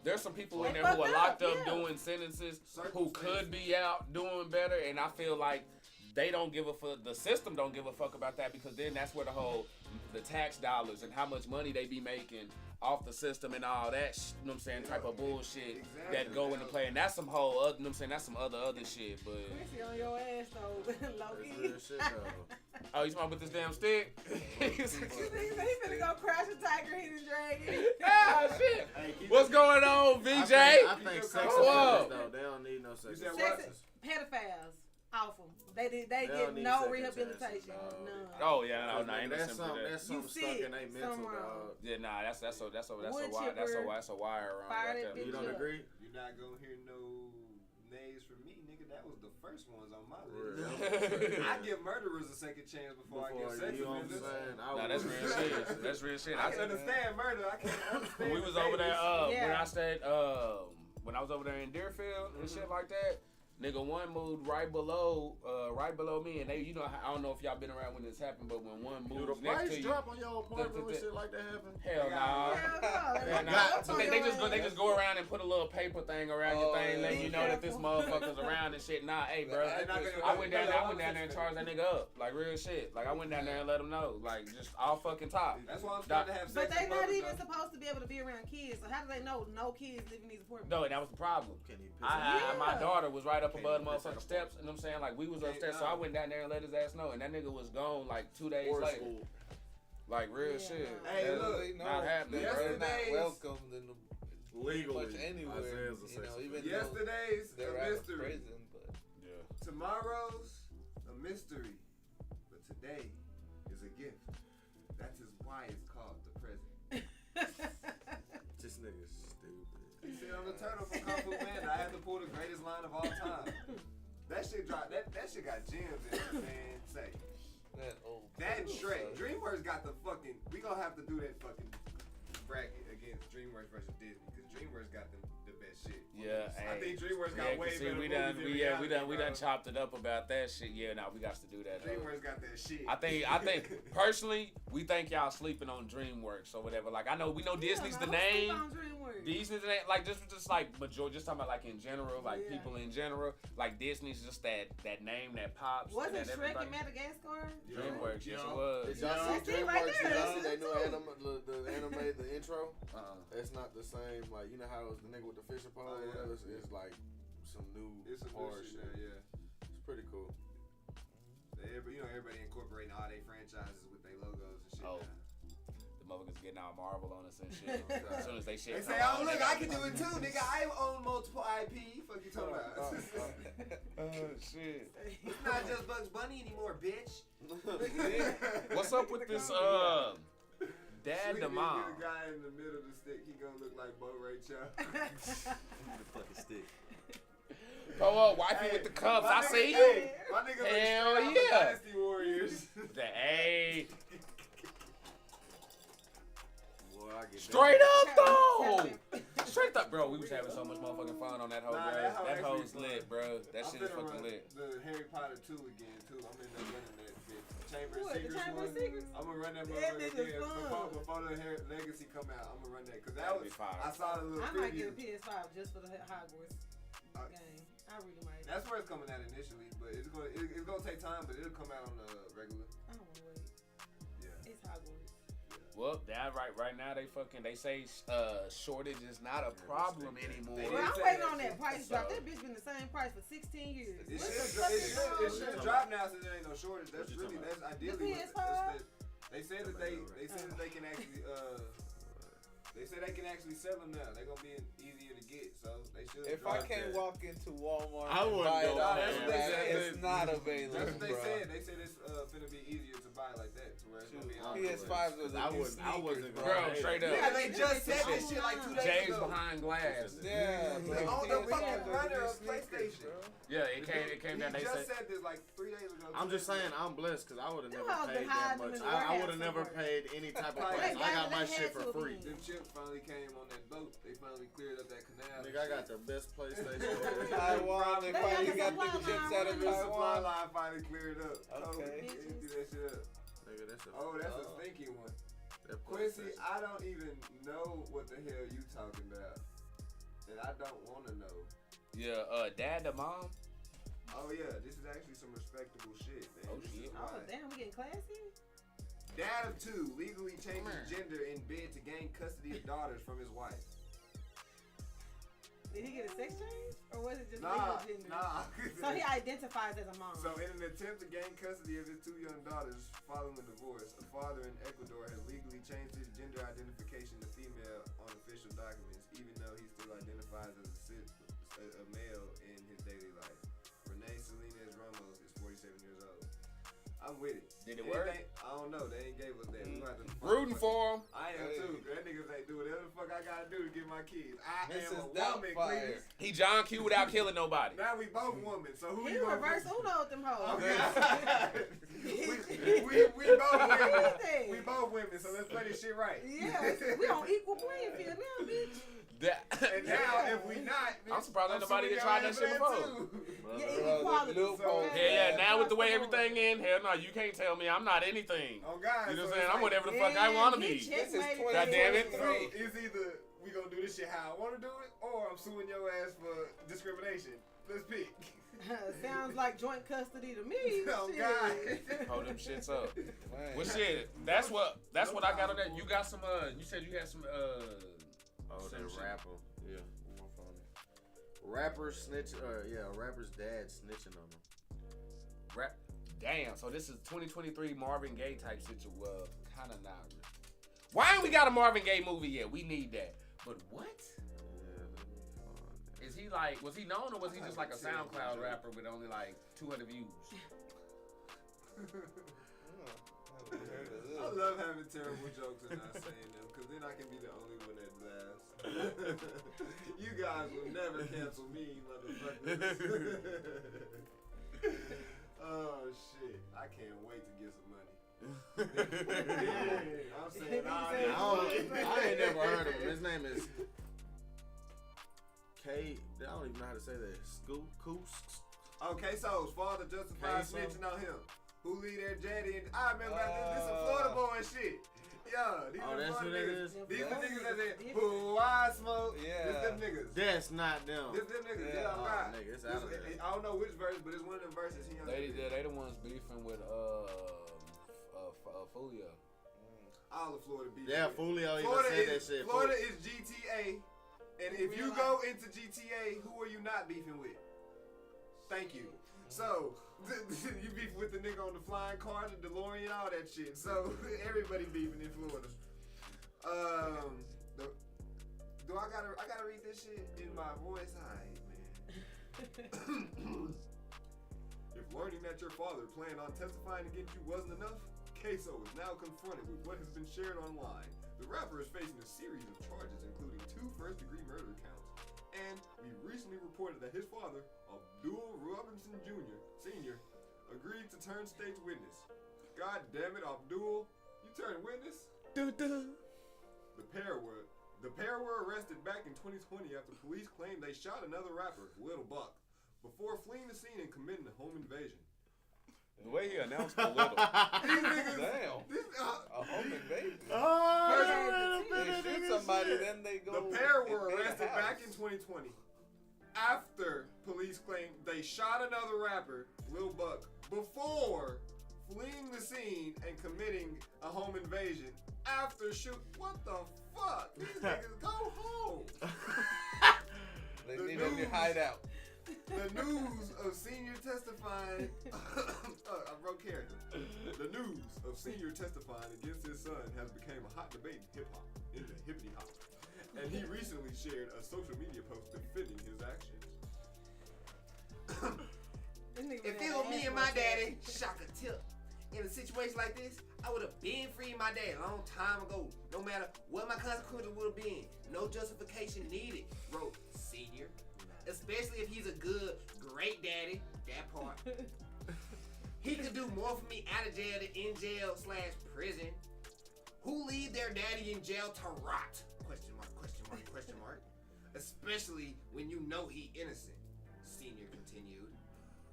There's some people in there who are locked up doing sentences who could be out doing better, and I feel like they don't give a fuck. The system don't give a fuck about that because then that's where the tax dollars and how much money they be making off the system and all that, you know what I'm saying, type of bullshit that go into play. And that's some whole other, you know what I'm saying, that's some other shit, but. Quincy on your ass though, low-key. That's real shit though. Oh, you talking with this damn stick? You think he finna go crash a tiger, hidden dragon? Ah, shit. Hey, what's going on, VJ? I think sex offenders though, they don't need no sex offenders. Pedophiles. Awful. They get no rehabilitation. None. Oh yeah, no, ain't that's something stuck in their mental, dog. Yeah, nah, that's a wire around right there. You don't agree? You're not gonna hear no nays from me, nigga. That was the first ones on my list. I give murderers a second chance before I give sex offenders. Nah, that's real shit. That's real shit. I can understand murder. I can't understand. When we was over there, when I was over there in Deerfield and shit like that. Nigga, one moved right below me, and they, you know, I don't know if y'all been around when this happened, but when one moved next to you, drop on your apartment when shit like that happen? Hell nah. So they just go around and put a little paper thing around your thing, letting you know that this motherfucker's around and shit. Nah, hey, bro, I went down there and charged that nigga up, like real shit. Like I went down there and let him know, like just all fucking top. That's why I'm starting to have sex. But they not even supposed to be able to be around kids, so how do they know no kids live in these apartments? No, that was the problem. My daughter was right up above the motherfucking steps, you know what I'm saying? Like, we was upstairs, so I went down there and let his ass know, and that nigga was gone, like, 2 days later. Like, real shit. Hey, look, not happening, bro. Not welcome in the legally much anywhere. You know, even yesterday's a mystery. Prison, but tomorrow's a mystery, but today is a gift. That is why it's called the present. This nigga's stupid. You see, I'm the turtle from Kung Fu Panda. I had to pull the greatest line of all time. That shit dropped. That shit got gems in it, man. Say that and Shrek. DreamWorks got the fucking. We gonna have to do that fucking bracket against DreamWorks versus Disney because DreamWorks got the best shit. Yeah, I think DreamWorks got way better. We done chopped it up about that shit. Yeah, nah, we got to do that. DreamWorks got that shit. I think personally, we think y'all sleeping on DreamWorks or whatever. Like we know Disney's the name. These niggas ain't like just like majority. Just talking about like in general, like people in general. Like Disney's just that name that pops. Wasn't Shrek in Madagascar? DreamWorks, yes it was. Did y'all see DreamWorks? Did y'all see they new anime, the intro? It's not the same. Like you know how it was the nigga with the fisher pole. It's like some new hard shit. Yeah, it's pretty cool. Everybody incorporating all their franchises with their logos and shit. Oh. The motherfuckers getting out Marvel on us and shit. As soon as they shit. They say, oh look, I can do it too, nigga. I own multiple IP. Fuck you talking about? Oh shit. It's not just Bugs Bunny anymore, bitch. What's up with this dad to mom? The guy in the middle of the stick, he gonna look like Bo Ray Chow. The fucking stick. Go up, wifey with the cups. I see you. My nigga Hell yeah. Dynasty Warriors. The A. Boy, I get Straight up though. Straight up, bro. We was having so much motherfucking fun on that whole, bro. That hoe's lit, bro. That shit is fucking lit. The Harry Potter 2 again too. I'm in there running that bitch. Chamber of What, the Secrets Chamber one. of Secrets? I'm gonna run that That motherfucker nigga's again fun. before the Legacy come out. I'm gonna run that because that That'd was be fire. I saw the little I might get a preview. PS5 just for the Hogwarts game. I really might. That's where it's coming out initially, but it's gonna take time, but it'll come out on the regular. I don't want to wait. Yeah. It's Hogwarts. Well, that right now they say shortage is not a problem anymore. Well, I'm waiting on that price drop. That bitch been the same price for 16 years. It What the fuck is wrong should with it? drop now since there ain't no shortage. That's What you really talking that's ideally The what PS5? they said that they can actually they said they can actually sell them now. They're gonna be easier to get, so they should. If I can't walk into Walmart I and wouldn't buy it go off there. the rack, it's not available, That's what they bro. said. They said it's finna be easier to buy like that, to where it's gonna be. PS5s was I a new wasn't sneakers, gonna Bro, hate straight it. up. Yeah, they just said this shit like 2 days James ago. behind glass. Yeah, bro. On the fucking PS5s runner are of new sneakers, PlayStation. bro. Yeah, it came down. He They just said said this like 3 days ago. I'm just saying, I'm blessed because I would have Them never hoes been paid that hiding much. in the I warehouse would have never somewhere. paid any type of They price. I got my had shit to for have free. been. Them chips finally came on that boat. They finally cleared up that canal. Nigga, I got the best PlayStation. Taiwan, they They finally got got the the chips supply out of line. The supply Taiwan. line finally cleared up. Okay. They do that shit up. Nigga, that's That's a stinky one. that Quincy, PlayStation. I don't even know what the hell you talking about. And I don't want to know. yeah, dad to mom. Oh yeah, this is actually some respectable shit, man. Oh, This is shit. Oh, why. damn, we getting classy? Dad of 2 legally changes gender in bid to gain custody of daughters from his wife. Did he get a sex change? Or was it just Nah, legal gender? nah. So he identifies as a mom. So in an attempt to gain custody of his 2 young daughters following the divorce, a father in Ecuador has legally changed his gender identification to female on official documents, even though he still identifies as a male in his daily life. Renee Salinas Ramos is 47 years old. I'm with it. Did it work? I don't know. They ain't gave us that. We gonna have to Rooting for him. I am too. That niggas ain't do whatever the fuck I gotta do to get my kids. I This am is a not woman, fire. please. He John Q without killing nobody. Now we both women. So who He you gonna reverse Uno with them hoes. Okay. we both women. We both women. So let's play this shit right. Yeah, we on equal playing field now, bitch. And now if we not, I'm surprised ain't nobody suing get tried your that ass shit for before. too. Yeah, equality. loophole. Yeah, now with the way everything in, hell no, you can't tell me I'm not anything. Oh God. You know so what I'm saying? it's I'm like, whatever the fuck I want to be. This is God damn it. So it's either we gonna do this shit how I want to do it, or I'm suing your ass for discrimination. Let's pick. Sounds like joint custody to me. Oh Shit. God. Hold them shits up. Man. Well, shit, that's what I got on that. You got some, you said you had some, Oh, some that shit. rapper. Yeah. Rapper snitch. Rapper's dad snitching on him. Rap. Damn. So this is 2023 Marvin Gaye type situation. Well, kind of not. Why ain't we got a Marvin Gaye movie yet? We need that. But what? Yeah, let me find that. Is he like? Was he known or was he just like a SoundCloud rapper with only like 200 views? I love having terrible jokes and not saying them, because then I can be the only one that laughs. You guys will never cancel me, motherfuckers. Oh, shit. I can't wait to get some money. Yeah, I'm saying I ain't never heard of him. His name is K. I don't even know how to say that. Koos. Okay, so his father justified Queso. snitching on him. Who lead their jetty? And I remember this is Florida boy and shit. Yeah, these are that's Florida who that niggas. is? These are niggas that said, who I smoke. them niggas. That's not them. This them niggas. Yeah. Yeah, God. Nigga, it's out of there. I don't know which verse, but it's one of them verses. They the ones beefing with Fulio. All of Florida beefing. Yeah, with. Fulio even Florida said that is, shit. Florida is GTA, and if you go into GTA, who are you not beefing with? Thank you. So you beef with the nigga on the flying car, the DeLorean, all that shit. So everybody beefing in Florida. I gotta read this shit in my voice? Alright, man. If learning that your father planned on testifying against you wasn't enough, Queso is now confronted with what has been shared online. The rapper is facing a series of charges, including 2 first-degree murder counts. And we recently reported that his father, Abdul Robinson Jr., Sr., agreed to turn state's witness. God damn it, Abdul, you turned witness? The pair were arrested back in 2020 after police claimed they shot another rapper, Lil Buck, before fleeing the scene and committing a home invasion. The way he announced the Little. These niggas, Damn. A home invasion. Oh, They shoot somebody, then they go. the pair were invade a arrested house. back in 2020 after police claimed they shot another rapper, Lil Buck, before fleeing the scene and committing a home invasion after shoot. What the fuck? These niggas go home. They The need a new news. hideout. The news of senior testifying. I broke character. The news of senior testifying against his son has become a hot debate in hip hop, in the hippity hop, and he recently shared a social media post defending his actions. If it was me and my daddy, shock a tip. In a situation like this, I would have been freed my dad a long time ago. No matter what my consequences would have been. No justification needed, wrote Senior. Especially if he's a good, great daddy. That part. He could do more for me out of jail than in jail / prison. Who leave their daddy in jail to rot? Question mark, question mark, question mark. Especially when you know he innocent. Senior continued.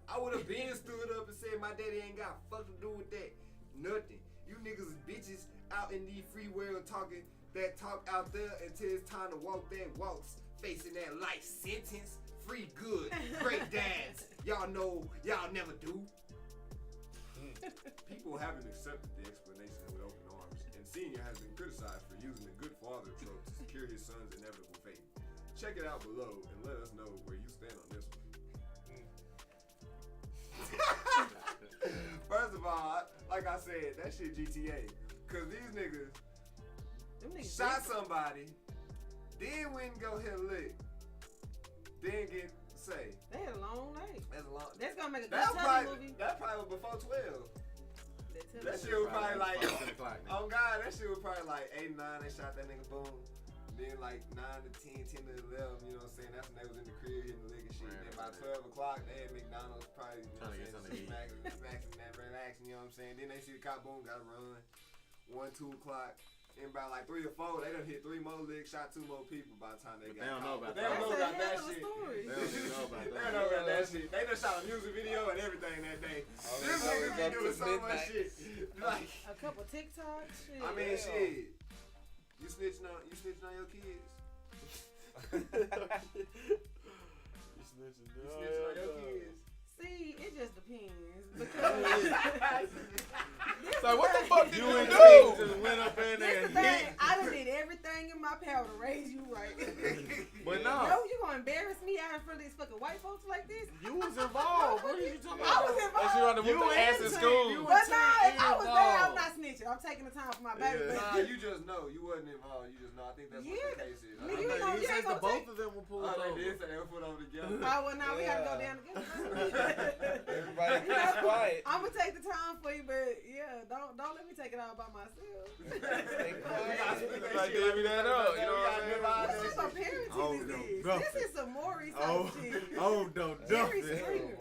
I would have been stood up and said my daddy ain't got fuck to do with that. Nothing. You niggas is bitches out in the free world talking that talk out there until it's time to walk that walks. Facing that life sentence. Free good. Great dads. Y'all know y'all never do. People haven't accepted the explanation with open arms, and Senior has been criticized for using the good father trope to secure his son's inevitable fate. Check it out below and let us know where you stand on this one. First of all, like I said, that shit GTA. Cause these niggas shot somebody, then went and go hit a lick, then get saved. They had a long night. That's a long. That's gonna make a good That Tubby movie. probably was before 12. That Tubby shit was probably like, 10 o'clock, nigga. oh God, that shit was probably like 8, 9. They shot that nigga, boom. Then like 9 to 10, 10 to 11. You know what I'm saying? That's when they was in the crib hitting the lick and shit. Right, Then by right. 12 o'clock, they had McDonald's probably, you know Trying to what get I'm something to saying? Smacking that relaxing, you know what I'm saying? Then they see the cop, boom, gotta run. 1, 2 o'clock. Then by like 3 or 4, they done hit 3 more licks, shot 2 more people by the time they But got they don't know caught. about But they don't know That's about a that hell of a shit. story. They don't even know about They that. don't know about that shit. They done shot a music video and everything that day. Oh, This they nigga was be up doing to so much midnight. shit. Like, A couple TikTok shit. I mean, shit. You snitching on your kids. You snitching, You snitching on your kids. See, it just depends. Because So what the fuck did You you and do? Pete just went up in there this and the thing, hit. I done did everything in my power to raise you right. But No, no, you gonna embarrass me out in front of these fucking white folks like this? you was involved. What are you talking I was about? involved. And she wanted to You whoop the ass in innocent. school. You But no, if I was there, I'm involved. not snitching. I'm taking the time for my baby. Yeah. Nah, you just know. You wasn't involved. You just know. I think that's what Yeah. the case is. Nigga, I you think know- He said ain't the gonna both of them were pulled they over. did say they were put over together. Oh, well, now we gotta go Yeah. down together. Everybody keeps quiet. I'm gonna take the time for you, but yeah, don't let me take it all by myself. Stay We gotta split quiet. that Like, shit. give me that up, you know what I'm We saying? gotta What type of parenting Oh, is no, this? no. This is some Maury type Oh, shit. oh, no, Jerry nothing. Springer.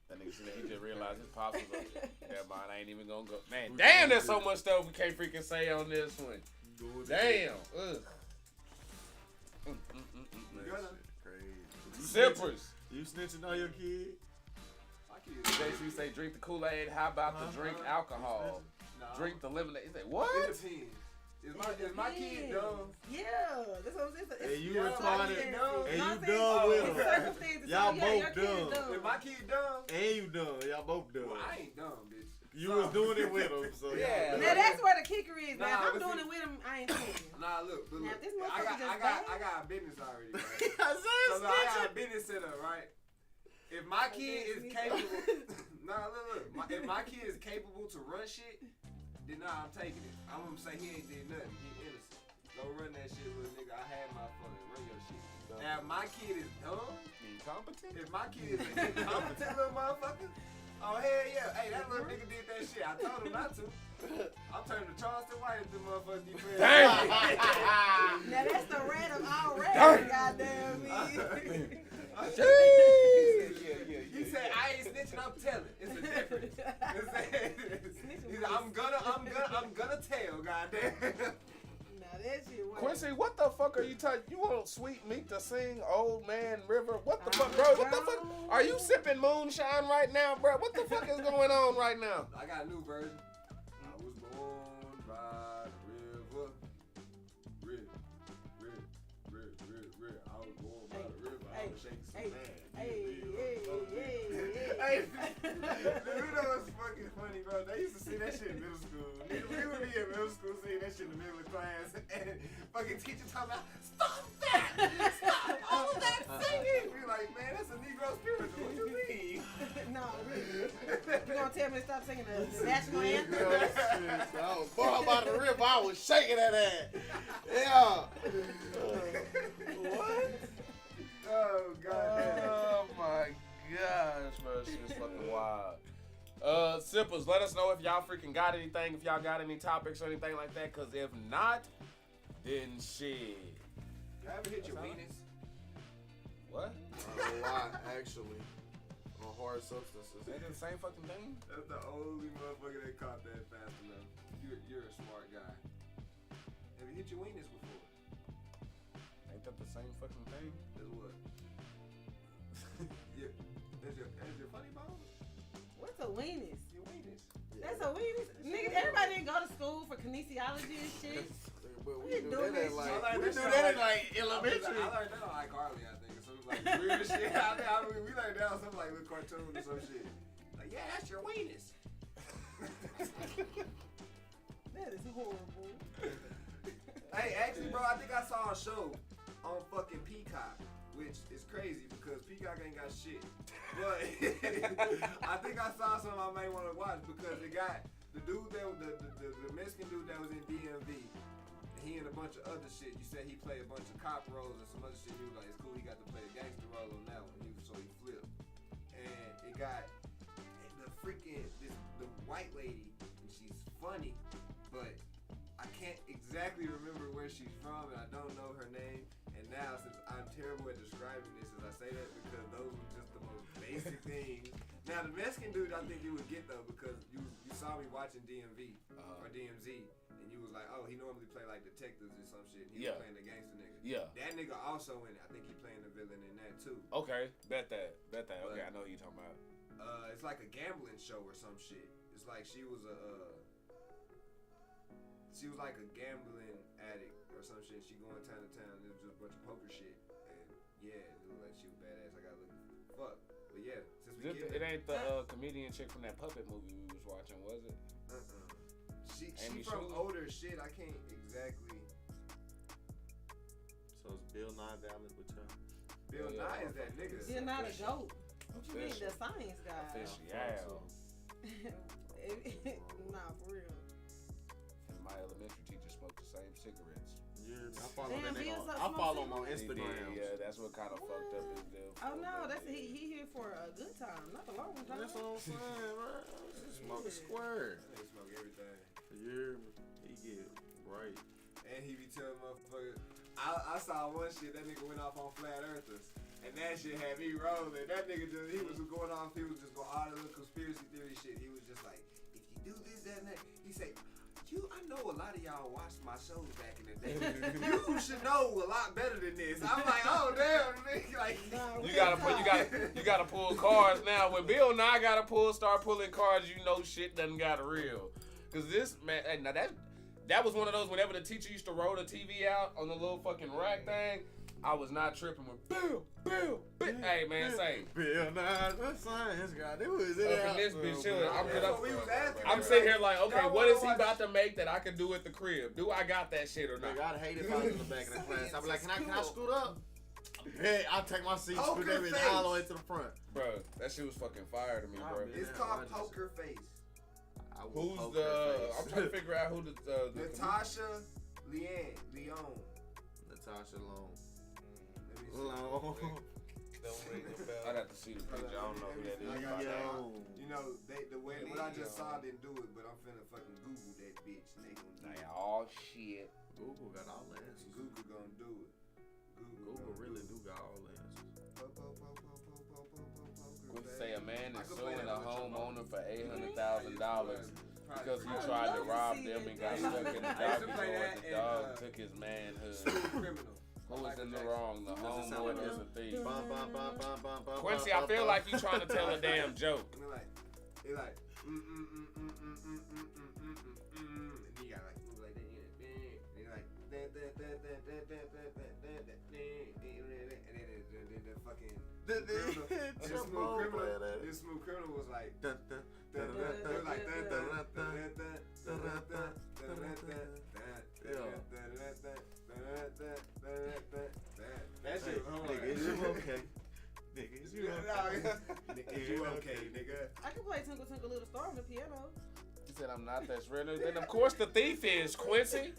That nigga said he just realized his pops was up there. Never mind, I ain't even gonna go. Man, damn, there's so much stuff we can't freaking say on this one. Damn. Ugh. That shit crazy. Zippers. You snitching on your kid? My kids. JC say drink the Kool-Aid. How about to drink alcohol? No. Drink the lemonade. He say It what? depends. Is my kid dumb? Yeah, that's what I'm saying. And you Yeah, retarded, my kid dumb. and you It's dumb with him. circumstances. Y'all So, both your kid is dumb. Is my kid dumb? And you dumb. Y'all both dumb. Well, I ain't dumb, bitch. You was doing it with him, so Yeah. Now that's where the kicker is. Now Nah, if I'm but doing see- it with him, I ain't kidding. Nah, look, but Now, look. if this I motherfucker just got a business already, right? I So said look, I got a snitching. business set up, right? If my kid is capable, nah, look. If my kid is capable to run shit, then nah, I'm taking it. I'm gonna say he ain't did nothing. He innocent. Go run that shit, little nigga. I had my fun. Run your shit. Now, if my kid is dumb, Incompetent? if my kid is an incompetent little motherfucker, oh hell yeah. Hey, that little nigga did that shit. I told him not to. I'm turning to Charleston White if them motherfuckers get friends. Damn. Now that's the rat of all rats, goddamn me. He said, I ain't snitching, I'm telling. It's a difference. He said, I'm gonna tell, goddamn. Now that shit was. Quincy, what the fuck are you talking? You want Sweet Meat to sing Old Man River? What the fuck, bro? What the fuck? Are you sipping moonshine right now, bro? What the fuck is going on right now? I got a new version. I was born by the river. River. I was born by the river. I was shaking some land. Hey, you know what's fucking funny, bro? They used to sing that shit in middle school. We would be in middle school singing that shit in the middle of class, and fucking teacher talking about, stop that! Stop all of that singing! We like, man, that's a Negro spiritual. What you mean? No, really. You gonna tell me to stop singing the national anthem? I was born by the river. I was shaking that ass. Yeah. What? Oh, goddamn. Oh my gosh, bro, shit's fucking wild. Sippers, let us know if y'all freaking got anything, if y'all got any topics or anything like that, cause if not, then shit. You ever hit your penis? What? A lot, actually. On hard substances. Ain't it the same fucking thing? That's the only motherfucker that caught that fast enough. You're a smart guy. Have you hit your weenus before? Ain't that the same fucking thing? That's what? Yeah. That's your funny bone? What's a weenus? Your weenus. That's a weenus? Nigga, everybody didn't go to school for kinesiology and shit. But We we do doing that this at shit. like elementary. I learned that on iCarly, I think. Or something like weird shit. I mean, we learned that on something like little cartoon or some shit. Like, yeah, that's your weenus. That is horrible. Hey, actually, bro, I think I saw a show on fucking Peacock, which is crazy because Peacock ain't got shit. But I think I saw something I may want to watch because it got the dude that the Mexican dude that was in DMV. He and a bunch of other shit. You said he played a bunch of cop roles and some other shit. He was like, it's cool. He got to play a gangster role on that one. So he flipped, and it got the freaking the white lady, and she's funny, but I can't exactly remember where she's from, and I don't know her name. And now, since I'm terrible at describing this, as I say that because those were just the most basic things. Now, the Mexican dude, I think you would get though because you saw me watching DMV or DMZ. And you was like, oh, he normally play like detectives or some shit. He was playing the gangster nigga. Yeah. That nigga also in it. I think he playing the villain in that too. Okay, bet that. Okay, I know who you talking about. It's like a gambling show or some shit. It's like she was like a gambling addict or some shit. She going town to town. It was just a bunch of poker shit. And yeah, it looked like she was badass. I got looking fuck. But yeah, since we It ain't the comedian chick from that puppet movie we was watching, was it? She Amy from Schumer? older shit. I can't exactly. So is Bill Nye valid with y'all? Bill Nye is that nigga. You're not a goat. What you mean, the science guy? Official, yeah. Nah, for real. And my elementary teacher smoked the same cigarettes. Yeah, I follow Damn, that he nigga. was I follow him on He Instagram. did, yeah, that's what kind of fucked up his deal. Oh no, that's he here for a good time, not a long time. That's what I'm saying, bro. Just smoke a square. They smoke everything. Yeah, he get right. And he be telling motherfuckers. I saw one shit, that nigga went off on flat earthers. And that shit had me rolling. That nigga he was going off, he was just going all the little conspiracy theory shit. He was just like, if you do this, that, and that. He said, I know a lot of y'all watched my shows back in the day. You should know a lot better than this. I'm like, oh damn, nigga. Like, You gotta pull cards now. When Bill Nye gotta start pulling cards, you know shit done got real. Cause this man, hey, now that was one of those whenever the teacher used to roll the TV out on the little fucking rack thing, I was not tripping with Bill. Hey man, say. Bill, nah, that's science guy. They was in Up in this bitch, chill. I'm I'm sitting here like, okay, what is he about to make that I can do at the crib? Do I got that shit or not? I'd hate if I was in the back of the class. I'd be like, can I scoot up? Hey, I'll take my seat, scoot everything all the way to the front. Bro, that shit was fucking fire to me, bro. It's called poker face. Who's the? I'm trying to figure out who the Natasha Leon. Natasha Long. Don't ring the bell. I'd have to see the picture. I don't know who that is. You know, the way what I just saw didn't do it, but I'm finna fucking Google that bitch. And they gonna do it. Oh shit. Google got all the answers. Google gonna do it. Google really do got all the answers. Would say a man is suing a homeowner for $800,000 because he tried to rob them and got stuck in the doggy door. The dog took his manhood. Who is in the wrong? The homeowner is a thief. Quincy, I feel like you trying to tell a damn joke. They like, and he got like move like that, and he like, and then the fucking this smooth criminal was like, that shit. Nigga, is you okay? Nigga, is you okay? Is you okay, nigga? I can play Twinkle Twinkle Little Star on the piano. He said, I'm not that shredder. Then, of course, the thief is, Quincy.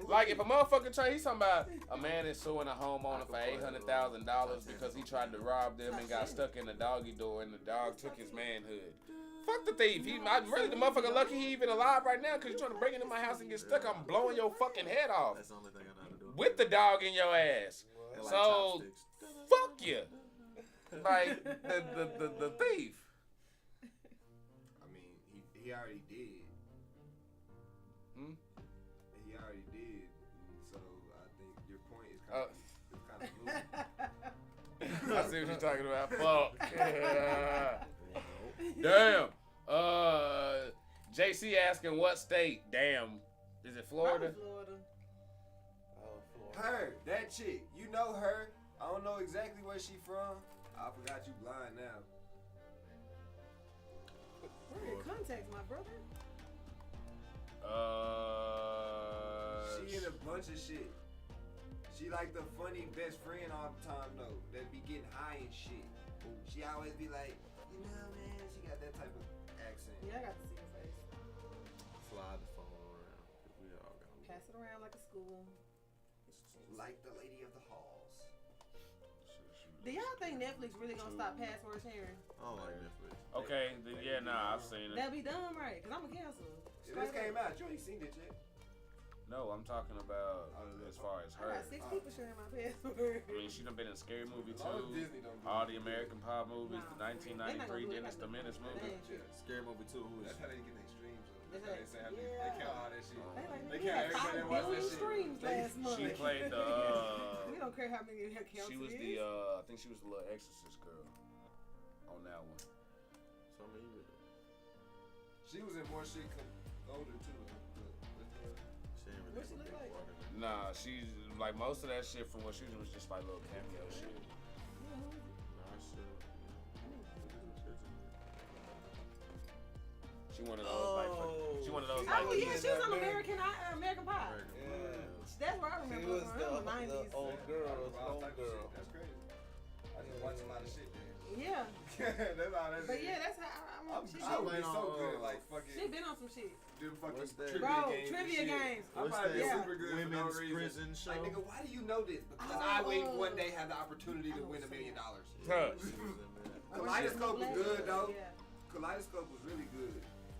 Like, if a motherfucker he's talking about a man is suing a homeowner for $800,000 because he tried to rob them and got stuck in the doggy door and the dog took his manhood. Fuck the thief. Really, the motherfucker lucky he even alive right now because you're trying to break into my house and get stuck. I'm blowing your fucking head off. That's the only thing I know how to do. With the dog in your ass. Like So, chopsticks. fuck you. Like, the thief. I mean, he already did. He already did. So I think your point is kind of I see what you're talking about. Fuck. Damn. JC asking what state? Damn. Is it Florida? Florida. Oh, Florida. her, that chick. You know her. I don't know exactly where she from. I forgot you blind now. We're in contact, my brother. She in a bunch of shit. She like the funny best friend all the time though. That be getting high and shit. She always be like, you know, man. She got that type of accent. Yeah, I got to see her face. Slide the phone around. We all got Pass it around like a school. Like the lady of the halls. Do y'all think Netflix really gonna stop password sharing? I don't like Netflix. Okay, yeah, nah, I've seen it. That'd be dumb, right? Cause I'm a cancel. This came out. You ain't seen it yet. No, I'm talking about as far as I her. got 6 people sharing my password. I mean, she done been in Scary Movie 2, Disney don't do all that. the American Pop movies, the Nah, they not gonna 1993 do it. Dennis the Menace movie. Scary Movie 2, who is That's how they get their streams. That's That's how they say how they count all that shit. They They had can't- 5 everybody watch that billion shit. streams last month. She played the, We don't care how many accounts she was it the, is. I think she was the little exorcist girl on that one. So I mean, She was in more shit older too. she ain't What really she a look big like? part of it. Nah, she's, like, most of that shit from what she was just like little cameo shit. Nah, shit. She one of those, like, she one of those, Oh like, yeah, she was on American Pie. Yeah. That's where I She remember was her from the the 90s. old girl. All Old type of girl. shit. That's crazy. I just watch a lot of shit, man. Yeah, That's all that but is. yeah, that's how I remember. She I would be so on, good at like fucking she been on some shit. them fucking What's that? trivia Bro, games. and trivia shit. games. I'm What's probably that? super good for no Women's reason. prison show. Like nigga, why do you know this? Because I wait one day have the opportunity to win $1 million. Huh. She was in there. Kaleidoscope was good though. Yeah. Kaleidoscope was really good.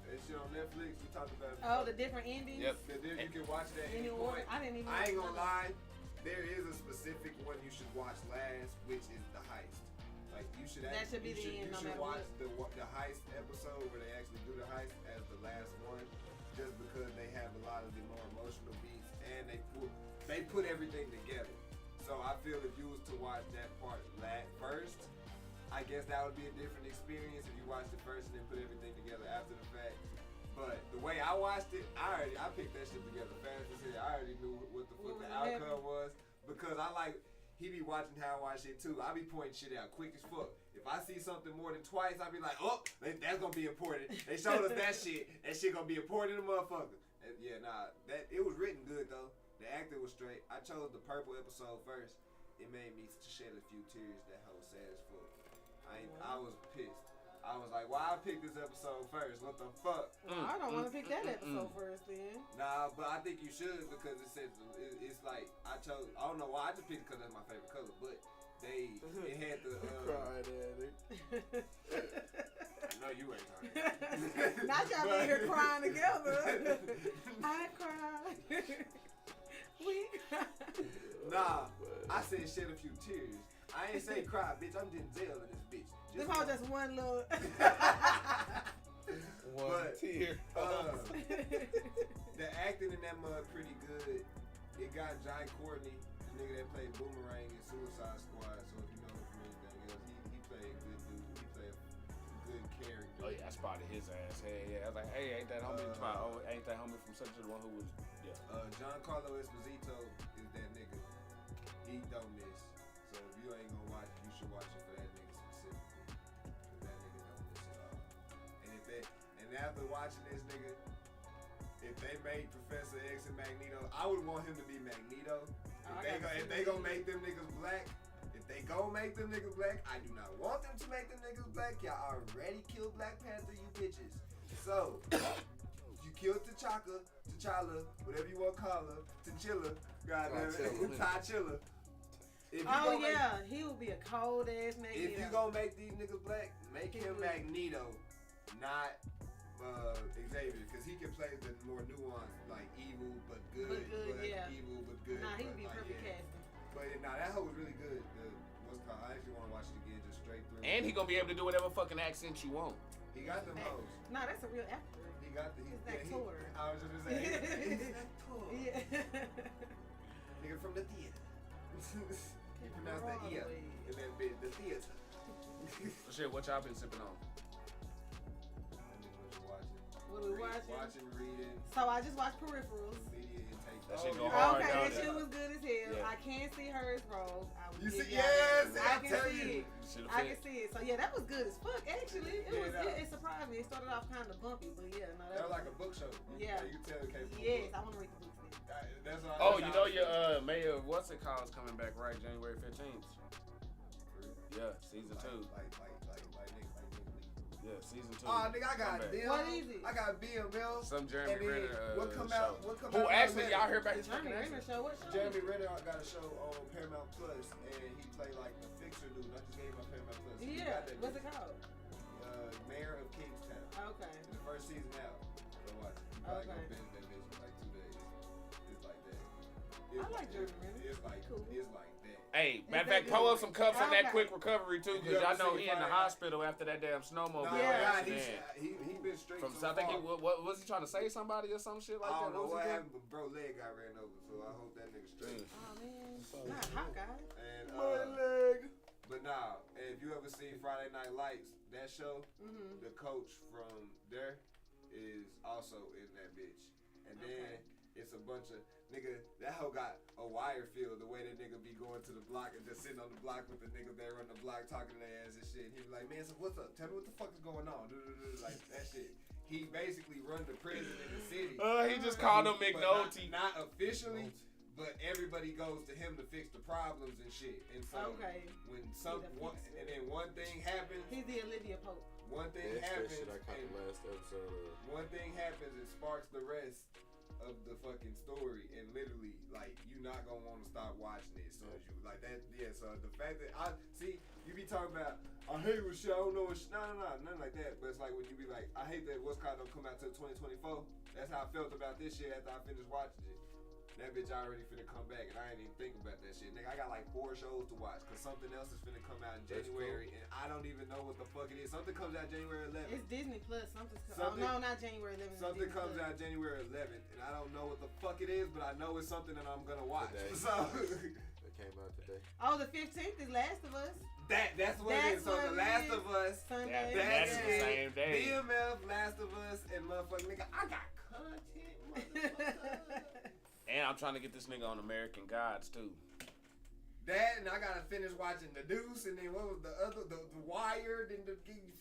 That shit on Netflix. We talked about it. Oh, the different endings. Yep. You can watch that In any order. point. I didn't even. I ain't gonna lie. There is a specific one you should watch last, which is the heist. Like you should. That should be you the end, You no should matter watch the heist episode where they actually do the heist as the last one, just because they have a lot of the more emotional beats and they put everything together. So I feel if you was to watch that part first, I guess that would be a different experience if you watched it first and then put everything together after the fact. But the way I watched it, I picked that shit together fast as hell. I already knew what the fuck the outcome was because he be watching how I watch shit too. I be pointing shit out quick as fuck. If I see something more than twice, I be like, oh, that's gonna be important. They showed us that shit. That shit gonna be important to motherfucker. And yeah, it was written good though. The acting was straight. I chose the purple episode first. It made me shed a few tears. That whole sad as fuck. I was pissed. I was like, why I picked this episode first? What the fuck? I don't want to pick that episode first then. Nah, but I think you should because it's like I don't know why I just picked it because that's my favorite color, but it had the Cried at it. No, you ain't talking. Not y'all be here crying together. I cried. We cried. Nah, I said shed a few tears. I ain't say cry, bitch. I'm Denzel in this bitch. This was just one little. One tear. The acting in that mug pretty good. It got Jai Courtney, the nigga that played Boomerang in Suicide Squad. So if you know him from anything else, he played a good dude. He played a good character. Oh yeah, I spotted his ass. Hey, yeah. I was like, hey, ain't that homie? Ain't that homie from such a one who was? Yeah. Giancarlo Esposito is that nigga. He don't miss. So if you ain't gonna watch it, you should watch it for that nigga specifically. Cause that nigga don't miss at all. And after watching this nigga, if they made Professor X and Magneto, I would want him to be Magneto. If they gonna make them niggas black, I do not want them to make them niggas black. Y'all already killed Black Panther, you bitches. So, you killed T'Challa, whatever you want to call her, T'Challa, goddamn it, T'Challa. He would be a cold ass Magneto. If you gonna make these niggas black, make him Magneto, not Xavier, because he can play the more nuanced, like evil but good, evil but good. Nah, he would be perfect casting. But that hoe was really good. I actually want to watch it again, just straight through. And he gonna be able to do whatever fucking accent you want. He got them hoes. Nah, that's a real actor. He got the. He's that tour. I was just gonna say, he's that tour. Yeah. Nigga from the theater. He pronounced the ear in that bit, the theater. Shit, what y'all been sipping on? What are we watching? Watching, reading. So I just watched Peripherals. Media intake. That shit go hard. Okay, down that shit was good as hell. Yeah. I can't see hers roll. You see, yes, I can tell see you. it. I can see it. So yeah, that was good as fuck. Actually, it surprised me. It started off kind of bumpy, but yeah, no, that was like a book show. Yeah. You can tell it came from Yes, a book. I want to read the books then. That's all. Oh, you know your mayor, what's it called, is coming back right January 15th. Yeah, season 2. Like nigga. Yeah, season 2. Oh, nigga, I got Bill. What is it? I got BML. Some Jeremy Renner What come show. out? Who actually, y'all heard about his Jeremy fucking Renner show. What show? Jeremy Renner got a show on Paramount Plus, and he played like the fixer dude. I just gave him my Paramount Plus. Yeah. What's it called? Mayor of Kingstown. Okay. The first season out. Go watch it. You probably gonna binge that bitch in like 2 days. It's like that. I like Jeremy Renner. It's like Cool. It's like that. Hey, matter of fact, pull up some cups on that Okay. quick recovery too, because y'all know he in the hospital after that damn snowmobile accident. He been straight From so I think far. what was he trying to say somebody or some shit like I that? don't know was what he doing? happened, but bro leg got ran over, so I hope that nigga straight. Oh man, not Hawkeye. And My leg. but nah, if you ever seen Friday Night Lights, that show, the coach from there is also in that bitch. And then it's a bunch of nigga. That hoe got a wire field. The way that nigga be going to the block and just sitting on the block with the nigga there on the block talking to their ass and shit. He be like, man, so what's up? Tell me what the fuck is going on? Like that shit. He basically run the prison in the city. He just called him McNulty. Not officially, but everybody goes to him to fix the problems and shit. And so when and then one thing happens. He's the Olivia Pope. One thing That's happens. that shit I caught the last episode of. One thing happens, it sparks the rest of the fucking story, and literally, like, you not gonna want to stop watching it as soon as you like that. Yeah, so the fact that I see you be talking about, I hate what shit, I don't know what shit, no, nothing like that. But it's like when you be like, I hate that what's called don't come out till 2024. That's how I felt about this shit after I finished watching it. That bitch already finna come back, and I ain't even think about that shit. Nigga, I got like 4 shows to watch, cause something else is finna come out in January, and I don't even know what the fuck it is. Something comes out January 11th. It's Disney Plus. Oh no, not January 11th. Something comes out January 11th, and I don't know what the fuck it is, but I know it's something that I'm gonna watch. Today. So That came out today. Oh, the 15th is Last of Us. that's what it is. So The Last of Us. Sunday. That's the same day. BMF, Last of Us, and motherfucking nigga. trying to get this nigga on American Gods too. That, and I gotta finish watching The Deuce, and then what was the other, the Wired, and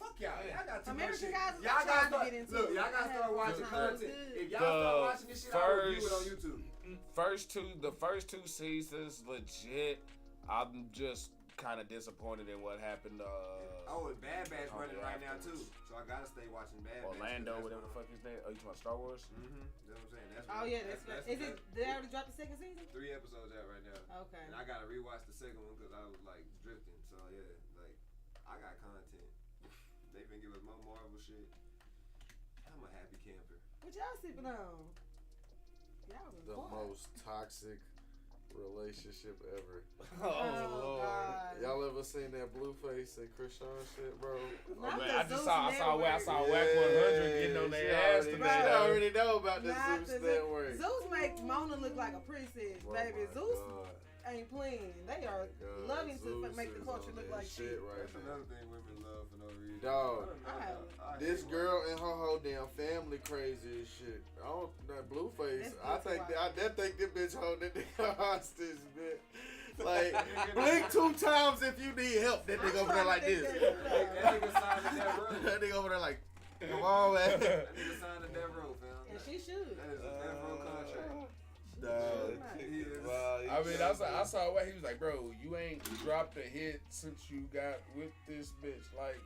fuck y'all. Y'all got too much American shit. Gods is Y'all gotta trying to start, get into. look, y'all gotta start watching content. If y'all start watching this shit, I'll review it on YouTube. The first two seasons, legit. I'm just kind of disappointed in what happened. Oh, and Bad Batch running right now too, so I gotta stay watching Bad Batch. Orlando, whatever the fuck his name. Oh, you talking about Star Wars? Mm-hmm. That's what I'm saying. Oh yeah, that's is it? Did they already drop the second season? 3 episodes out right now. Okay. And I gotta rewatch the second one because I was like drifting. So yeah, like I got content. They been giving us more Marvel shit. I'm a happy camper. What y'all sipping on? Y'all was The bored. most toxic relationship ever. Oh, Lord. God. Y'all ever seen that Blueface and Krishan shit, bro? Not Man, the I Zeus saw Whack Network. 100 getting on their ass She today. already know about the Not Zeus the Network. Zeus make Mona look like a princess, Oh baby. my Zeus God. ain't playing. They are God, loving to Zeus make the is culture on look that like shit. right That's now. another thing women love for no reason. Dog. This hate girl and her whole damn family crazy as shit. I don't that Blueface. That's I think wild. that think this bitch holding that nigga hostage, bitch. Like blink 2 times if you need help. That nigga over there like this. That nigga signed the death row. That nigga over there like, come on, man. That nigga signed the death row, fam. And she should. That is a death row contract. She should. I mean, I saw what he was like, bro. You ain't dropped a hit since you got with this bitch. Like,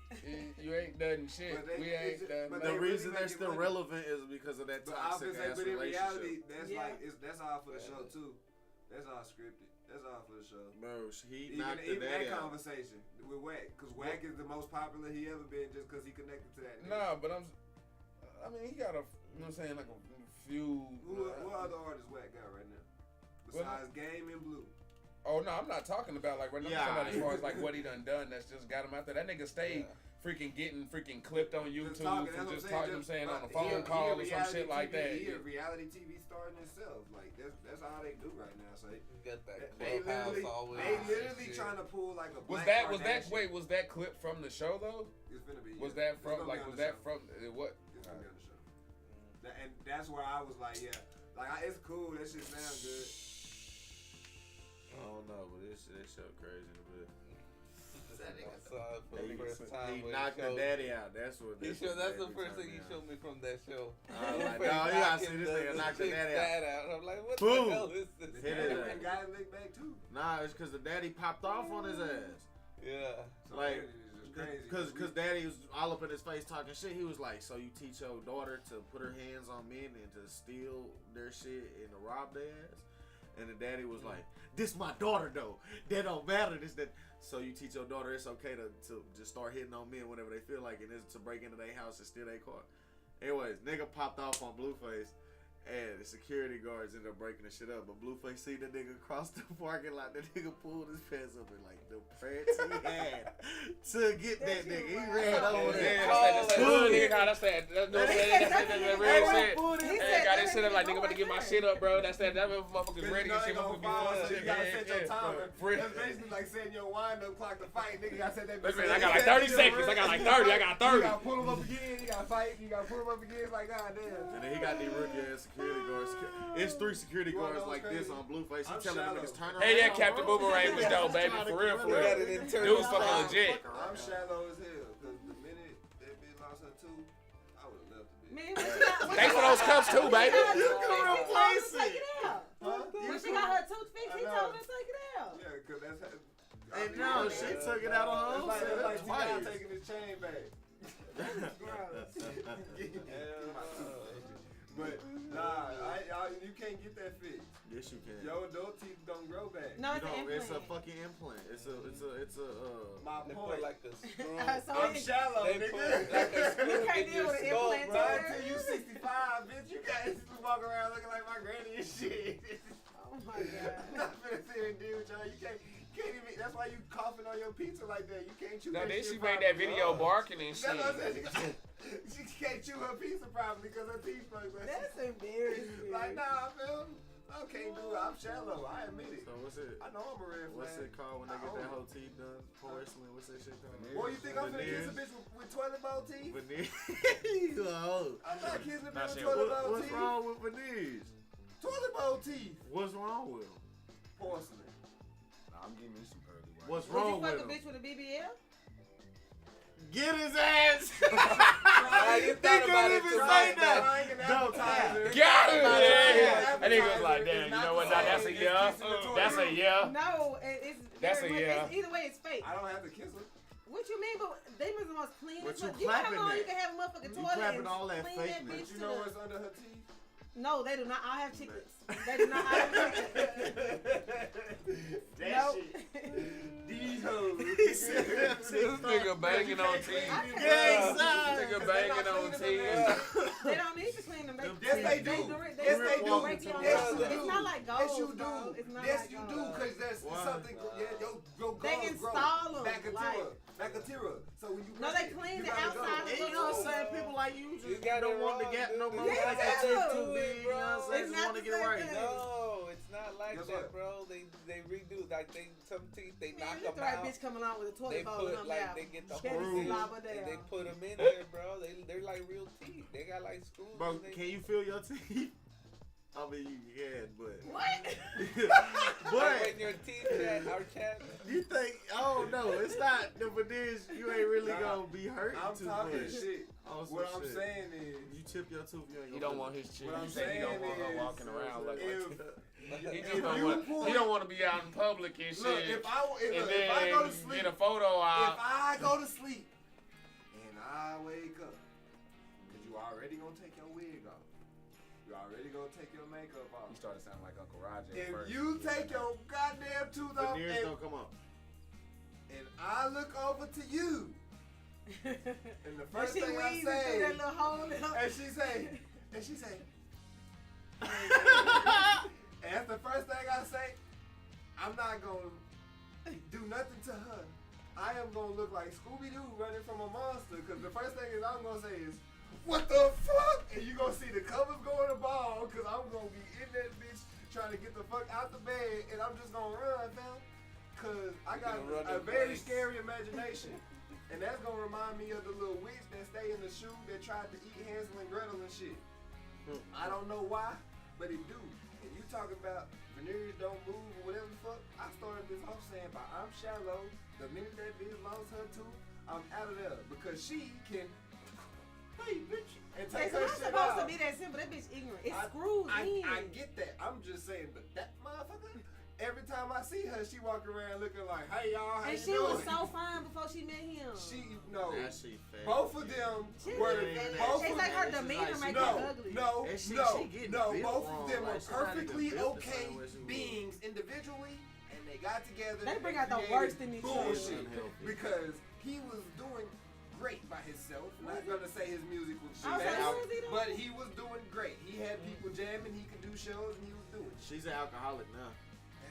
you ain't done shit. But they- We ain't done. but The they really reason they're making still money. relevant is because of that But I was toxic gonna say, ass but in relationship. reality, that's Yeah. like that's all for the show too. That's all scripted. That's all for the show. Bro, he knocked the Even daddy that out. conversation with Wack, because Wack is the most popular he ever been just because he connected to that nigga. Nah, but I mean, he got a, you know what I'm saying, like a few. What other artists Wack got right now? Besides Game and Blue. Oh no, I'm not talking about like right now. Yeah. I'm talking about as far as like what he done that's just got him out there. That nigga stayed freaking getting freaking clipped on YouTube talking, for that's just what I'm talking, I'm saying, saying, on a he phone a call or some reality shit like TV, that. He a reality TV star in itself. Like that's all they do right now. So You got that they clubhouse literally, always. they and literally shit. trying to pull like a Was Black that Kardashian. was that clip from the show though? It's gonna be. Was yeah. that from It's gonna like be on was the that show. from what? It's gonna be on the show. And that's where I was like, yeah, like it's cool. That shit sounds good. I don't know, but this show crazy in a bit. I saw it for the first time. He when knocked the showed- daddy out. That's what. That's the first thing he showed me from that show. I was like, no, you gotta see this nigga knock the daddy out. I'm like, what Boom. the hell is this? Hit it. And got licked back too. Nah, it's because the daddy popped off on his ass. Yeah. So Like, it's just crazy. Cause daddy was all up in his face talking shit. He was like, so you teach your daughter to put her hands on men and to steal their shit and to rob their ass? And the daddy was like, this my daughter though. That don't matter. This that. So you teach your daughter it's okay to just start hitting on men whenever they feel like it, and it's to break into their house and steal their car. Anyways, nigga popped off on Blueface. And the security guards ended up breaking the shit up. But Blueface seen the nigga cross the parking lot. The nigga pulled his pants up and like the prance he had to get that nigga. He ran over there. That's that hood nigga. That's that real shit. He Hey, said got that this shit up nigga like nigga about to get my shit up, bro. That motherfucker's ready and shit. So you gotta set your timer. Free. That's basically like setting your wind-up clock to fight. Nigga gotta set that. Listen, I got like 30 seconds. I got like 30. I got 30. You gotta pull him up again. You gotta fight. You gotta pull him up again. It's like, goddamn. And then he got these rookie ass security guards. It's 3 security You wanna guards know like what's this on crazy? Blueface. He I'm telling them shallow. niggas turn around. Hey, yeah, Captain bro. Boomerang was dope, baby. For real, for We got real. an Dude internal was fucking side. legit. I'm shallow as hell. Cause the minute that bitch lost her tooth, I would've left the bitch. Man, what you got? Thanks for those cups too, baby. You can replace Take it. it out. Huh? When she got her tooth fixed, he I told know. her to take it out. Yeah, cause that's how. And no, she took it out on her own. That's like T.I. Twice. taking his chain back. But nah, you can't get that fixed. Yes, you can. Your adult teeth don't grow back. No, it's You an know, it's a implant. fucking implant. It's a My They point. put like a screw. So I'm it- shallow, They put nigga. like a screw You can't in deal your with an skull, implant, bro. Thurs. Until you 65, bitch, you guys walk around looking like my granny and shit. Oh my god. I'm not finna sit here and deal with y'all. You can't even. That's why you coughing on your pizza like that. You can't chew. Now that then shit she made that properly. video barking and That's shit. what I'm saying. She can't chew her pizza properly because her teeth like that. That's embarrassing. Like, nah, Phil. I can't do it. I'm shallow. I admit it. So what's it? I know I'm a red flag. What's it called when they get that whole teeth done? Porcelain. What's that shit called? Boy, you think I'm finna kiss a bitch with toilet bowl teeth? Veneers. You a hoe. I'm not kissing a Nah, bitch with shit. toilet bowl What's teeth. wrong with veneers? Toilet bowl teeth. What's wrong with him? Porcelain. Nah, I'm giving you some early work. What's Would you wrong fuck with a him? bitch with a BBL? Get his ass. Nah, you He thought about couldn't it even too say much. that. Don't Got him! Yeah. And he was like, damn, you know what? Now that's a yeah. That's a yeah. No, it's That's very a much- yeah. it's, either way, it's fake. I don't have to kiss her. What you mean? But they was the most clean. But You you know how clapping long that. you can have a motherfucking You toilet clapping and all that clean fakeness. that But bitch you to know the- what's under her teeth? No, they do not. I have chickens. They do not. I have chickens. That Nope. shit. These hoes. This nigga banging on teeth. Gang This sign. nigga banging on teeth. They don't need to clean them. Yes, they do. They Yes, do. they do. Break your Yes, own. you It's do. not like gold. Yes, you do. bro. It's not Yes, like you gold. do, because that's Why? something. Yeah, your They goals install 'em, Back like- a tira. So when you No, press they it, clean you the gotta outside go. of You know what I'm saying? People like you You just got don't it want the wrong, gap no dude. more. Yes, Like they that do. shit too big. You know what I'm It's saying? Just not want to the get it same right. thing. No, it's not like Guess that, what? bro. They redo like some teeth they Man, knock look them the right out. bitch coming along with a They toilet bowl in put her like mouth. they get the Steady whole slobber and they down. put them in there, bro. They're like real teeth. They got like screws. Bro, in they- can you feel your teeth? I mean, you can, but. What? Like But when your teeth are chapped. you think, oh no, it's not the veneers. You ain't really gonna be hurting I'm too talking much. shit. On some What I'm shit. saying is, You chip your tooth, you ain't He gonna don't want his chick. What I'm He said he don't want her saying walking is, around looking if, like that. He if just don't you want. pull- He don't want to be out in public and shit. look, if I and go to then sleep, get a photo if out. I go to sleep and I wake up, cause you already gonna take your wig off. You already gonna take your makeup off. He started sounding like Uncle Roger. at If first. you take your goddamn tooth off veneers don't come up. and I look over to you, and the first she thing I wheezing through say, that little hole. and she say, and that's the first thing I say, I'm not gonna do nothing to her. I am gonna look like Scooby-Doo running from a monster, because the first thing is I'm gonna say is, what the fuck? And you gonna see the covers going to ball, because I'm gonna be in that bitch trying to get the fuck out the bed, and I'm just gonna run, fam. Because I got gonna run a in very place. scary imagination. And that's gonna remind me of the little witch that stay in the shoe that tried to eat Hansel and Gretel and shit. I don't know why, but it do. And you talking about veneers don't move or whatever the fuck, I started this off saying by I'm shallow. The minute that bitch lost her tooth, I'm out of there. Because she can, hey bitch, and take It's her not shit supposed out. to be that simple. That bitch ignorant. It I- screws in. I get that. I'm just saying, but that motherfucker, every time I see her, she walk around looking like, hey y'all, how And you she doing? was so fine before she met him. No. That shit fat. Both of them She were was- both it's of like her It's just demeanor like make she- her ugly. No, And she getting no. built Both wrong, of them like are she not even perfectly built the okay same way she was. beings individually, and they got together. They and bring out the created worst in each other. bullshit Unhealthy. because he was doing great by himself. Not gonna say his music was I was like, shit, who was he doing? but he was doing great. He had people jamming. He could do shows, and he was doing. She's an alcoholic now.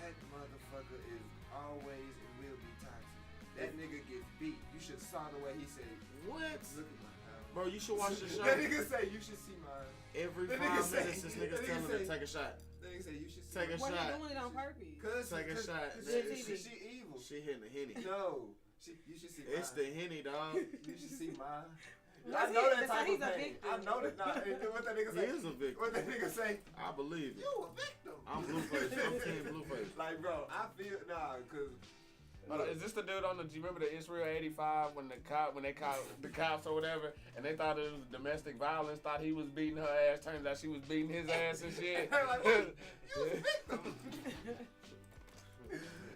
That motherfucker is always and will be toxic. That nigga gets beat. You should saw the way he said, What? look at my house. Bro, you should watch the show. That nigga say, you should see mine. Every That 5 nigga say- minutes, this nigga's that nigga telling her say- to take a shot. That nigga say, you should see Take a mine. Well, shot. he doing it on purpose. Take a shot. She evil. She hitting the Henny. No. You should see mine. It's the Henny, dog. You should see mine. Well, I know that so type he's of a pain. victim. I know that. What that nigga He say? is a victim. What that nigga say? I believe it. You a victim. I'm Blueface. I'm Team Blueface. Like, bro, I feel cause. Is this the dude on the? Do you remember the Israel '85 when they caught the cops or whatever, and they thought it was domestic violence? Thought he was beating her ass. Turns out she was beating his ass and shit. Like, wait, you a victim.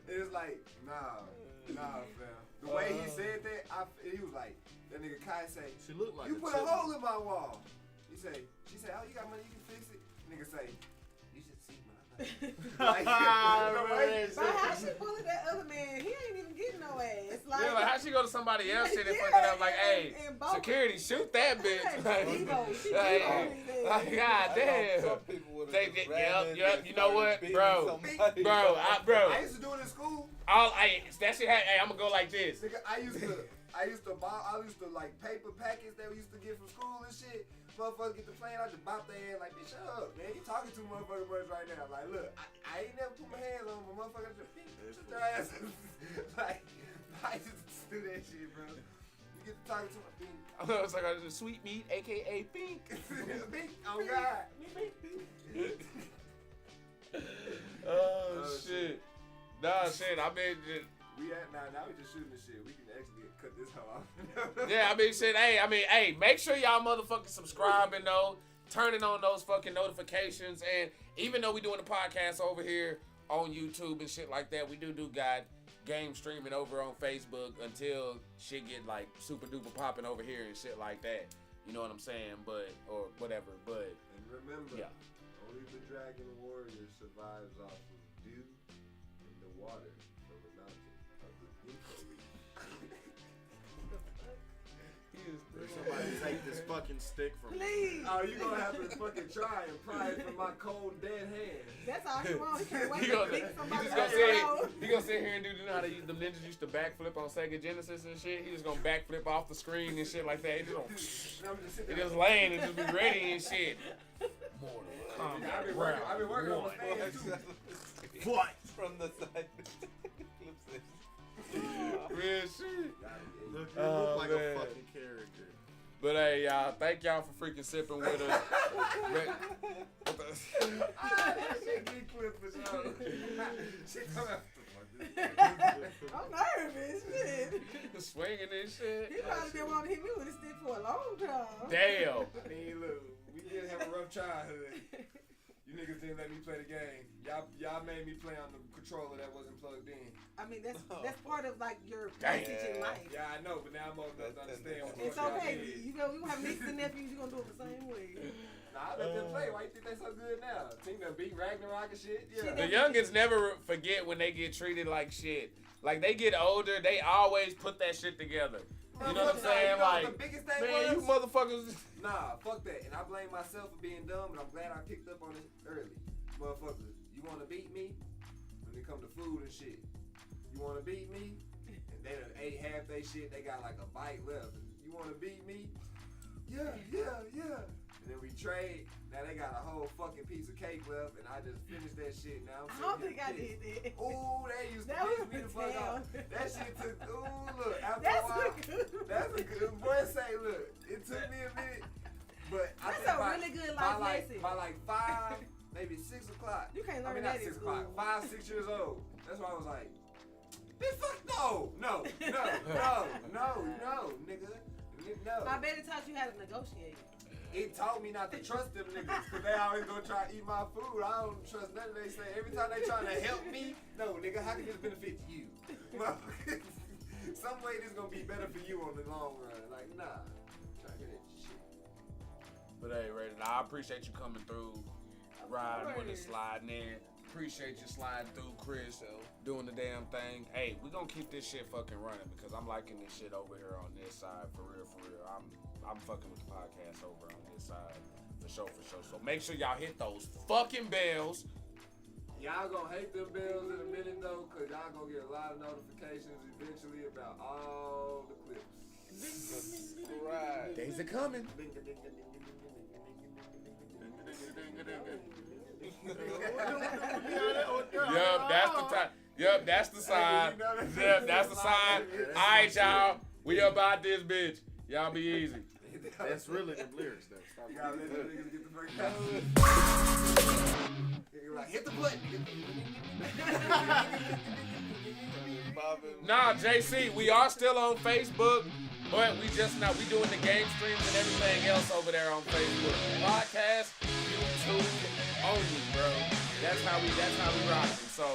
It's like, nah, fam. The way he said that, he was like, that nigga Kai say, She looked like you a put a chick. hole in my wall. She say, oh, you got money, you can fix it. Nigga say, you should see mine. Like, the way he But said how it. she bullied that other man? He ain't even getting no ass. Like, Yeah, like how she go to somebody else shit and fuck Yeah, it up? Like, hey, and both- security, shoot that bitch. Like, Devo, she Like, Devo. like, God I know damn. some people would've They just get- ran yep, in you and know what, started beating bro? somebody. Bro, I used to do it in school. that shit had, hey, I'm gonna go like this. Nigga, I used to like paper packets that we used to get from school and shit. Motherfuckers get to playing, I just bop their ass like, bitch, shut up, man. You talking too motherfucking much right now. Like, look, I ain't never put my hands on my motherfucker. Just shut your ass. Like, I just do that shit, bro. You get to talking to my thing. It's like a sweet meat, aka pink. Bink, oh God. Oh shit. Nah, shit. I mean, We at now we just shooting the shit. We can actually cut this hoe off. yeah. I mean, shit. Hey. Make sure y'all motherfucking subscribing though. Turning on those fucking notifications, and even though we doing the podcast over here on YouTube and shit like that, we do got game streaming over on Facebook until shit get like super duper popping over here and shit like that. You know what I'm saying? Or whatever. But And remember, yeah. only the dragon warrior survives off of dew and the water from the mountain of the Ginkgo tree. Somebody take this fucking stick from me. Please. Oh, you gonna have to fucking try and pry it from my cold dead hand. That's all you want. He can't wait He to gonna, beat he somebody just gonna else. sit. He gonna sit here and do. You know how the ninjas used to backflip on Sega Genesis and shit. He just gonna backflip off the screen and shit like that. He just gonna, I'm just sitting he there. just laying and just be ready and shit. Mortal I've been Kombat working on round my one. stand too. What? From the side. Flips it. Real shit. Look, you Oh, look like man. a fucking character. But hey, y'all, thank y'all for freaking sipping with us. That shit get clipped for sure. She come out. I'm nervous. Shit. Swinging and shit. He probably been wanting to hit me with a stick for a long time. Damn. I mean, look, we did have a rough childhood. You niggas didn't let me play the game. Y'all made me play on the controller that wasn't plugged in. I mean, that's part of like your Damn. message in life. Yeah, I know, but now I'm old enough to understand what It's y'all okay. did. You know, we gonna have nieces and nephews. You gonna do it the same way. Nah, I let them play. Why you think they so good now? Team done beat Ragnarok and shit? Yeah. The youngins never forget when they get treated like shit. Like they get older, they always put that shit together. You know what I'm saying? You know what Like, the biggest thing man, you was? motherfuckers. Nah, fuck that. And I blame myself for being dumb, but I'm glad I picked up on it early. Motherfuckers, you want to beat me? When it come to food and shit. You want to beat me? And they done ate half they shit. They got like a bite left. You want to beat me? Yeah. And then we trade. Now they got a whole fucking piece of cake left, and I just finished that shit. Now I'm I don't sitting think I here did pissed. that. Ooh, they used to That piss was me the fuck hell. off. That shit took. Ooh, look. After That's a while, a good. that's a good. Boy, say, look. It took me a minute, but I That's think a really good life lesson. by like 5, maybe 6 o'clock. You can't I learn mean, not that in 6 o'clock. school. 5, 6 years old. That's why I was like, bitch, fuck no, nigga. No. I bet it taught you how to negotiate. It taught me not to trust them niggas, because they always gonna try to eat my food. I don't trust nothing they say. Every time they trying to help me, no, nigga, how can this benefit you? Some way this gonna be better for you on the long run. Like, nah. Try to get that shit. But hey, Raiden, I appreciate you coming through, riding with us, sliding in. Appreciate you sliding through, Chris, doing the damn thing. Hey, we gonna keep this shit fucking running because I'm liking this shit over here on this side, for real. I'm fucking with the podcast over on this side, for sure. So make sure y'all hit those fucking bells. Y'all gonna hate them bells in a minute though, cause y'all gonna get a lot of notifications eventually about all the clips. Right. Days are coming. Yup, that's the time. Yup, that's the sign. Yup, that's the sign. Alright, y'all. We about this bitch. Y'all be easy. That's really the lyrics, though. Stop. You gotta let them niggas get the fuck out. You're like, hit the button. Nah, JC, we are still on Facebook, but we doing the game streams and everything else over there on Facebook. Podcast, YouTube, only, bro. That's how we rockin'. So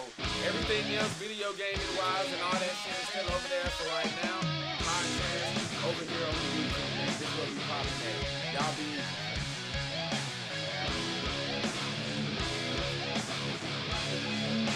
everything else, video gaming wise and all that shit is still over there for right now. Podcast over here on the YouTube. This is what we poppin' at.